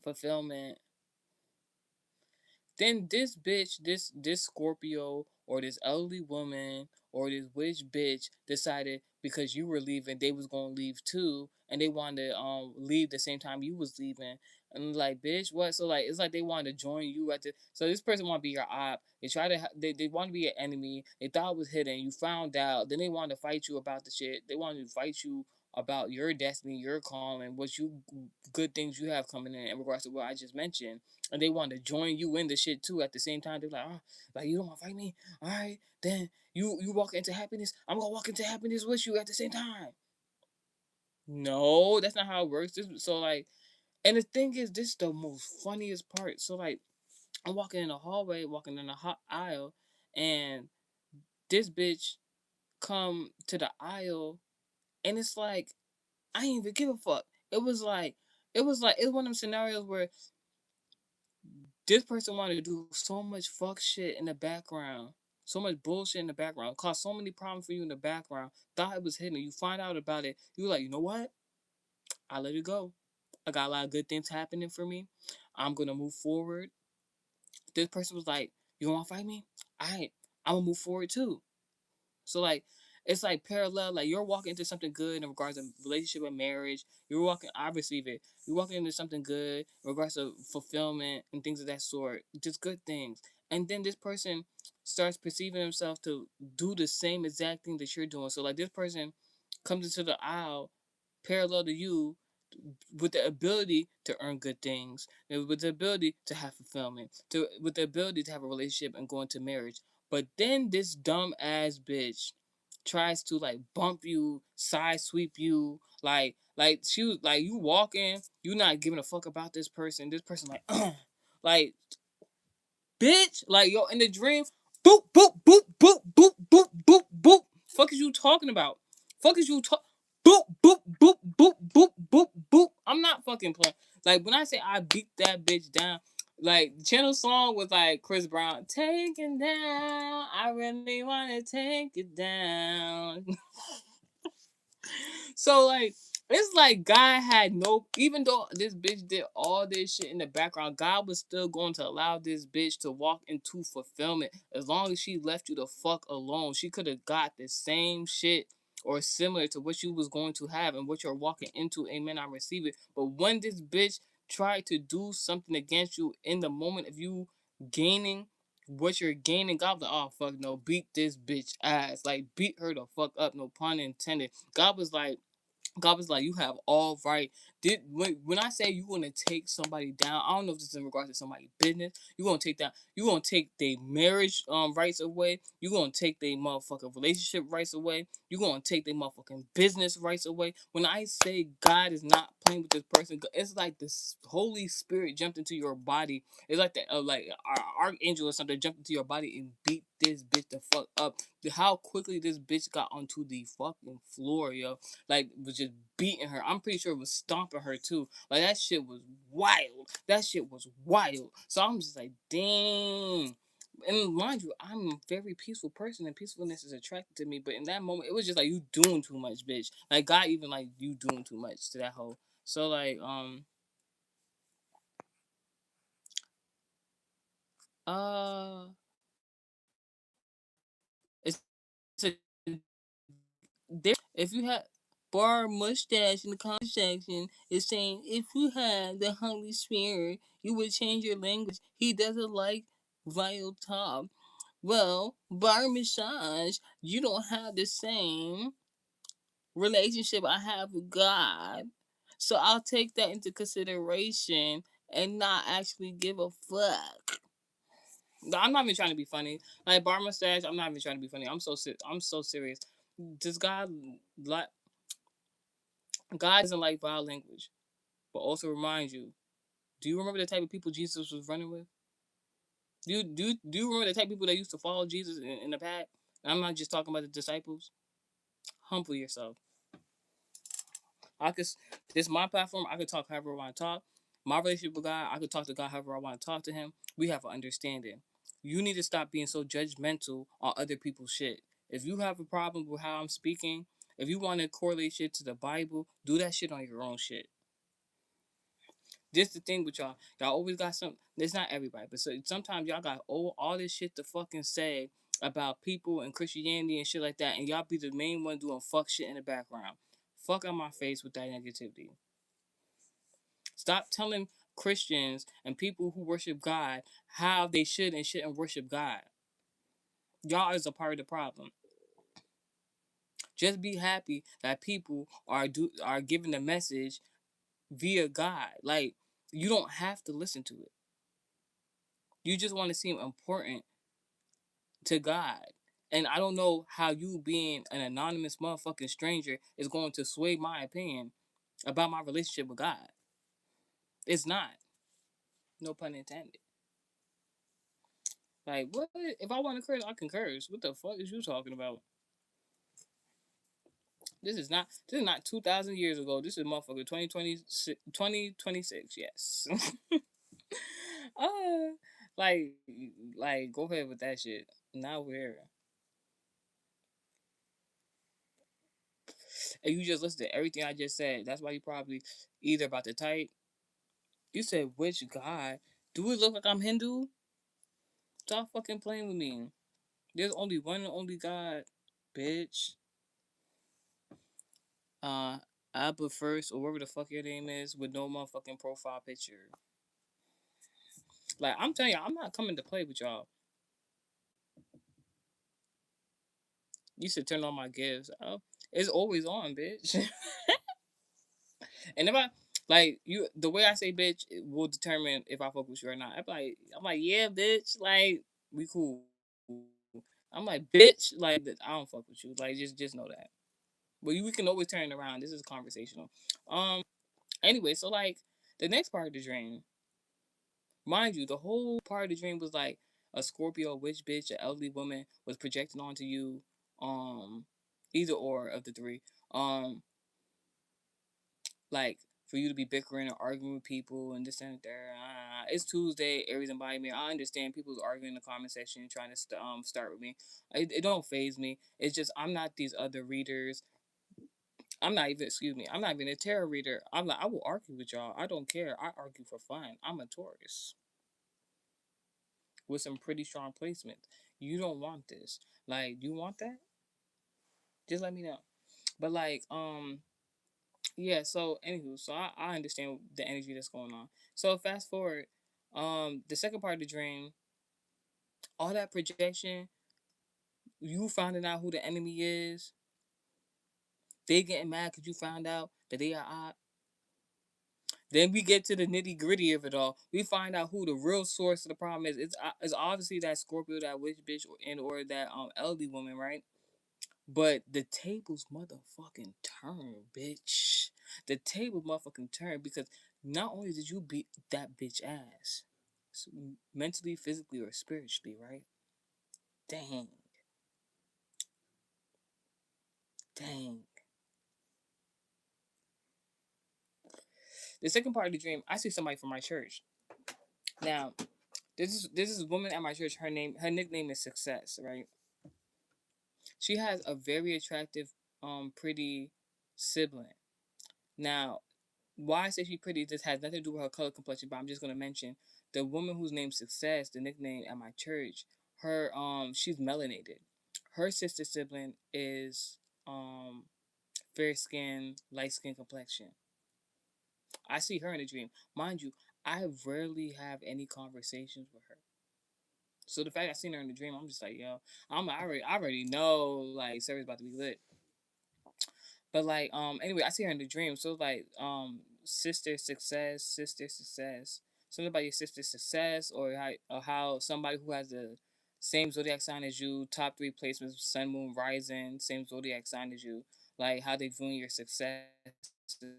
fulfillment. Then this bitch, this Scorpio or this elderly woman or this witch bitch decided because you were leaving, they was gonna leave too, and they wanted to leave the same time you was leaving. And like, bitch, what? So like, it's like they wanted to join you at the. So this person want to be your op. They try to. They want to be an enemy. They thought it was hidden. You found out. Then they wanted to fight you about the shit. They wanted to fight you about your destiny, your calling, what you good things you have coming in regards to what I just mentioned, and they want to join you in the shit too at the same time. They're like, oh, like you don't want to fight me, all right? Then you walk into happiness. I'm gonna walk into happiness with you at the same time. No, that's not how it works. So like, and the thing is, this is the most funniest part. So like, I'm walking in the hallway, walking in the hot aisle, and this bitch come to the aisle, and it's like I ain't even give a fuck. It was like it's one of them scenarios where this person wanted to do so much fuck shit in the background, so much bullshit in the background, caused so many problems for you in the background. Thought it was hidden. You find out about it. You like, you know what? I let it go. I got a lot of good things happening for me. I'm gonna move forward. This person was like, you want to fight me? Alright, I'm gonna move forward too. So like it's like parallel, like you're walking into something good in regards to relationship and marriage. You're walking I receive it. You're walking into something good in regards to fulfillment and things of that sort. Just good things. And then this person starts perceiving himself to do the same exact thing that you're doing. So like this person comes into the aisle parallel to you with the ability to earn good things, with the ability to have fulfillment, with the ability to have a relationship and go into marriage. But then this dumb ass bitch tries to like bump you, side sweep you, like she was like you walking, you not giving a fuck about this person. This person like, like bitch, like yo in the dream, boop boop boop boop boop boop boop boop. Fuck is you talking about? Fuck is you talk? Boop boop boop boop boop boop boop. I'm not fucking playing. Like when I say I beat that bitch down, like the channel song was like Chris Brown, take it down. I really wanna take it down. So like it's like God had no, even though this bitch did all this shit in the background, God was still going to allow this bitch to walk into fulfillment as long as she left you the fuck alone. She could have got the same shit or similar to what you was going to have and what you're walking into. Amen. I receive it. But when this bitch tried to do something against you in the moment of you gaining what you're gaining, God was like, oh fuck no, beat this bitch ass. Like beat her the fuck up, no pun intended. God was like, you have all right. Did when I say you want to take somebody down, I don't know if this is in regards to somebody's business. You gonna take down. You gonna take their marriage rights away. You gonna take their motherfucking relationship rights away. You gonna take their motherfucking business rights away. When I say God is not playing with this person, it's like the Holy Spirit jumped into your body. It's like the like our archangel or something jumped into your body and beat this bitch the fuck up. How quickly this bitch got onto the fucking floor, yo, like was just beating her. I'm pretty sure it was stomping her too. Like that shit was wild. That shit was wild. So I'm just like, dang. And mind you, I'm a very peaceful person, and peacefulness is attracted to me. But in that moment, it was just like you doing too much, bitch. Like God even like you doing too much to that hoe. So like uh it's, it's a if you have bar mustache in the comment section is saying if you had the Holy Spirit, you would change your language. He doesn't like vile talk. Well, bar massage, you don't have the same relationship I have with God. So I'll take that into consideration and not actually give a fuck. I'm not even trying to be funny. Like bar mustache, I'm not even trying to be funny. I'm so serious. Does like God doesn't like vile language, but also remind you Do you remember the type of people Jesus was running with? Do you remember the type of people that used to follow Jesus in the pack? I'm not just talking about the disciples. Humble yourself. I could this is my platform. I could talk however I want to talk. My relationship with God, I could talk to God however I want to talk to Him. We have an understanding. You need to stop being so judgmental on other people's shit. If you have a problem with how I'm speaking, if you want to correlate shit to the Bible, do that shit on your own shit. This the thing with y'all. Y'all always got some. It's not everybody, but sometimes y'all got all this shit to fucking say about people and Christianity and shit like that, and y'all be the main one doing fuck shit in the background. Fuck on my face with that negativity. Stop telling Christians and people who worship God how they should and shouldn't worship God. Y'all is a part of the problem. Just be happy that people are giving the message via God. Like, you don't have to listen to it. You just want to seem important to God. And I don't know how you being an anonymous motherfucking stranger is going to sway my opinion about my relationship with God. It's not. No pun intended. Like, what? If I want to curse, I can curse. What the fuck is you talking about? This is not 2,000 years ago. This is motherfucker 2026. Yes. uh, like, like, go ahead with that shit. Now we're and you just listen to everything I just said. That's why you probably either about to type. You said which god? Do it look like I'm Hindu? Stop fucking playing with me. There's only one and only God, bitch. Uh, Abba first or whatever the fuck your name is with no motherfucking profile picture. Like I'm telling you, I'm not coming to play with y'all. You should turn on my gifts. Oh, it's always on, bitch. And if I like you, the way I say bitch will determine if I fuck with you or not. I'm like, yeah, bitch. Like we cool. I'm like, bitch. Like I don't fuck with you. Like just know that. But we can always turn it around. This is conversational. Anyway, so like the next part of the dream, mind you, the whole part of the dream was like a Scorpio witch bitch, an elderly woman was projecting onto you. Um, either or of the three. Um, like for you to be bickering or arguing with people and this and that. It's Tuesday, Aries and body me. I understand people's arguing in the comment section, trying to start with me. It don't phase me. It's just I'm not these other readers. I'm not even, excuse me, I'm not even a tarot reader. I'm like, I will argue with y'all. I don't care. I argue for fun. I'm a Taurus with some pretty strong placements. You don't want this. Like, you want that? Just let me know. But like, yeah, so anywho, so I understand the energy that's going on. So fast forward, the second part of the dream, all that projection, you finding out who the enemy is, they getting mad because you found out that they are odd. Then we get to the nitty gritty of it all. We find out who the real source of the problem is. It's obviously that Scorpio, that witch bitch, or that elderly woman, right? But the tables motherfucking turn, bitch. The table motherfucking turn because not only did you beat that bitch ass, mentally, physically, or spiritually, right? Dang, dang. The second part of the dream, I see somebody from my church. Now, this is a woman at my church. Her nickname is Success, right? She has a very attractive, pretty sibling. Now, why I say she's pretty, this has nothing to do with her color complexion, but I'm just gonna mention the woman whose name's Success, the nickname at my church, she's melanated. Her sister sibling is fair skin, light skin complexion. I see her in a dream. Mind you, I rarely have any conversations with her. So the fact I seen her in the dream, I'm just like, yo, I already know like service about to be lit. But like, anyway, I see her in the dream. So like, sister success. Something about your sister success, or how somebody who has the same zodiac sign as you, top three placements, sun, moon, rising, same zodiac sign as you, like how they viewing your success, stuff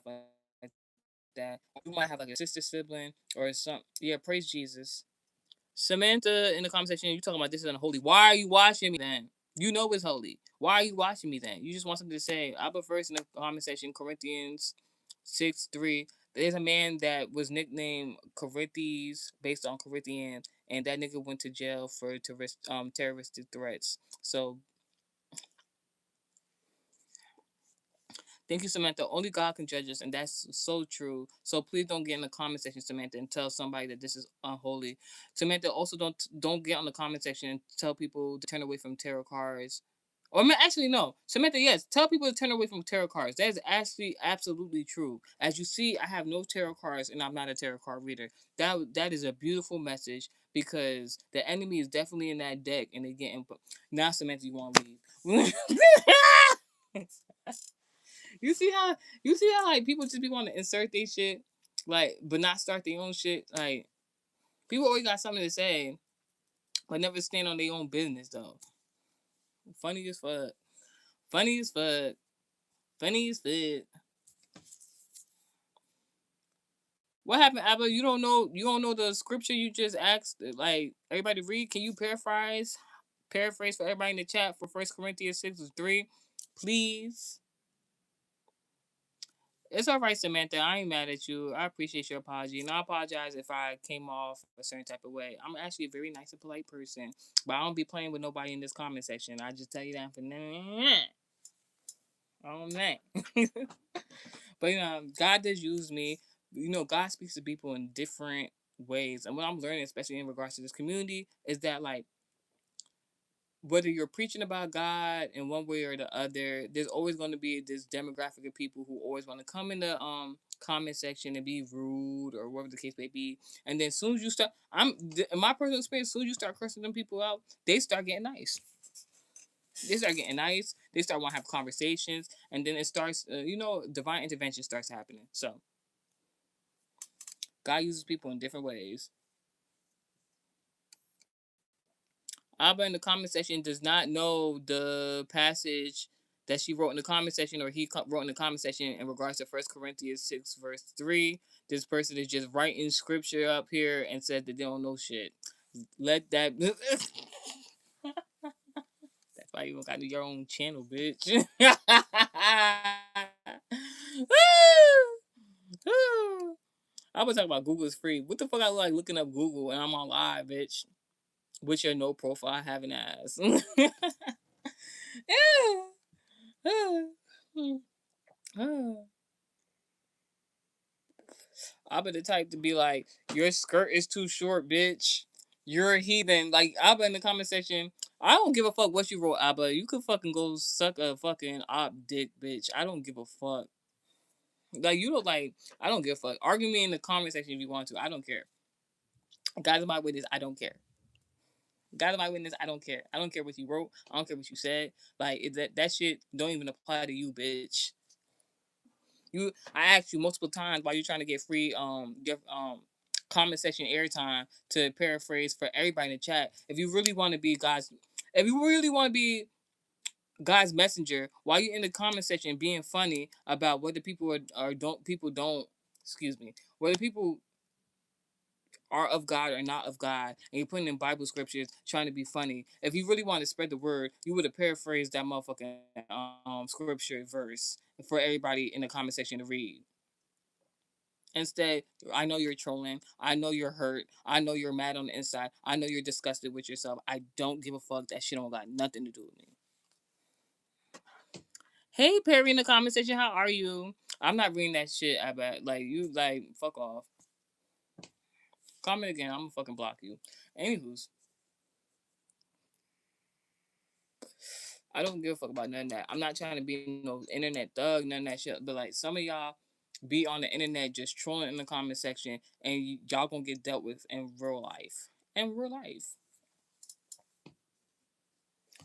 like that. that. You might have like a sister sibling or some. Yeah, praise Jesus. Samantha in the comment section, you talking about this is unholy. Why are you watching me then? You know it's holy. Why are you watching me then? You just want something to say. I put first in the comment section, Corinthians 6:3. There's a man that was nicknamed Corinthians based on Corinthian, and that nigga went to jail for terroristic threats. So thank you, Samantha. Only God can judge us, and that's so true. So please don't get in the comment section, Samantha, and tell somebody that this is unholy. Samantha, also don't get on the comment section and tell people to turn away from tarot cards. Or actually, no, Samantha. Yes, tell people to turn away from tarot cards. That is actually absolutely true. As you see, I have no tarot cards, and I'm not a tarot card reader. That is a beautiful message because the enemy is definitely in that deck, and they getting. Now, Samantha, you want to leave? You see how like people just be want to insert their shit, like, but not start their own shit. Like people always got something to say, but never stand on their own business though. Funny as fuck. Funny as fuck. Funny as fuck. What happened, Abba? You don't know. You don't know the scripture you just asked. Like everybody read. Can you paraphrase? Paraphrase for everybody in the chat for First Corinthians 6:3, please. It's all right, Samantha. I ain't mad at you. I appreciate your apology, and I apologize if I came off a certain type of way. I'm actually a very nice and polite person, but I don't be playing with nobody in this comment section. I just tell you that for now. Oh man. But God does use me. God speaks to people in different ways, and what I'm learning, especially in regards to this community, is that like whether you're preaching about God in one way or the other, there's always going to be this demographic of people who always want to come in the comment section and be rude or whatever the case may be. And then as soon as you start, in my personal experience, as soon as you start cursing them people out, they start getting nice. They start getting nice. They start want to have conversations, and then it starts. Divine intervention starts happening. So God uses people in different ways. Abba in the comment section does not know the passage that she wrote in the comment section or he wrote in the comment section in regards to First Corinthians 6 verse 3. This person is just writing scripture up here and said that they don't know shit. Let that. That's why you don't got your own channel, bitch. I was talking about Google is free. What the fuck I like looking up Google and I'm on live, bitch. With your no profile having ass. I'll be the type to be like, your skirt is too short, bitch. You're a heathen. Like Abba in the comment section, I don't give a fuck what you wrote, Abba. You could fucking go suck a fucking op dick, bitch. I don't give a fuck. Like you don't like. I don't give a fuck. Argue me in the comment section if you want to. I don't care. Guys, my witness. I don't care. God, my witness. I don't care. I don't care what you wrote. I don't care what you said. Like that shit don't even apply to you, bitch. I asked you multiple times while you're trying to get free comment section airtime to paraphrase for everybody in the chat. If you really want to be God's messenger, while you're in the comment section being funny about whether people don't excuse me, whether people are of God or not of God, and you're putting in Bible scriptures trying to be funny. If you really want to spread the word, you would have paraphrased that motherfucking scripture verse for everybody in the comment section to read. Instead, I know you're trolling. I know you're hurt. I know you're mad on the inside. I know you're disgusted with yourself. I don't give a fuck. That shit don't got nothing to do with me. Hey, Perry in the comment section, how are you? I'm not reading that shit. I bet. Like, you, like, fuck off. Comment again. I'm gonna fucking block you. Anywho's, I don't give a fuck about none of that. I'm not trying to be no internet thug, none of that shit. But, like, some of y'all be on the internet just trolling in the comment section, and y'all gonna get dealt with in real life. In real life.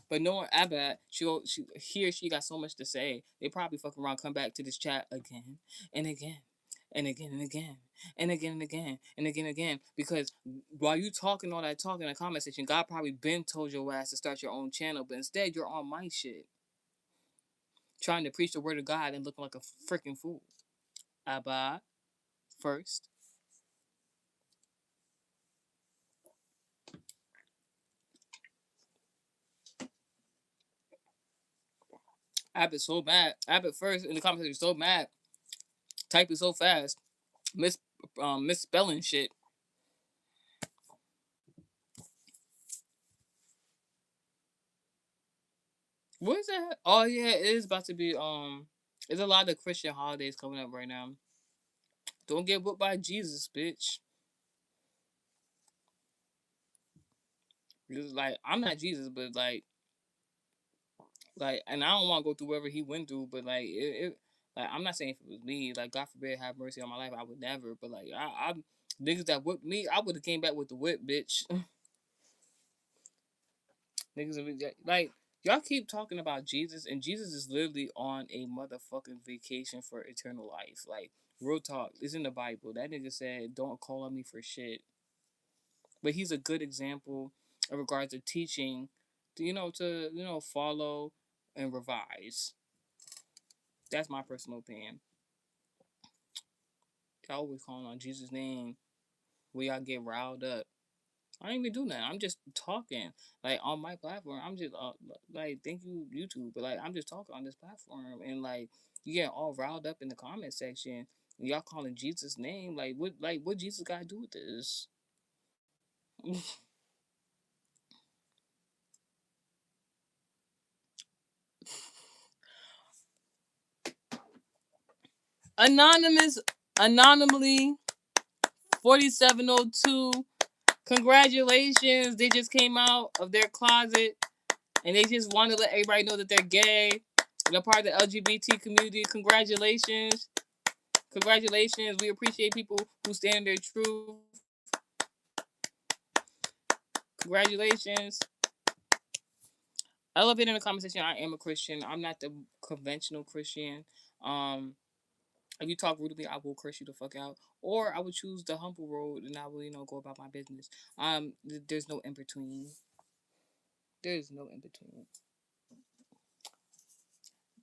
But knowing Abba, he or she got so much to say. They probably fucking around, come back to this chat again and again and again and again and again and again and again and again. Because while you talking all that talk in the comment section, God probably been told your ass to start your own channel, but instead you're on my shit, trying to preach the word of God and looking like a freaking fool. Abba. first. Abbott so mad. Abbott first in the conversation so mad. Typing so fast. Miss misspelling shit. What is that? Oh yeah, it is about to be there's a lot of Christian holidays coming up right now. Don't get whooped by Jesus, bitch. Because like I'm not Jesus, but like and I don't want to go through whatever he went through, but like it like I'm not saying if it was me, like God forbid have mercy on my life, I would never. But like I niggas that whipped me, I would have came back with the whip, bitch. Niggas like y'all keep talking about Jesus, and Jesus is literally on a motherfucking vacation for eternal life. Like real talk, it's in the Bible. That nigga said, "Don't call on me for shit." But he's a good example in regards to teaching, to follow and revise. That's my personal opinion. I always calling on Jesus' name where y'all get riled up. I don't even do that. I'm just talking. Like on my platform, I'm just like thank you YouTube, but like I'm just talking on this platform, and like you get all riled up in the comment section. And y'all calling Jesus' name. Like what Jesus got to do with this? Anonymous, anonymously 4702. Congratulations. They just came out of their closet and they just want to let everybody know that they're gay. They're part of the LGBT community. Congratulations. Congratulations. We appreciate people who stand their truth. Congratulations. Elevate in the conversation. I am a Christian. I'm not the conventional Christian. Um, if you talk rude to me, I will curse you the fuck out. Or I would choose the humble road and I will, go about my business. There's no in between. There's no in between.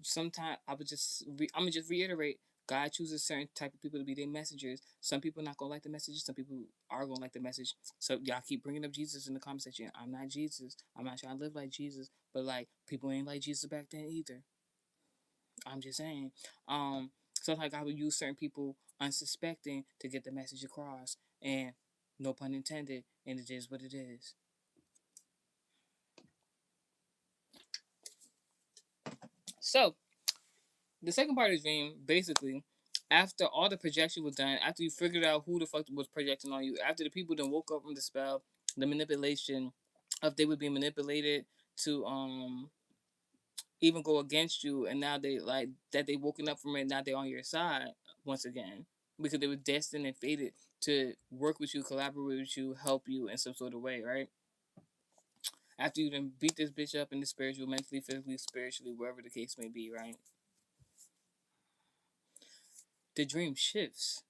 Sometimes I'm gonna just reiterate. God chooses certain type of people to be their messengers. Some people not gonna like the message. Some people are gonna like the message. So y'all keep bringing up Jesus in the comment section. I'm not Jesus. I'm not trying to live like Jesus. But like people ain't like Jesus back then either. I'm just saying. Sometimes God will use certain people unsuspecting to get the message across. And no pun intended. And it is what it is. So the second part of the dream, basically, after all the projection was done, after you figured out who the fuck was projecting on you, after the people then woke up from the spell, the manipulation of they would be manipulated to even go against you, and now they like that they woken up from it, now they're on your side once again because they were destined and fated to work with you, collaborate with you, help you in some sort of way, right? After you then beat this bitch up in the spiritual, mentally, physically, spiritually, wherever the case may be, right? The dream shifts.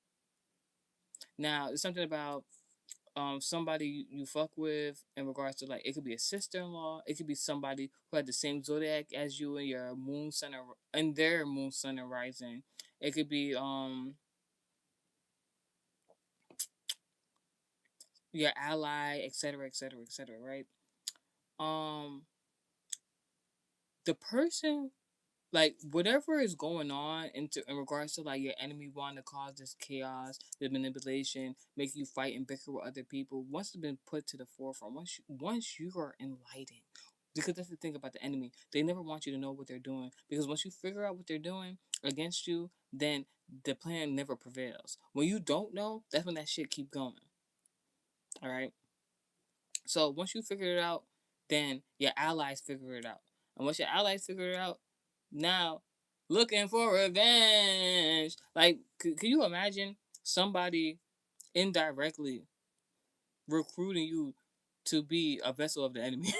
Now, it's something about somebody you fuck with in regards to like it could be a sister in law, it could be somebody who had the same zodiac as you and your moon sun and their moon sun and rising. It could be your ally, etc., etc., etc., right? Um the person like whatever is going on in regards to like your enemy wanting to cause this chaos, the manipulation, make you fight and bicker with other people, once it's been put to the forefront, once you are enlightened, because that's the thing about the enemy, they never want you to know what they're doing, because once you figure out what they're doing against you, then the plan never prevails. When you don't know, that's when that shit keep going. All right. So once you figure it out, then your allies figure it out. And once your allies figure it out, now looking for revenge. Like, can you imagine somebody indirectly recruiting you to be a vessel of the enemy?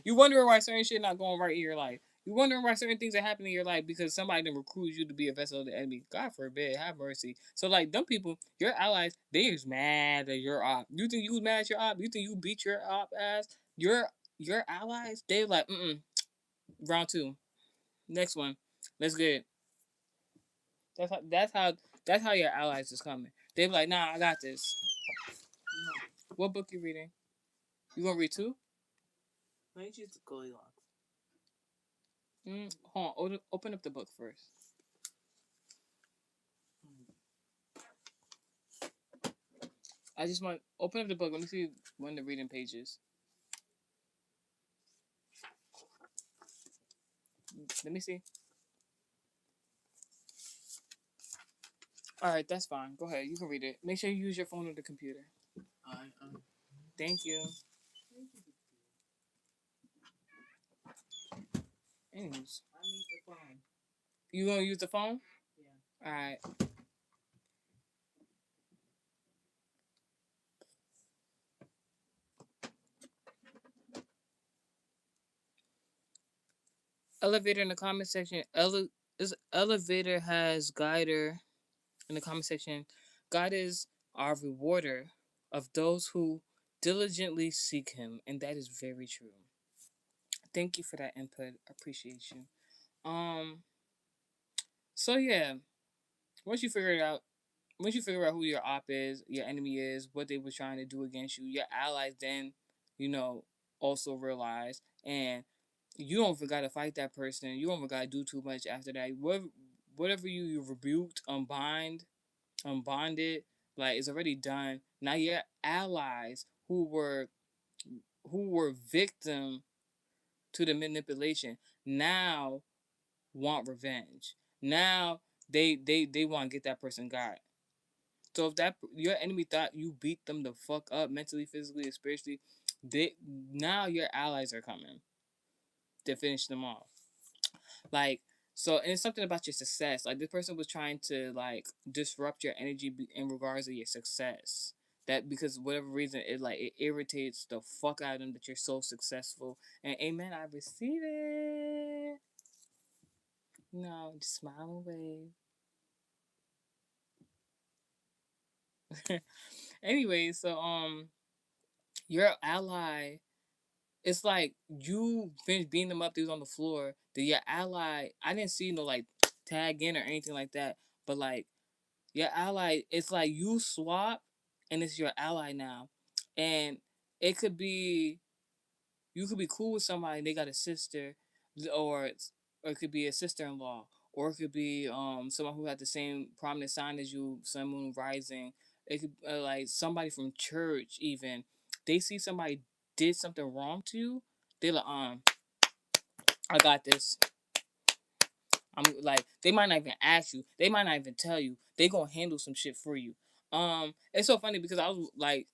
You wondering why certain shit not going right in your life. You wondering why certain things are happening in your life because somebody done recruit you to be a vessel of the enemy. God forbid, have mercy. So like them people, your allies, they is mad at your op. You think you was mad at your op? You think you beat your op ass? Your allies, they like, round two. Next one. Let's get it. That's how That's how your allies is coming. They be like, nah, I got this. What book you reading? You gonna read two? Why don't you use the Goldilocks? Hold on. Open up the book first. I just want open up the book. Let me see when the reading pages. Let me see. All right, that's fine. Go ahead. You can read it. Make sure you use your phone or the computer. Thank you. Anyways, I need the phone. you gonna use the phone? Yeah. All right. Elevator in the comment section. This elevator has guider in the comment section. God is our rewarder of those who diligently seek Him, and that is very true. Thank you for that input. Appreciate you. Um. So yeah, once you figure it out, once you figure out who your op is, your enemy is, what they were trying to do against you, your allies then, you know, also realize, and you don't forgot to fight that person. You don't forgot to do too much after that. Whatever you rebuked, unbonded, like it's already done. Now your allies who were victim to the manipulation now want revenge. Now they want to get that person got. So if that your enemy thought you beat them the fuck up mentally, physically, and spiritually, they now your allies are coming to finish them off. Like so, and it's something about your success. Like this person was trying to like disrupt your energy in regards to your success. That because whatever reason it irritates the fuck out of them that you're so successful. And amen, I receive it. No, just smile away. Anyway, so your ally, it's like you finished beating them up. They was on the floor. Then your ally, I didn't see no like tag in or anything like that. But like your ally, it's like you swap, and it's your ally now, and it could be you could be cool with somebody. They got a sister, or or it could be a sister-in-law, or it could be someone who had the same prominent sign as you, Sun Moon Rising. It could like somebody from church even. They see somebody did something wrong to you. They like I got this. I'm like they might not even ask you. They might not even tell you. They gonna handle some shit for you. It's so funny because I was like,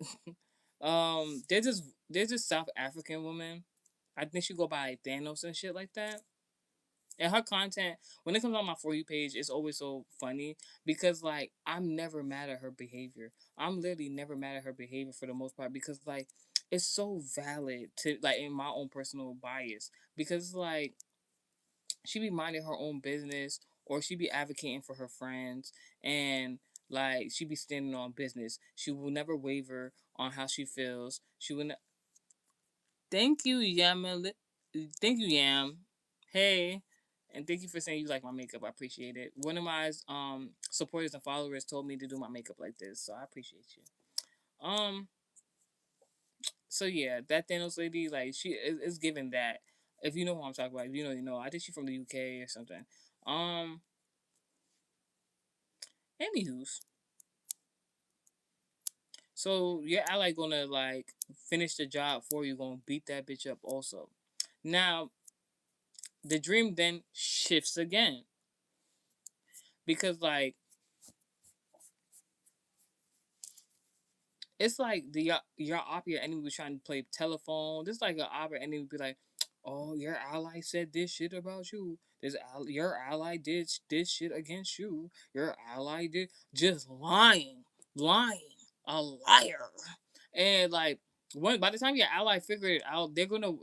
there's this South African woman. I think she go by Thanos and shit like that. And her content, when it comes on my For You page, it's always so funny because like I'm never mad at her behavior. I'm literally never mad at her behavior for the most part because like it's so valid to like in my own personal bias because like she be minding her own business or she be advocating for her friends and like she be standing on business. She will never waver on how she feels. She will. Thank you, Yam. Thank you, Yam. Hey, and thank you for saying you like my makeup. I appreciate it. One of my supporters and followers told me to do my makeup like this, so I appreciate you. So yeah, that Thanos lady, like she is giving that. If you know who I'm talking about, if you know, you know. I think she's from the UK or something. Um, Anywho's, so your ally gonna like finish the job for you, gonna beat that bitch up also. Now the dream then shifts again because like it's like the your op your enemy was trying to play telephone. This like an op your enemy would be like, oh your ally said this shit about you. Your ally did this shit against you. Your ally did just lying, a liar, and like. When by the time your ally figure it out, they're going to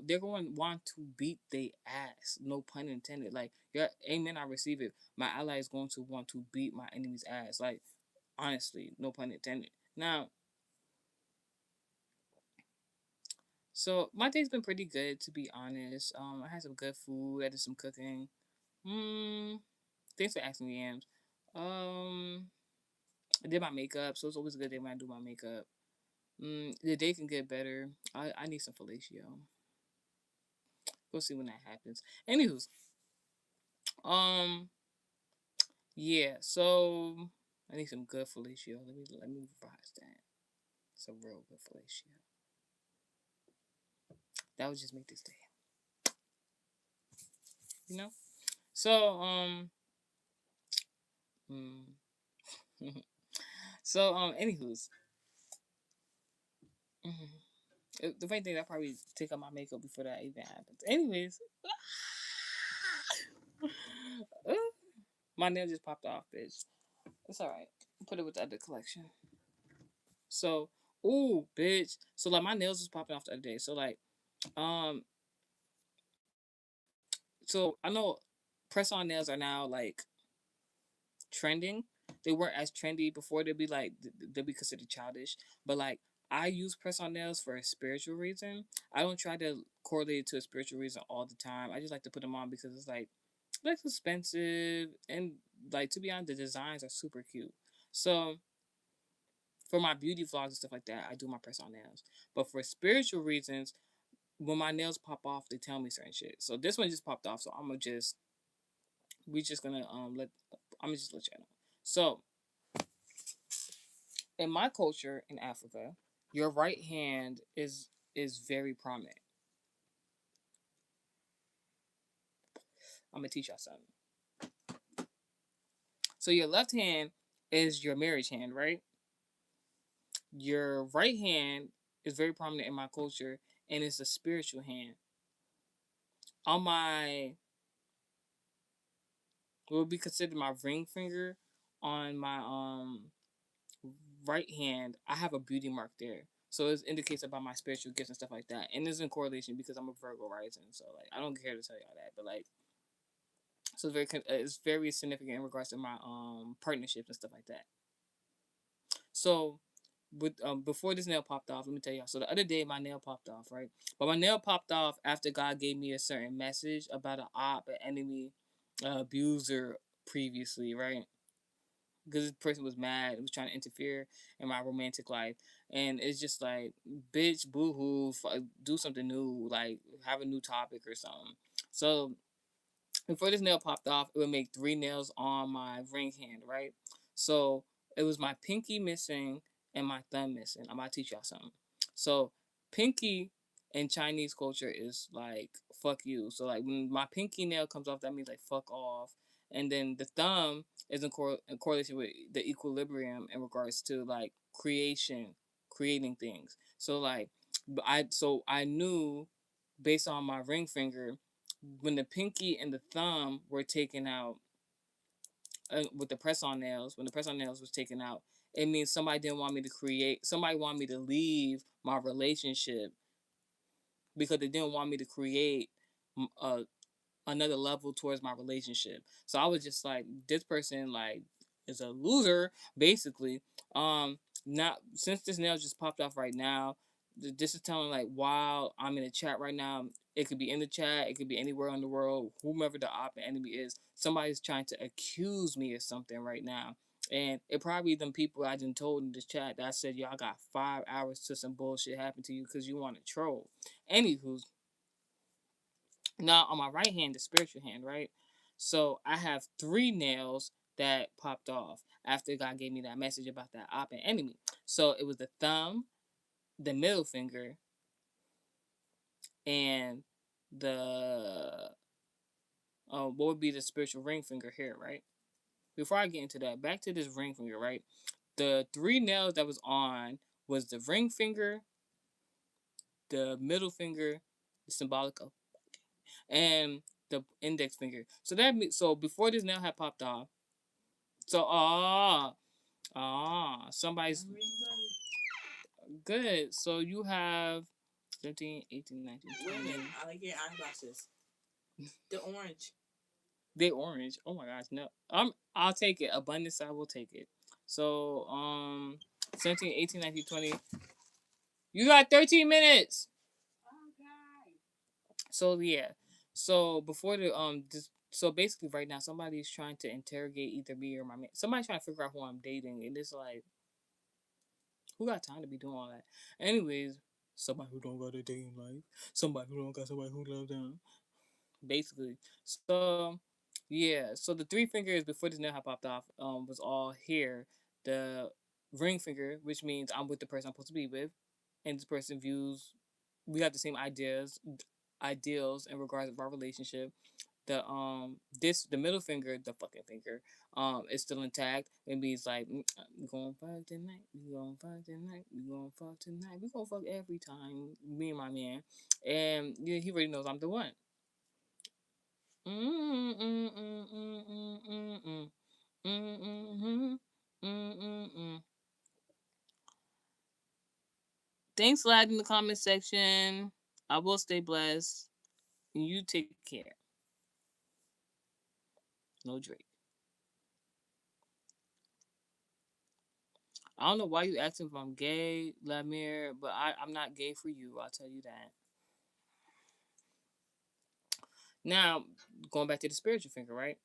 want to beat their ass. No pun intended. Like your amen, I receive it. My ally is going to want to beat my enemy's ass. Like honestly, no pun intended. Now, so my day's been pretty good to be honest. I had some good food. I did some cooking. Hmm. Thanks for asking me, Yams. Um. I did my makeup, so it's always a good day when I do my makeup. The day can get better. I need some fellatio. We'll see when that happens. Anywho's, um, yeah. So I need some good fellatio. Let me revise that. Some real good fellatio. That would just make this day. You know. So mm, so anywho's, the funny thing, I probably take out my makeup before that even happens. Anyways, my nail just popped off, bitch. It's alright. Put it with the other collection. So, ooh, bitch. So like my nails was popping off the other day. So like, um, so I know press on nails are now like trending. They weren't as trendy before. They'd be considered childish. But like I use press on nails for a spiritual reason. I don't try to correlate it to a spiritual reason all the time. I just like to put them on because it's like less expensive and like to be honest, the designs are super cute. So for my beauty vlogs and stuff like that, I do my press on nails. But for spiritual reasons, when my nails pop off, they tell me certain shit. So this one just popped off, so we just gonna let I'm just let you know. So in my culture in Africa, your right hand is very prominent. I'm gonna teach y'all something. So your left hand is your marriage hand, right? Your right hand is very prominent in my culture, and it's a spiritual hand. On my what would be considered my ring finger on my right hand, I have a beauty mark there. So it indicates about my spiritual gifts and stuff like that. And it's in correlation because I'm a Virgo rising. So like I don't care to tell y'all that, but like so it's very significant in regards to my partnerships and stuff like that. So with before this nail popped off, let me tell y'all. So the other day my nail popped off, right? But my nail popped off after God gave me a certain message about an op, an enemy, abuser previously, right? Because this person was mad, was trying to interfere in my romantic life, and it's just like, bitch, boohoo, do something new, like have a new topic or something. So before this nail popped off, it would make three nails on my ring hand, right? So it was my pinky missing and my thumb missing. I'm about to teach y'all something. So pinky in Chinese culture is like fuck you. So like when my pinky nail comes off, that means like fuck off. And then the thumb is in correlation with the equilibrium in regards to like creating things. So like I knew based on my ring finger when the pinky and the thumb were taken out with the press on nails, when the press on nails was taken out, it means somebody didn't want me to create, somebody wanted me to leave my relationship because they didn't want me to create a another level towards my relationship. So I was just like, this person like is a loser, basically. Not since this nail just popped off right now. This is telling like while I'm in a chat right now, it could be in the chat, it could be anywhere in the world, whomever the op and enemy is, somebody's trying to accuse me of something right now. And it probably them people I done told in the chat that I said, y'all got 5 hours to some bullshit happen to you because you want to troll. Anywho's, now on my right hand, the spiritual hand, right? So I have three nails that popped off after God gave me that message about that op and enemy. So it was the thumb, the middle finger, and the what would be the spiritual ring finger here, right? Before I get into that, back to this ring finger, right? The three nails that was on was the ring finger, the middle finger, the symbolic of, and the index finger. So so before this nail had popped off, so somebody's good. So you have 17, 18, 19, 20. Wait a minute. I like your eyeglasses. The orange. They orange. Oh my gosh, no. I'll take it. Abundance, I will take it. So 17, 18, 19, 20. You got 13 minutes. Okay. So yeah. So before the So basically, right now, somebody's trying to interrogate either me or my man. Somebody's trying to figure out who I'm dating, and it's like, who got time to be doing all that? Anyways, somebody who don't got a dating life, somebody who don't got somebody who loves them, basically. So yeah, so the three fingers before this nail had popped off was all here. The ring finger, which means I'm with the person I'm supposed to be with, and this person views we have the same ideals in regards of our relationship. The middle finger, the fucking finger, is still intact. It means like we gonna fuck tonight, we gonna fuck tonight, we gonna fuck tonight, we gonna fuck every time, me and my man. And yeah, he already knows I'm the one. Mm, mm, mm, mm, mm, mm, mm. Mm, mm, mm, mm, mm, mm. Thanks, lad, in the comment section. I will stay blessed. You take care. No Drake. I don't know why you asking if I'm gay, Lamir, but I'm not gay for you. I'll tell you that. Now, going back to the spiritual finger, right?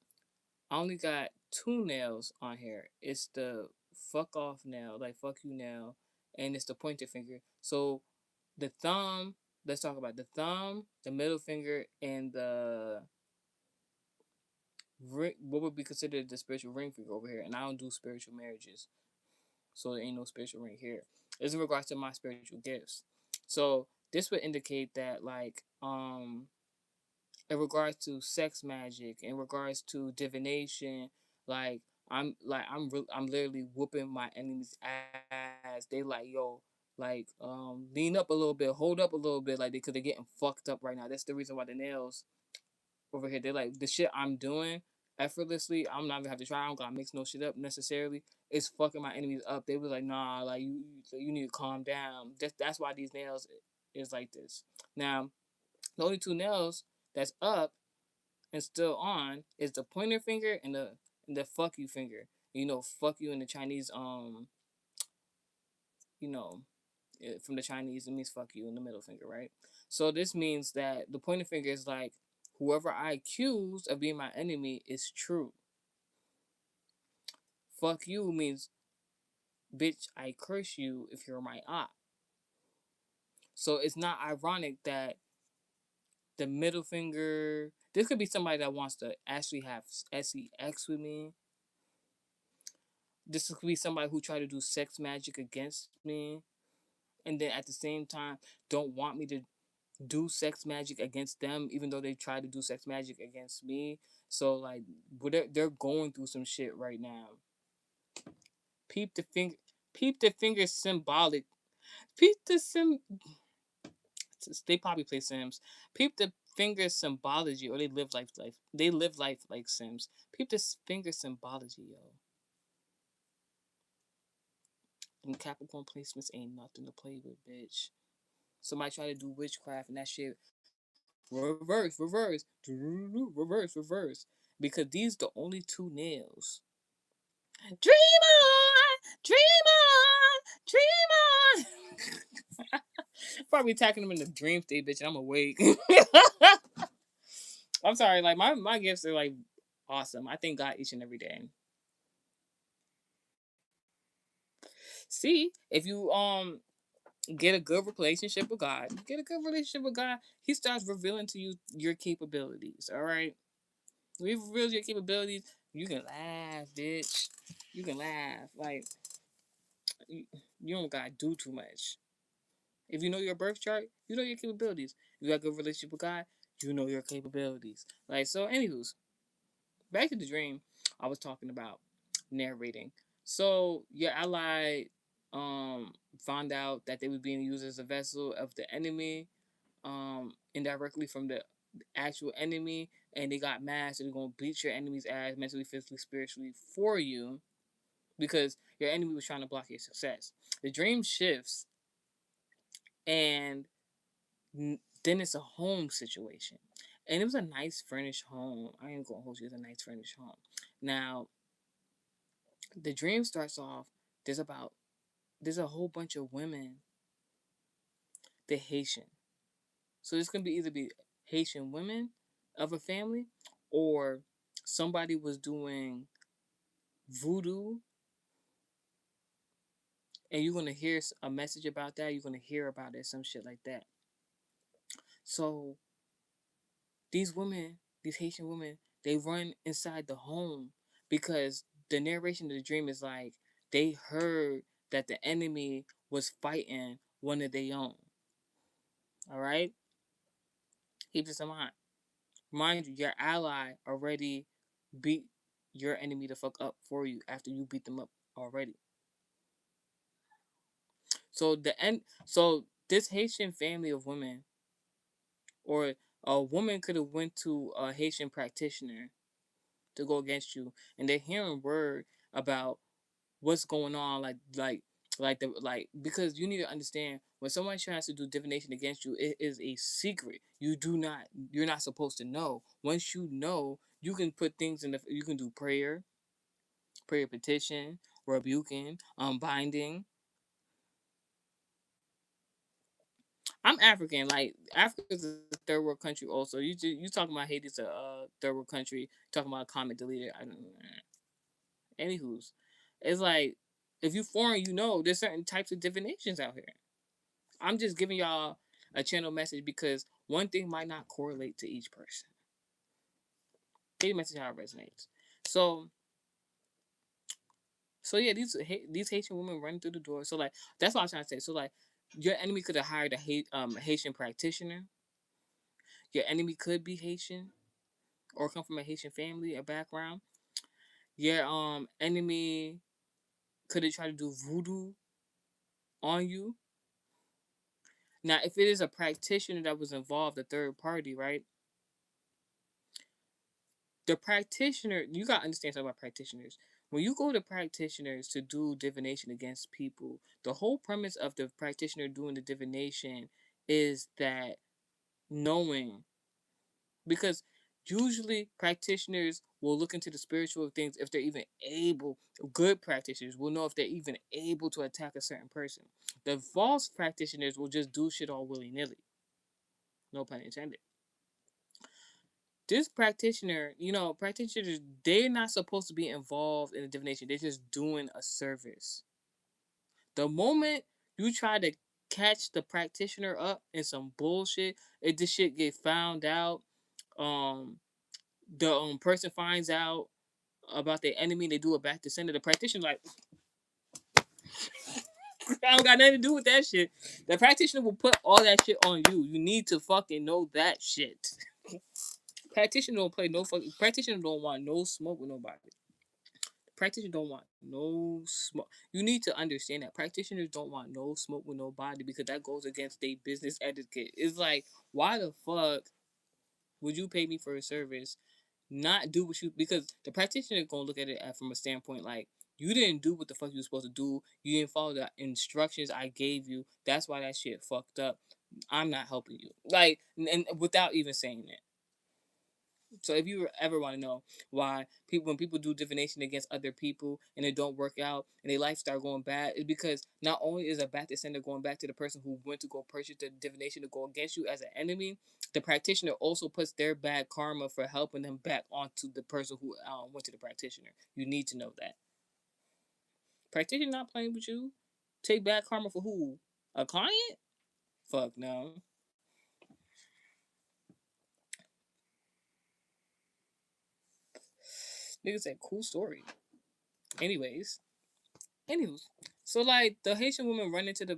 I only got two nails on here. It's the fuck off nail, like fuck you nail, and it's the pointer finger. So the thumb, let's talk about the thumb, the middle finger, and the ring, what would be considered the spiritual ring finger over here. And I don't do spiritual marriages, so there ain't no spiritual ring here. It's in regards to my spiritual gifts. So this would indicate that in regards to sex magic, in regards to divination, like I'm literally whooping my enemy's ass. They like, yo, like lean up a little bit, hold up a little bit, like because they're getting fucked up right now. That's the reason why the nails over here, they're like the shit I'm doing effortlessly. I'm not gonna have to try. I don't gotta mix no shit up necessarily. It's fucking my enemies up. They was like, nah, like you need to calm down. That's why these nails is like this. Now, the only two nails that's up and still on is the pointer finger and the fuck you finger. You know, fuck you in the Chinese, you know, from the Chinese, it means fuck you in the middle finger, right? So this means that the pointer finger is like, whoever I accuse of being my enemy is true. Fuck you means, bitch, I curse you if you're my op. So it's not ironic that the middle finger, this could be somebody that wants to actually have sex with me. This could be somebody who tried to do sex magic against me, and then at the same time don't want me to do sex magic against them, even though they try to do sex magic against me. So like, they're going through some shit right now. Peep the finger. Peep the finger symbolic. Peep the sim. They probably play Sims. Peep the finger symbology, or they live life. They live life like Sims. Peep this finger symbology, yo. And Capricorn placements ain't nothing to play with, bitch. Somebody try to do witchcraft and that shit. Reverse. Because these the only two nails. Dream on, dream on, dream on. Probably attacking them in the dream state, bitch. And I'm awake. I'm sorry, like my gifts are like awesome. I thank God each and every day. See, if you get a good relationship with God, He starts revealing to you your capabilities. All right, when He reveals your capabilities, you can laugh, bitch. You can laugh like you, you don't gotta do too much. If you know your birth chart, you know your capabilities. If you got a good relationship with God, you know your capabilities. Like so, anywho's back to the dream I was talking about narrating. So your ally found out that they were being used as a vessel of the enemy, indirectly from the actual enemy, and they got mad, so they're gonna beat your enemy's ass mentally, physically, spiritually for you because your enemy was trying to block your success. The dream shifts, and then it's a home situation. And it was a nice furnished home. I ain't gonna hold you, it was a nice furnished home. Now, the dream starts off, there's about there's a whole bunch of women, the Haitian. So this can be either be Haitian women of a family, or somebody was doing voodoo, and you're gonna hear a message about that. You're gonna hear about it, some shit like that. So these women, these Haitian women, they run inside the home because the narration of the dream is like they heard that the enemy was fighting one of their own. All right, keep this in mind. Mind you, your ally already beat your enemy the fuck up for you after you beat them up already. So the end. So this Haitian family of women, or a woman could have went to a Haitian practitioner to go against you, and they're hearing word about what's going on, like because you need to understand when someone tries to do divination against you, it is a secret. You're not supposed to know. Once you know, you can put things in the you can do prayer petition, rebuking, binding. I'm African. Like Africa's a third world country. Also, you talking about Haiti's a third world country. Talking about a comment deleted. I don't. Anywho's, it's like if you foreign, you know there's certain types of divinations out here. I'm just giving y'all a channel message because one thing might not correlate to each person. Take the message how it resonates. So yeah, these Haitian women running through the door. So like that's what I was trying to say. So like your enemy could have hired a Haitian practitioner. Your enemy could be Haitian or come from a Haitian family or background. Your enemy could have tried to do voodoo on you. Now, if it is a practitioner that was involved, a third party, right? The practitioner, you gotta understand something about practitioners. When you go to practitioners to do divination against people, the whole premise of the practitioner doing the divination is that knowing, because usually practitioners will look into the spiritual things if they're even able. Good practitioners will know if they're even able to attack a certain person. The false practitioners will just do shit all willy nilly. No pun intended. This practitioner, practitioners, they're not supposed to be involved in the divination. They're just doing a service. The moment you try to catch the practitioner up in some bullshit, if this shit get found out, um, the person finds out about their enemy, they do it back to center. The practitioner like, I don't got nothing to do with that shit. The practitioner will put all that shit on you. You need to fucking know that shit. Practitioner don't play no fucking. Practitioner don't want no smoke with nobody. Practitioners don't want no smoke. You need to understand that practitioners don't want no smoke with nobody because that goes against their business etiquette. It's like, why the fuck would you pay me for a service, not do what you, because the practitioner is gonna look at it from a standpoint like you didn't do what the fuck you were supposed to do. You didn't follow the instructions I gave you. That's why that shit fucked up. I'm not helping you. Like, and without even saying that. So if you ever want to know why people, when people do divination against other people and it don't work out and their life start going bad, it's because not only is a bad descendant going back to the person who went to go purchase the divination to go against you as an enemy, the practitioner also puts their bad karma for helping them back onto the person who went to the practitioner. You need to know that. Practitioner not playing with you. Take bad karma for who? A client? Fuck no. Nigga said cool story. Anyways, Anywho, so like the Haitian woman run into the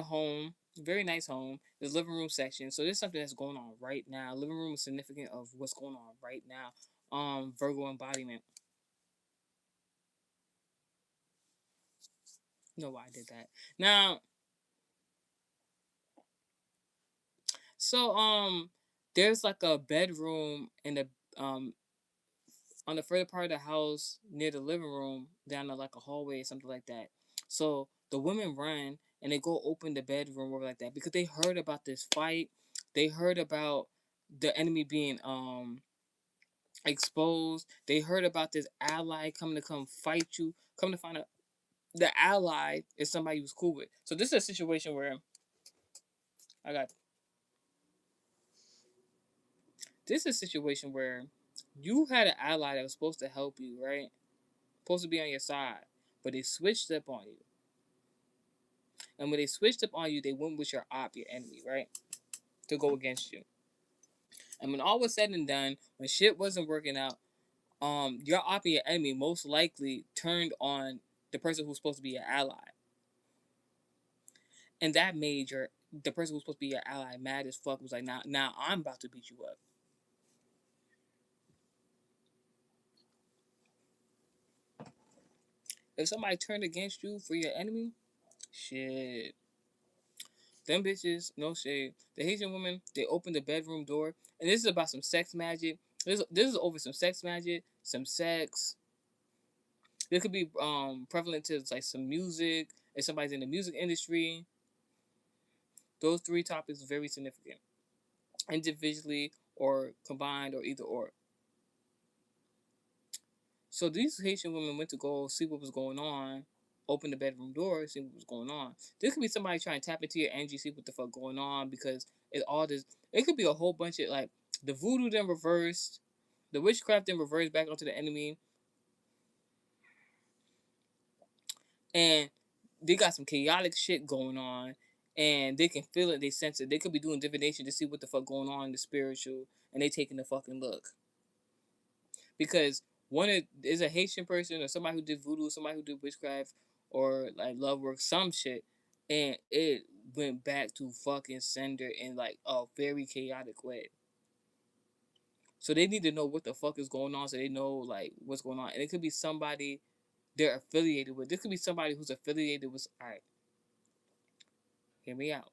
home, very nice home. There's living room section. So there's something that's going on right now. Living room is significant of what's going on right now. Virgo embodiment. You know why I did that. Now, so there's like a bedroom in the on the further part of the house near the living room, down to like a hallway or something like that. So the women run and they go open the bedroom or like that because they heard about this fight. They heard about the enemy being exposed. They heard about this ally coming to come fight you. Come to find out the ally is somebody who's cool with. So this is a situation where I got This is a situation where you had an ally that was supposed to help you, right? Supposed to be on your side, but they switched up on you. And when they switched up on you, they went with your op, your enemy, right? To go against you. And when all was said and done, when shit wasn't working out, your op and your enemy most likely turned on the person who's supposed to be your ally. And that made the person who's supposed to be your ally mad as fuck. Was like, now I'm about to beat you up. If somebody turned against you for your enemy, shit. Them bitches, no shade. The Haitian women, they opened the bedroom door, and this is about some sex magic. This is over some sex magic, some sex. This could be prevalent to like some music. If somebody's in the music industry, those three topics are very significant, individually or combined or either or. So these Haitian women went to go see what was going on, open the bedroom door, see what was going on. This could be somebody trying to tap into your energy, see what the fuck going on, because it all this. It could be a whole bunch of like the voodoo then reversed, the witchcraft then reversed back onto the enemy, and they got some chaotic shit going on, and they can feel it, they sense it. They could be doing divination to see what the fuck going on in the spiritual, and they taking a fucking look because is a Haitian person or somebody who did voodoo, somebody who did witchcraft or like love work, some shit, and it went back to fucking sender in like a very chaotic way. So they need to know what the fuck is going on, so they know like what's going on, and it could be somebody they're affiliated with. This could be somebody who's affiliated with. All right, hear me out.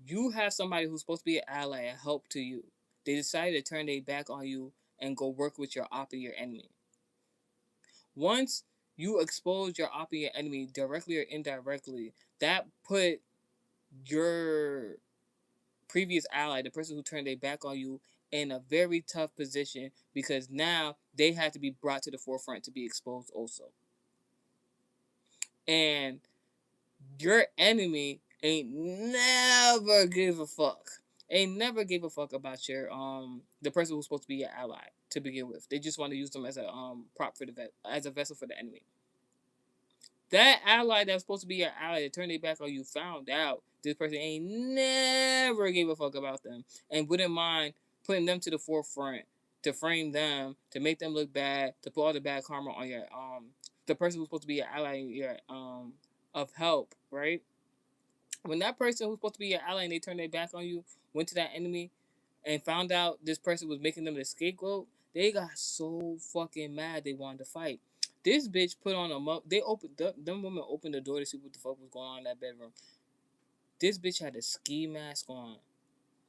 You have somebody who's supposed to be an ally, a help to you. They decided to turn their back on you and go work with your op your enemy. Once you expose your op your enemy directly or indirectly, that put your previous ally, the person who turned their back on you, in a very tough position because now they have to be brought to the forefront to be exposed also. And your enemy ain't never give a fuck. Ain't never gave a fuck about your the person who's supposed to be your ally to begin with. They just want to use them as a prop for as a vessel for the enemy. That ally that's supposed to be your ally to turn their back on you found out this person ain't never gave a fuck about them and wouldn't mind putting them to the forefront to frame them, to make them look bad, to put all the bad karma on your the person who's supposed to be your ally, your of help, right? When that person who's supposed to be your ally and they turned their back on you, went to that enemy and found out this person was making them the scapegoat, they got so fucking mad they wanted to fight. This bitch put on they opened them women opened the door to see what the fuck was going on in that bedroom. This bitch had a ski mask on.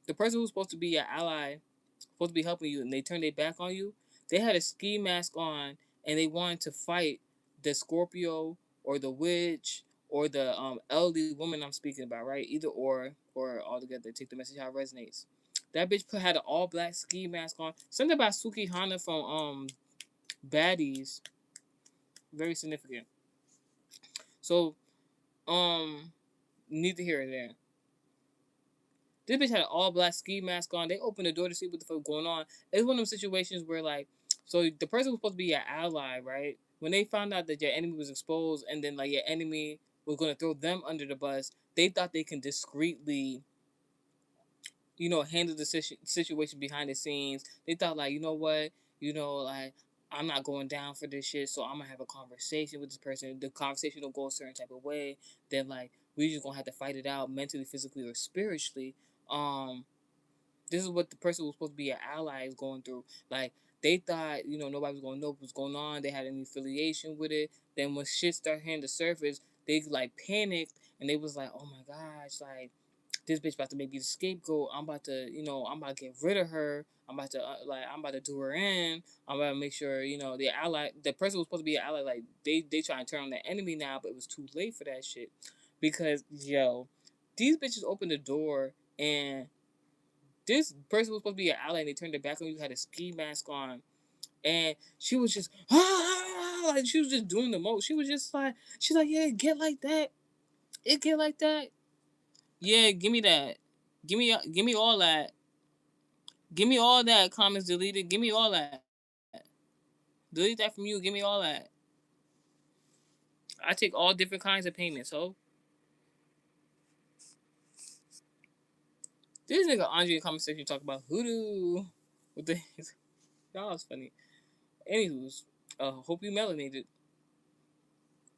The person who's supposed to be your ally, supposed to be helping you, and they turned their back on you, they had a ski mask on and they wanted to fight the Scorpio or the witch or the elderly woman I'm speaking about, right? Either or all together. Take the message how it resonates. That bitch had an all black ski mask on. Something about Suki Hana from Baddies, very significant. So neither here or there. This bitch had an all black ski mask on. They opened the door to see what the fuck going on. It's one of them situations where like, so the person was supposed to be your ally, right? When they found out that your enemy was exposed, and then like your enemy was gonna throw them under the bus, they thought they can discreetly, handle the situation behind the scenes. They thought like, you know what, like I'm not going down for this shit, so I'm gonna have a conversation with this person. The conversation will go a certain type of way. Then like we just gonna have to fight it out mentally, physically, or spiritually. Um, this is what the person who's supposed to be an ally is going through. Like they thought, nobody was gonna know what was going on. They had any affiliation with it. Then when shit started hitting the surface, they like panicked and they was like, oh my gosh, like this bitch about to make me the scapegoat. I'm about to, I'm about to get rid of her. I'm about to I'm about to do her in. I'm about to make sure, the ally, the person who's supposed to be an ally, like they try and turn on the enemy now, but it was too late for that shit, because these bitches opened the door and this person was supposed to be an ally and they turned their back on you, had a ski mask on, and she was just like she was just doing the most. She was just like she's like, yeah, get like that, it get like that. Yeah, give me that. Give me all that. Give me all that. Comments deleted. Give me all that. Delete that from you. Give me all that. I take all different kinds of payments. So this nigga Andre in comment section talk about hoodoo. What the y'all was funny. Anywho's, hope you melanated.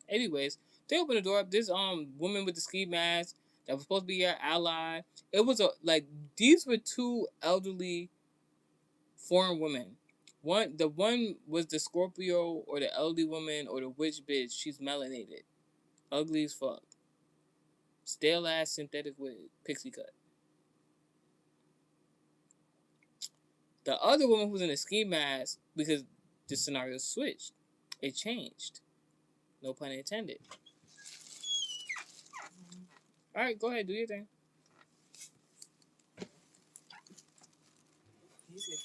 Anyways, they opened the door up. This woman with the ski mask that was supposed to be your ally. It was a like these were two elderly foreign women. The one was the Scorpio or the elderly woman or the witch bitch. She's melanated, ugly as fuck, stale ass synthetic wig, pixie cut. The other woman who's in a ski mask because the scenario switched. It changed. No pun intended. All right, go ahead, do your thing. He's here.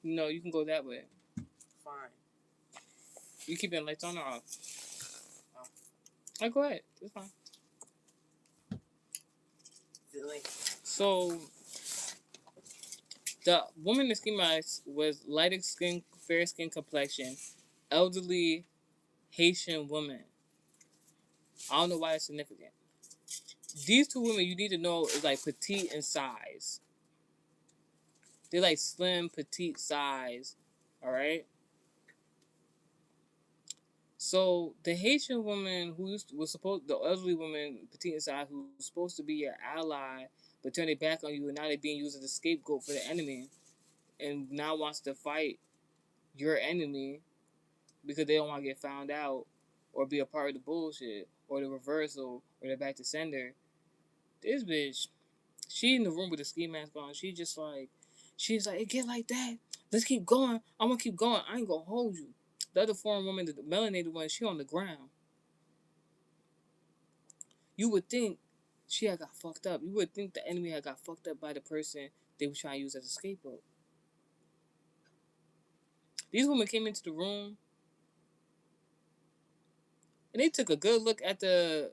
No, you can go that way. Fine. You keeping lights on or off? All right, go ahead. It's fine. Delete. So the woman in the ski mask was lighter skin, fair skin complexion, elderly Haitian woman. I don't know why it's significant. These two women you need to know is like petite in size. They're like slim, petite size. All right. So the Haitian woman was supposed, the elderly woman, petite in size, who was supposed to be your ally, but turned their back on you, and now they're being used as a scapegoat for the enemy, and now wants to fight your enemy because they don't want to get found out or be a part of the bullshit or the reversal or the back to sender. This bitch, she in the room with the ski mask on. She's like, it get like that. Let's keep going. I'm gonna keep going. I ain't gonna hold you. The other foreign woman, the melanated one, she on the ground. You would think she had got fucked up. You would think the enemy had got fucked up by the person they were trying to use as a scapegoat. These women came into the room and they took a good look at the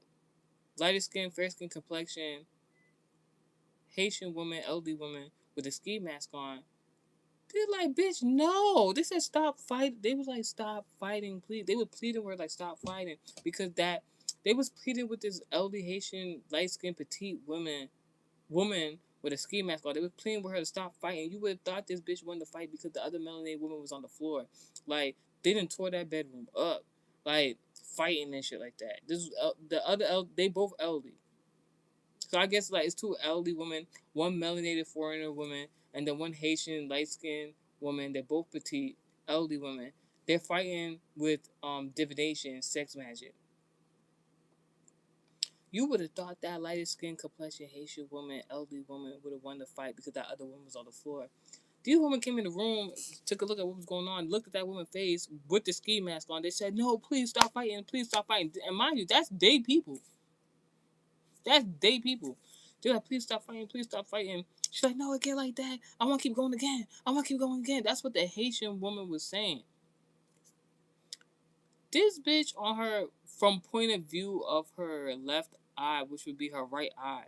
lighter skin, fair skin complexion, Haitian woman, elderly woman with a ski mask on. They're like, bitch, no. They said stop fighting. They was like, stop fighting, please. They were pleading with her like, stop fighting. Because that they was pleading with this elderly Haitian, light skinned, petite woman with a ski mask on. They were pleading with her to stop fighting. You would have thought this bitch wanted to fight because the other melanated woman was on the floor. Like, they didn't tore that bedroom up. Like, fighting and shit like that. This was, the other, they both elderly. So I guess like it's two elderly women, one melanated foreigner woman, and then one Haitian light skinned woman. They're both petite, elderly women. They're fighting with divination, sex magic. You would have thought that lighter skin complexion Haitian woman, elderly woman would have won the fight because that other woman was on the floor. These women came in the room, took a look at what was going on, looked at that woman's face with the ski mask on. They said, "No, please stop fighting, please stop fighting." And mind you, that's they people. That's they people. They're like, please stop fighting, please stop fighting. She's like, no, it get like that. I want to keep going again. I want to keep going again. That's what the Haitian woman was saying. This bitch on her, from point of view of her left eye, which would be her right eye,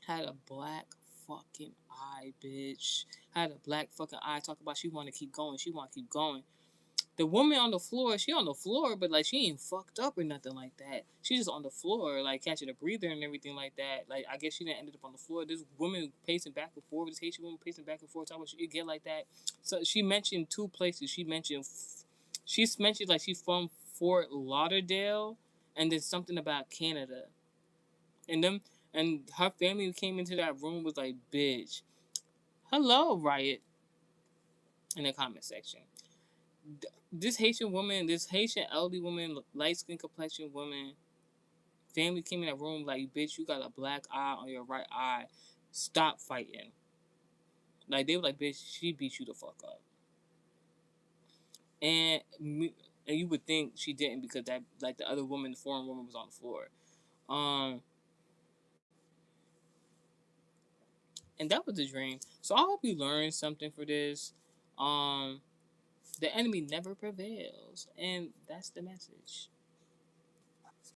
had a black fucking eye, bitch. Had a black fucking eye. Talk about she want to keep going. She want to keep going. The woman on the floor, she on the floor, but like she ain't fucked up or nothing like that. She just on the floor, like catching a breather and everything like that. Like I guess she didn't end up on the floor. This woman pacing back and forth. This Haitian woman pacing back and forth. Talking about she get like that. So she mentioned two places. She's mentioned like she's from Fort Lauderdale, and then something about Canada. And them and her family who came into that room was like, bitch, hello, Riot, in the comment section. This Haitian woman, this Haitian elderly woman, light skin complexion woman, family came in that room like, bitch, you got a black eye on your right eye. Stop fighting. Like they were like, bitch, she beat you the fuck up. And and you would think she didn't because that like the other woman, the foreign woman, was on the floor. Um, and that was the dream. So I hope you learned something for this. Um, the enemy never prevails, and that's the message.